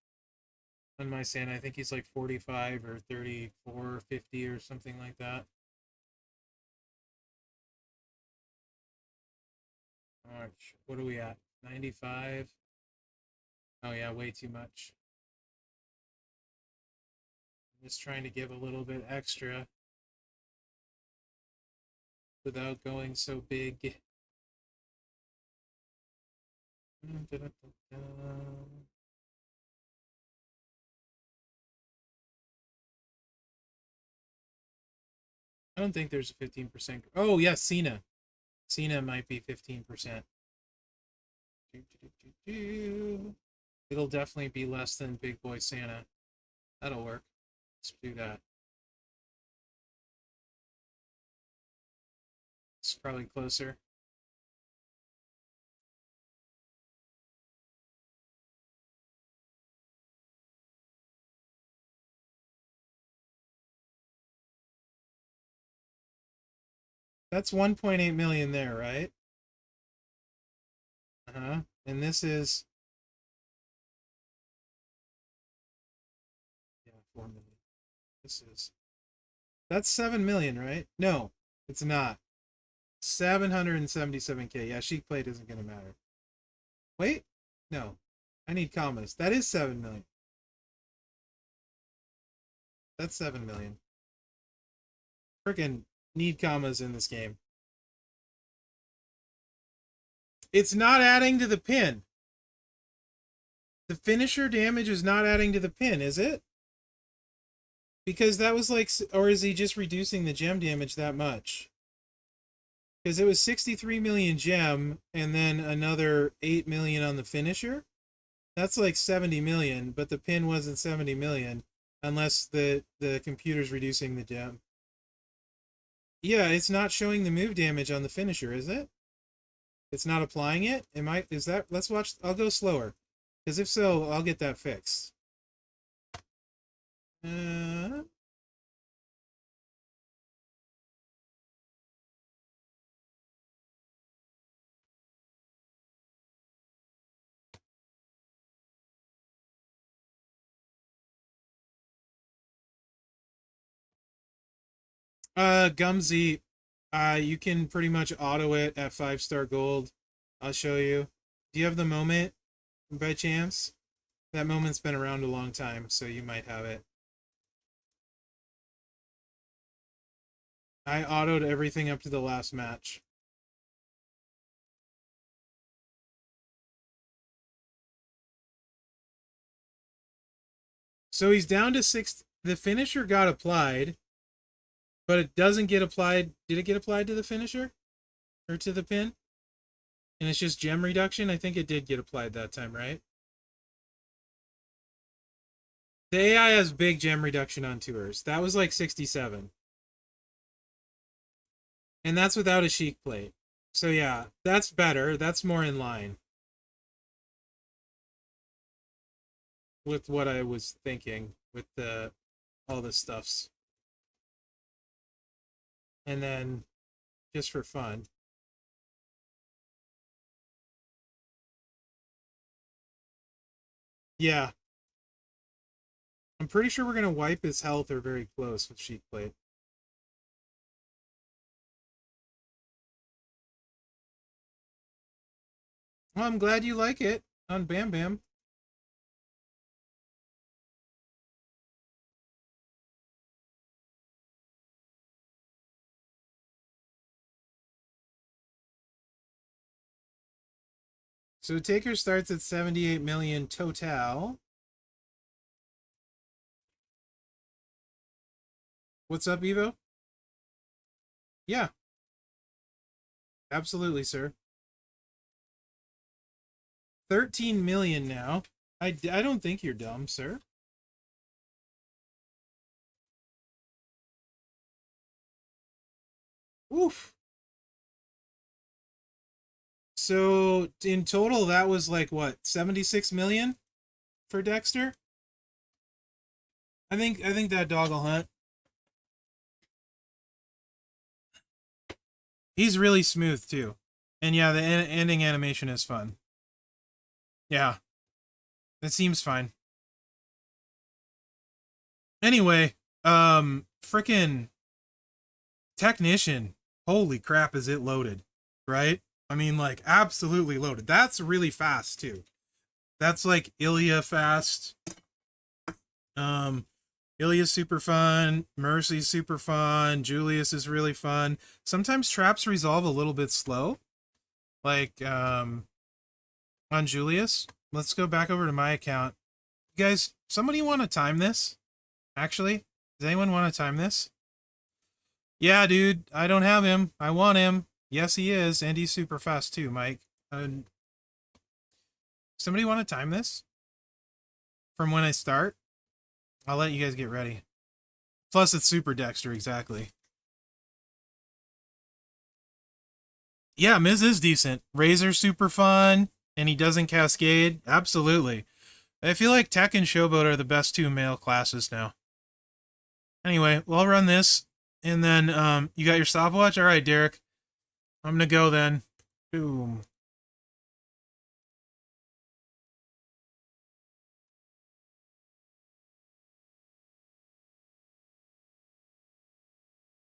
on my Santa. I think he's like 45 or 34 or 50 or something like that. March. What are we at? 95? Oh yeah, way too much. I'm just trying to give a little bit extra without going so big. I don't think there's a 15%. Oh, yeah, Cena. Cena might be 15%. It'll definitely be less than Big Boy Santa. That'll work. Let's do that. It's probably closer. That's 1.8 million there, right? Uh-huh. And this is, yeah, 4 million. This is, that's 7 million, right? No, it's not. 777K. Yeah, Sheik Plate isn't going to matter. Wait, no. I need commas. That is 7 million. That's 7 million. Freaking need commas in this game. It's not adding to the pin. The finisher damage is not adding to the pin, is it? Because that was like, or is he just reducing the gem damage that much? Because it was 63 million gem and then another 8 million on the finisher. That's like 70 million, but the pin wasn't 70 million unless the computer's reducing the gem. Yeah, it's not showing the move damage on the finisher, is it? It's not applying it? Is that, let's watch, I'll go slower. Because if so, I'll get that fixed. Gumsy, you can pretty much auto it at 5-star gold. I'll show you. Do you have the moment by chance? That moment's been around a long time, so you might have it. I autoed everything up to the last match. So he's down to 6. The finisher got applied, but it doesn't get applied. Did it get applied to the finisher? Or to the pin? And it's just gem reduction? I think it did get applied that time, right? The AI has big gem reduction on tours. That was like 67. And that's without a Sheik plate. So yeah, that's better. That's more in line with what I was thinking with the all the stuffs. And then just for fun. Yeah. I'm pretty sure we're gonna wipe his health or very close with Sheik plate. Well, I'm glad you like it on Bam Bam. So Taker starts at 78 million total. What's up, Evo? Yeah. Absolutely, sir. 13 million now. I don't think you're dumb, sir. Oof. So in total, that was like what, 76 million for Dexter? I think that dog will hunt. He's really smooth too. And yeah, the ending animation is fun. Yeah. That seems fine. Anyway, freaking Technician. Holy crap, is it loaded, right? I mean, like, absolutely loaded. That's really fast, too. That's like Ilya fast. Um, Ilya's super fun. Mercy's super fun. Julius is really fun. Sometimes traps resolve a little bit slow. Like, on Julius. Let's go back over to my account. You guys, somebody want to time this? Actually, does anyone want to time this? Yeah, dude, I don't have him. I want him. Yes, he is, and he's super fast too, Mike. Somebody want to time this? From when I start? I'll let you guys get ready. Plus, it's super Dexter, exactly. Yeah, Miz is decent. Razor's super fun, and he doesn't cascade. Absolutely. I feel like Tech and Showboat are the best two male classes now. Anyway, well, I'll run this, and then you got your stopwatch? All right, Derek. I'm going to go then. Boom.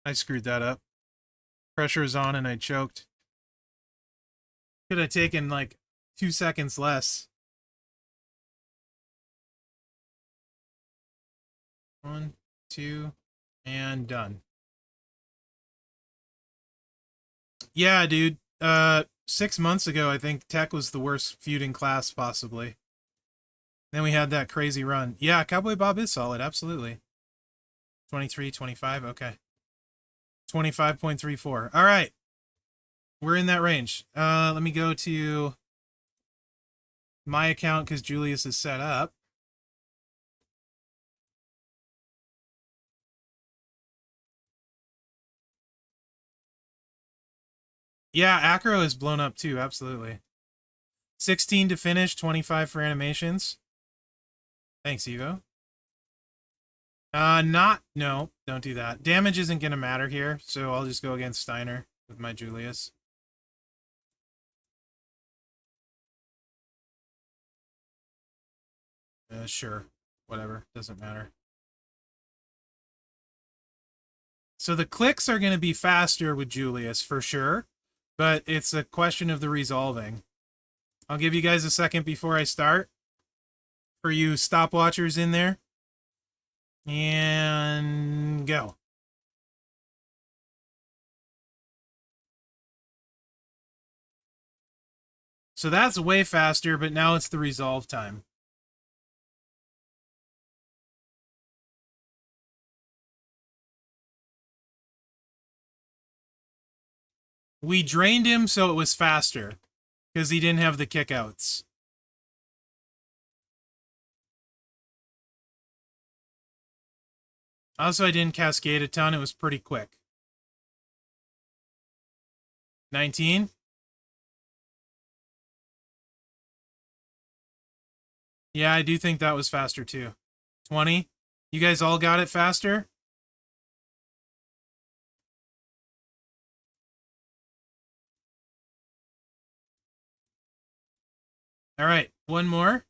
I screwed that up. Pressure is on and I choked. Could have taken like 2 seconds less. 1, 2, and done. Yeah, dude. 6 months ago, I think Tech was the worst feuding class possibly. Then we had that crazy run. Yeah, Cowboy Bob is solid, absolutely. 23, 25, okay. 25.34. All right. We're in that range. Let me go to my account because Julius is set up. Yeah, Acro is blown up too, absolutely. 16 to finish, 25 for animations. Thanks, Evo. No, don't do that. Damage isn't going to matter here, so I'll just go against Steiner with my Julius. Sure. Whatever. Doesn't matter. So the clicks are going to be faster with Julius, for sure, but it's a question of the resolving. I'll give you guys a second before I start for you stopwatchers in there. And go. So that's way faster, but now it's the resolve time. We drained him so it was faster because he didn't have the kickouts. Also, I didn't cascade a ton. It was pretty quick. 19. Yeah, I do think that was faster too. 20. You guys all got it faster? All right, one more.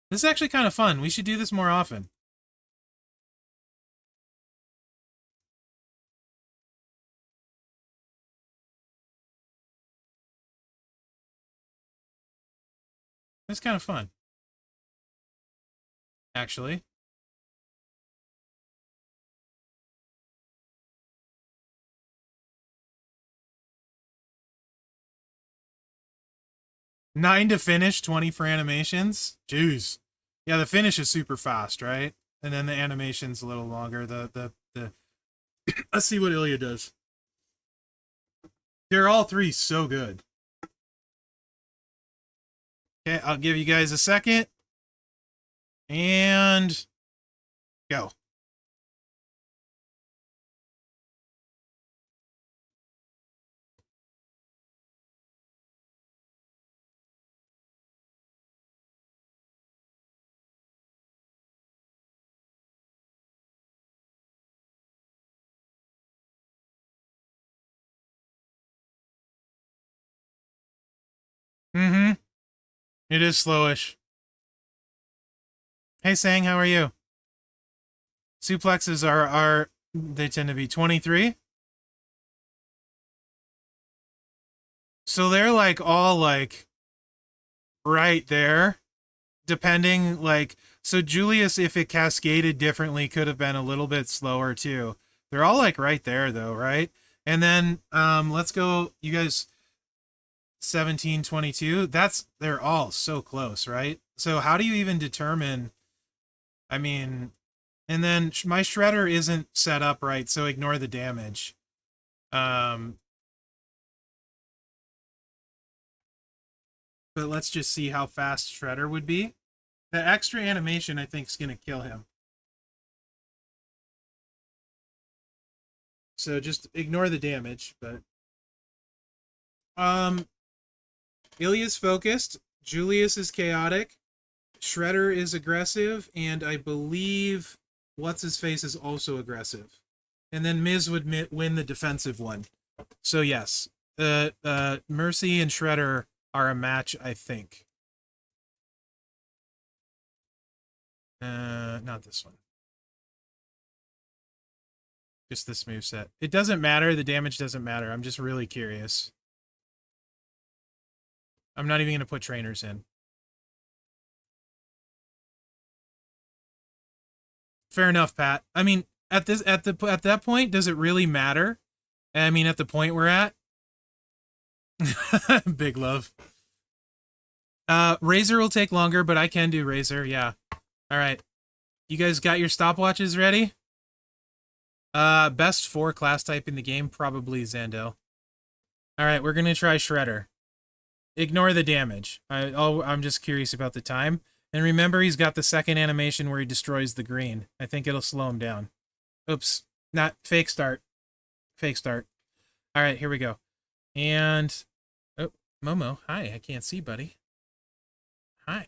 This is actually kind of fun. We should do this more often. It's kind of fun, actually. Nine to finish, 20 for animations. Jeez. Yeah, the finish is super fast, right? And then the animation's a little longer. The Let's see what Ilya does. They're all three so good. Okay, I'll give you guys a second. And go. Mm-hmm. It is slowish. Hey, Sang, how are you? Suplexes are they tend to be 23. So they're like all like right there, depending like so Julius, if it cascaded differently, could have been a little bit slower too. They're all like right there though, right? And then let's go, you guys 17, 22. They're all so close, right? So how do you even determine, I mean, and then my shredder isn't set up right, so ignore the damage. Um, but let's just see how fast shredder would be. The extra animation, I think, is going to kill him. So just ignore the damage, but Ilya's focused, Julius is chaotic, Shredder is aggressive, and I believe what's his face is also aggressive. And then Miz would win the defensive one. So yes, Mercy and Shredder are a match, I think. Not this one. Just this moveset. It doesn't matter. The damage doesn't matter. I'm just really curious. I'm not even going to put trainers in. Fair enough, Pat. I mean, at that point, does it really matter? I mean, at the point we're at, big love. Razor will take longer, but I can do Razor. Yeah. All right. You guys got your stopwatches ready? Best 4 class type in the game, probably Zandel. All right, we're gonna try Shredder. Ignore the damage. I'm just curious about the time. And remember, he's got the second animation where he destroys the green. I think it'll slow him down. Oops. Not fake start. Fake start. All right, here we go. And, oh, Momo. Hi, I can't see, buddy. Hi.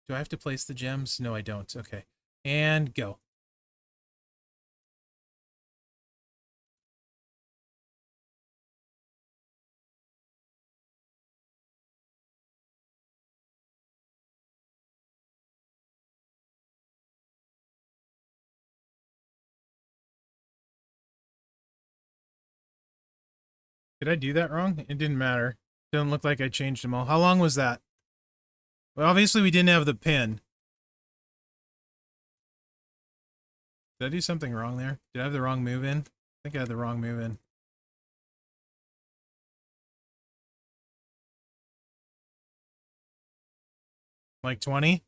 Do I have to place the gems? No, I don't. Okay. And go. Did I do that wrong? It didn't matter. Doesn't look like I changed them all. How long was that? Well, obviously we didn't have the pin. Did I do something wrong there? Did I have the wrong move in? I think I had the wrong move in. Like 20?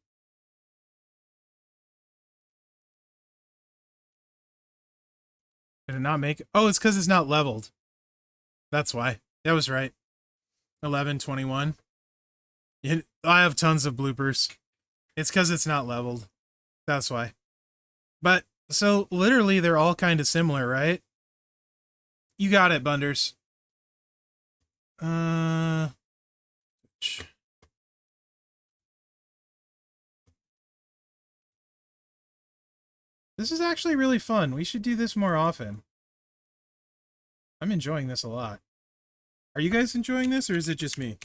Did it not make it? Oh, it's because it's not leveled. That's why. That was right. 11, 21. I have tons of bloopers. It's because it's not leveled. That's why. But, so, literally, they're all kind of similar, right? You got it, Bunders. This is actually really fun. We should do this more often. I'm enjoying this a lot. Are you guys enjoying this, or is it just me?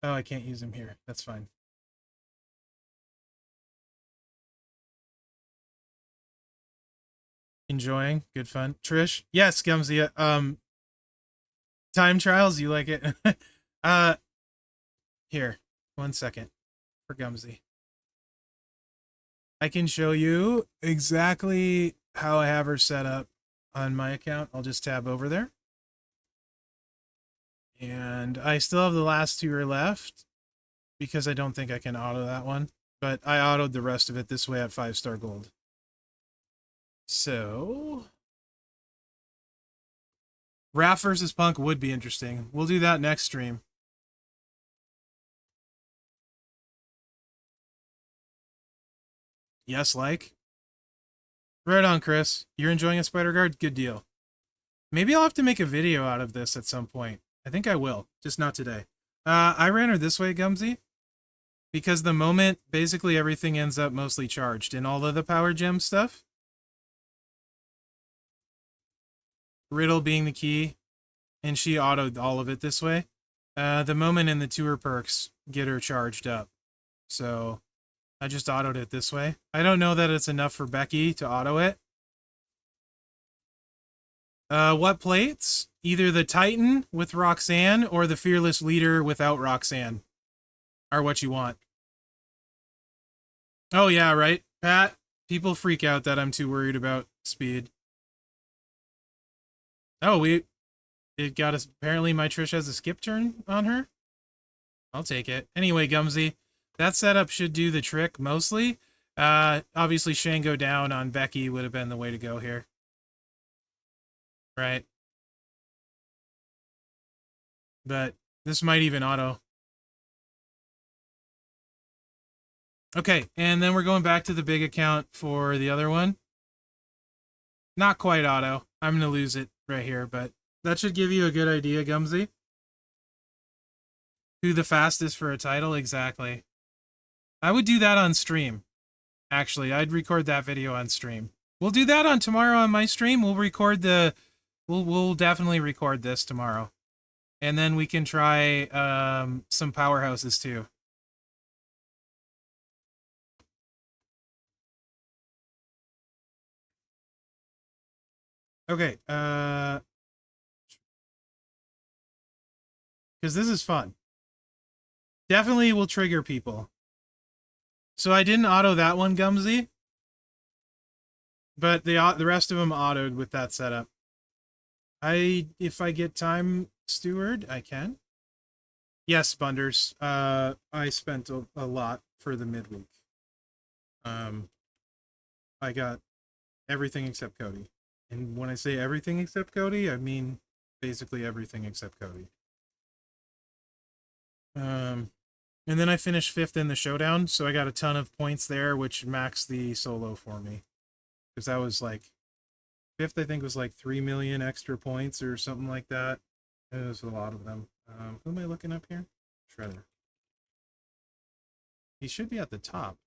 Oh, I can't use him here. That's fine. Enjoying. Good fun. Trish? Yes, Gumsy. Time trials, you like it? Here. 1 second. For Gumsy. I can show you exactly how I have her set up on my account. I'll just tab over there. And I still have the last 2 are left because I don't think I can auto that one. But I autoed the rest of it this way at 5-star gold. So, Raph versus Punk would be interesting. We'll do that next stream. Yes, like? Right on, Chris. You're enjoying a Spider Guard? Good deal. Maybe I'll have to make a video out of this at some point. I think I will, just not today. I ran her this way, Gumsy, because the moment basically everything ends up mostly charged in all of the power gem stuff. Riddle being the key. and she autoed all of it this way. The moment in the tour perks get her charged up. So I just autoed it this way. I don't know that it's enough for Becky to auto it. What plates? Either the Titan with Roxanne or the Fearless Leader without Roxanne are what you want. Oh, yeah, right, Pat? People freak out that I'm too worried about speed. Oh, it got us. Apparently, my Trish has a skip turn on her. I'll take it. Anyway, Gumsy, that setup should do the trick mostly. Obviously, Shango down on Becky would have been the way to go here. Right. But this might even auto. Okay, and then we're going back to the big account for the other one. Not quite auto. I'm going to lose it right here, but that should give you a good idea, Gumsy. Who the fastest for a title, exactly. I would do that on stream. Actually, I'd record that video on stream. We'll do that on tomorrow on my stream. We'll record the... We'll definitely record this tomorrow. And then we can try some powerhouses too. Okay, because this is fun. Definitely will trigger people. So I didn't auto that one, Gumsy. But the rest of them autoed with that setup. If I get time, Steward, I can. Yes, Bunders. I spent a lot for the midweek. I got everything except Cody. And when I say everything except Cody, I mean basically everything except Cody. And then I finished 5th in the showdown, so I got a ton of points there, which maxed the solo for me. Because that was like 5th, I think was like 3 million extra points or something like that. It was a lot of them. Who am I looking up here? Shredder. He should be at the top.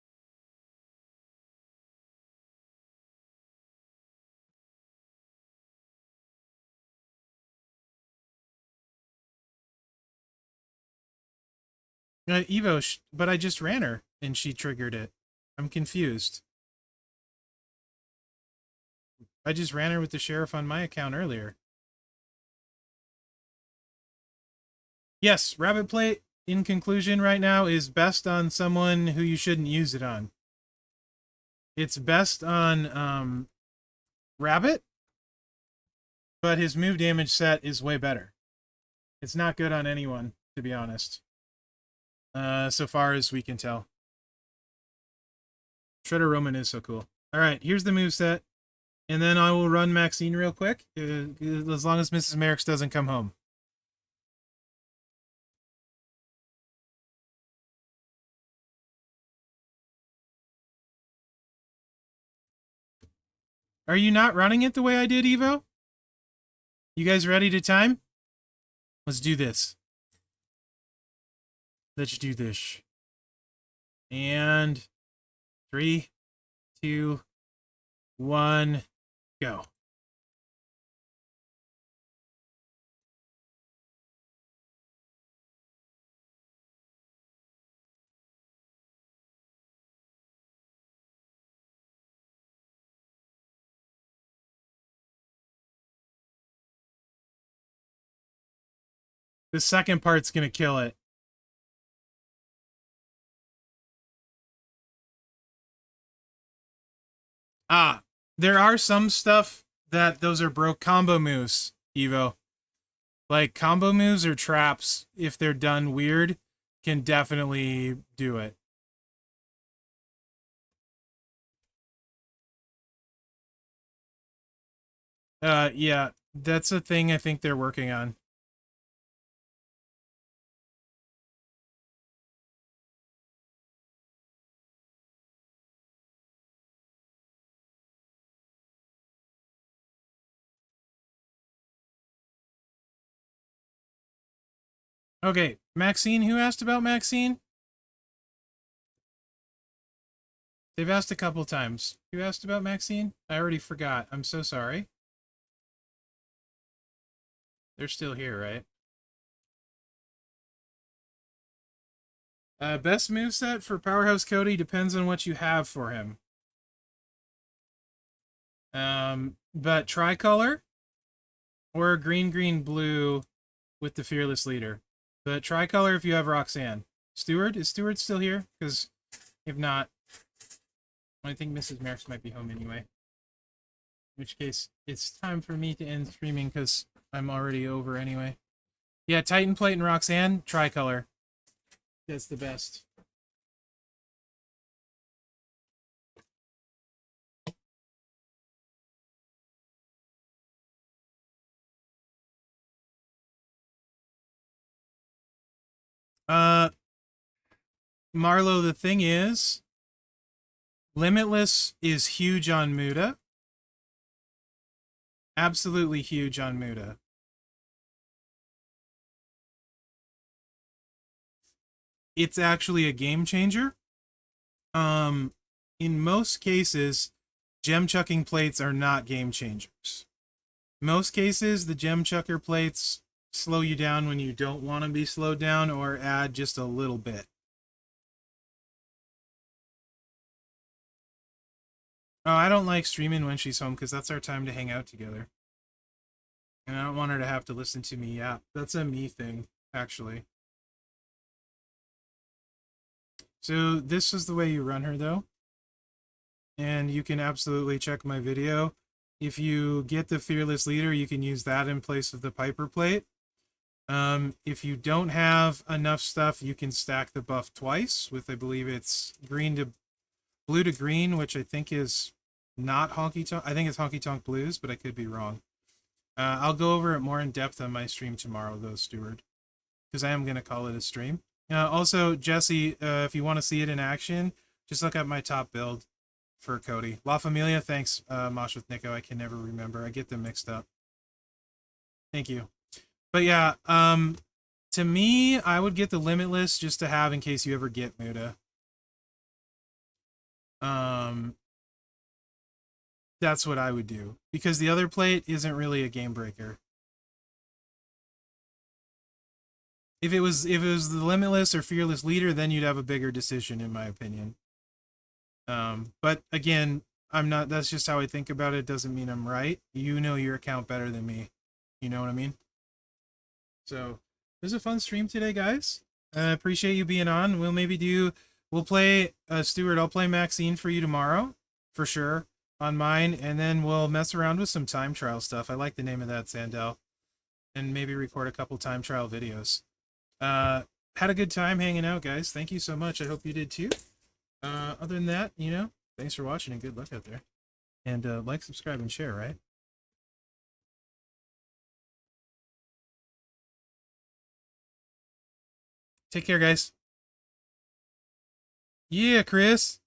Evo, but I just ran her, and she triggered it. I'm confused. I just ran her with the sheriff on my account earlier. Yes, Rabbit Plate, in conclusion right now, is best on someone who you shouldn't use it on. It's best on Rabbit, but his move damage set is way better. It's not good on anyone, to be honest. So far as we can tell. Shredder Roman is so cool. Alright, here's the move set. And then I will run Maxine real quick, as long as Mrs. Mherex doesn't come home. Are you not running it the way I did, Evo? You guys ready to time? Let's do this. Let's do this. And 3, 2, 1, go. The second part's gonna kill it. There are some stuff that those are broke combo moves, Evo. Like, combo moves or traps, if they're done weird, can definitely do it. Yeah, that's a thing I think they're working on. Okay, Maxine, who asked about Maxine? They've asked a couple times. Who asked about Maxine? I already forgot. I'm so sorry. They're still here, right? Best moveset for Powerhouse Cody depends on what you have for him. But tricolor or green, green, blue with the Fearless Leader. But tricolor if you have Roxanne. Stewart? Is Stewart still here? Because if not, I think Mrs. Mherex might be home anyway. In which case, it's time for me to end streaming because I'm already over anyway. Yeah, Titan Plate and Roxanne, tricolor. That's the best. Marlo, the thing is, Limitless is huge on Muda. Absolutely huge on Muda. It's actually a game changer. In most cases, gem chucking plates are not game changers. Most cases, the gem chucker plates slow you down when you don't want to be slowed down or add just a little bit. Oh, I don't like streaming when she's home because that's our time to hang out together. And I don't want her to have to listen to me. Yeah, that's a me thing, actually. So this is the way you run her, though. And you can absolutely check my video. If you get the Fearless Leader, you can use that in place of the Piper plate. If you don't have enough stuff, you can stack the buff twice with, I believe it's blue to green, which I think is not Honky Tonk. I think it's Honky Tonk Blues, but I could be wrong. I'll go over it more in depth on my stream tomorrow, though, Stewart, because I am going to call it a stream. Also, Jesse, if you want to see it in action, just look at my top build for Cody. La Familia, thanks, Mosh with Nico. I can never remember. I get them mixed up. Thank you. But yeah, to me, I would get the Limitless just to have in case you ever get Muda. That's what I would do. Because the other plate isn't really a game breaker. If it was the Limitless or Fearless Leader, then you'd have a bigger decision, in my opinion. But again, I'm not. That's just how I think about it. Doesn't mean I'm right. You know your account better than me. You know what I mean? So it was a fun stream today, guys. Appreciate you being on. We'll play Stuart. I'll play Maxine for you tomorrow, for sure, on mine, and then we'll mess around with some time trial stuff. I like the name of that, Sandel, and maybe record a couple time trial videos. Had a good time hanging out, guys. Thank you so much. I hope you did too. Other than that, thanks for watching and good luck out there. And like, subscribe, and share, right? Take care, guys. Yeah, Chris.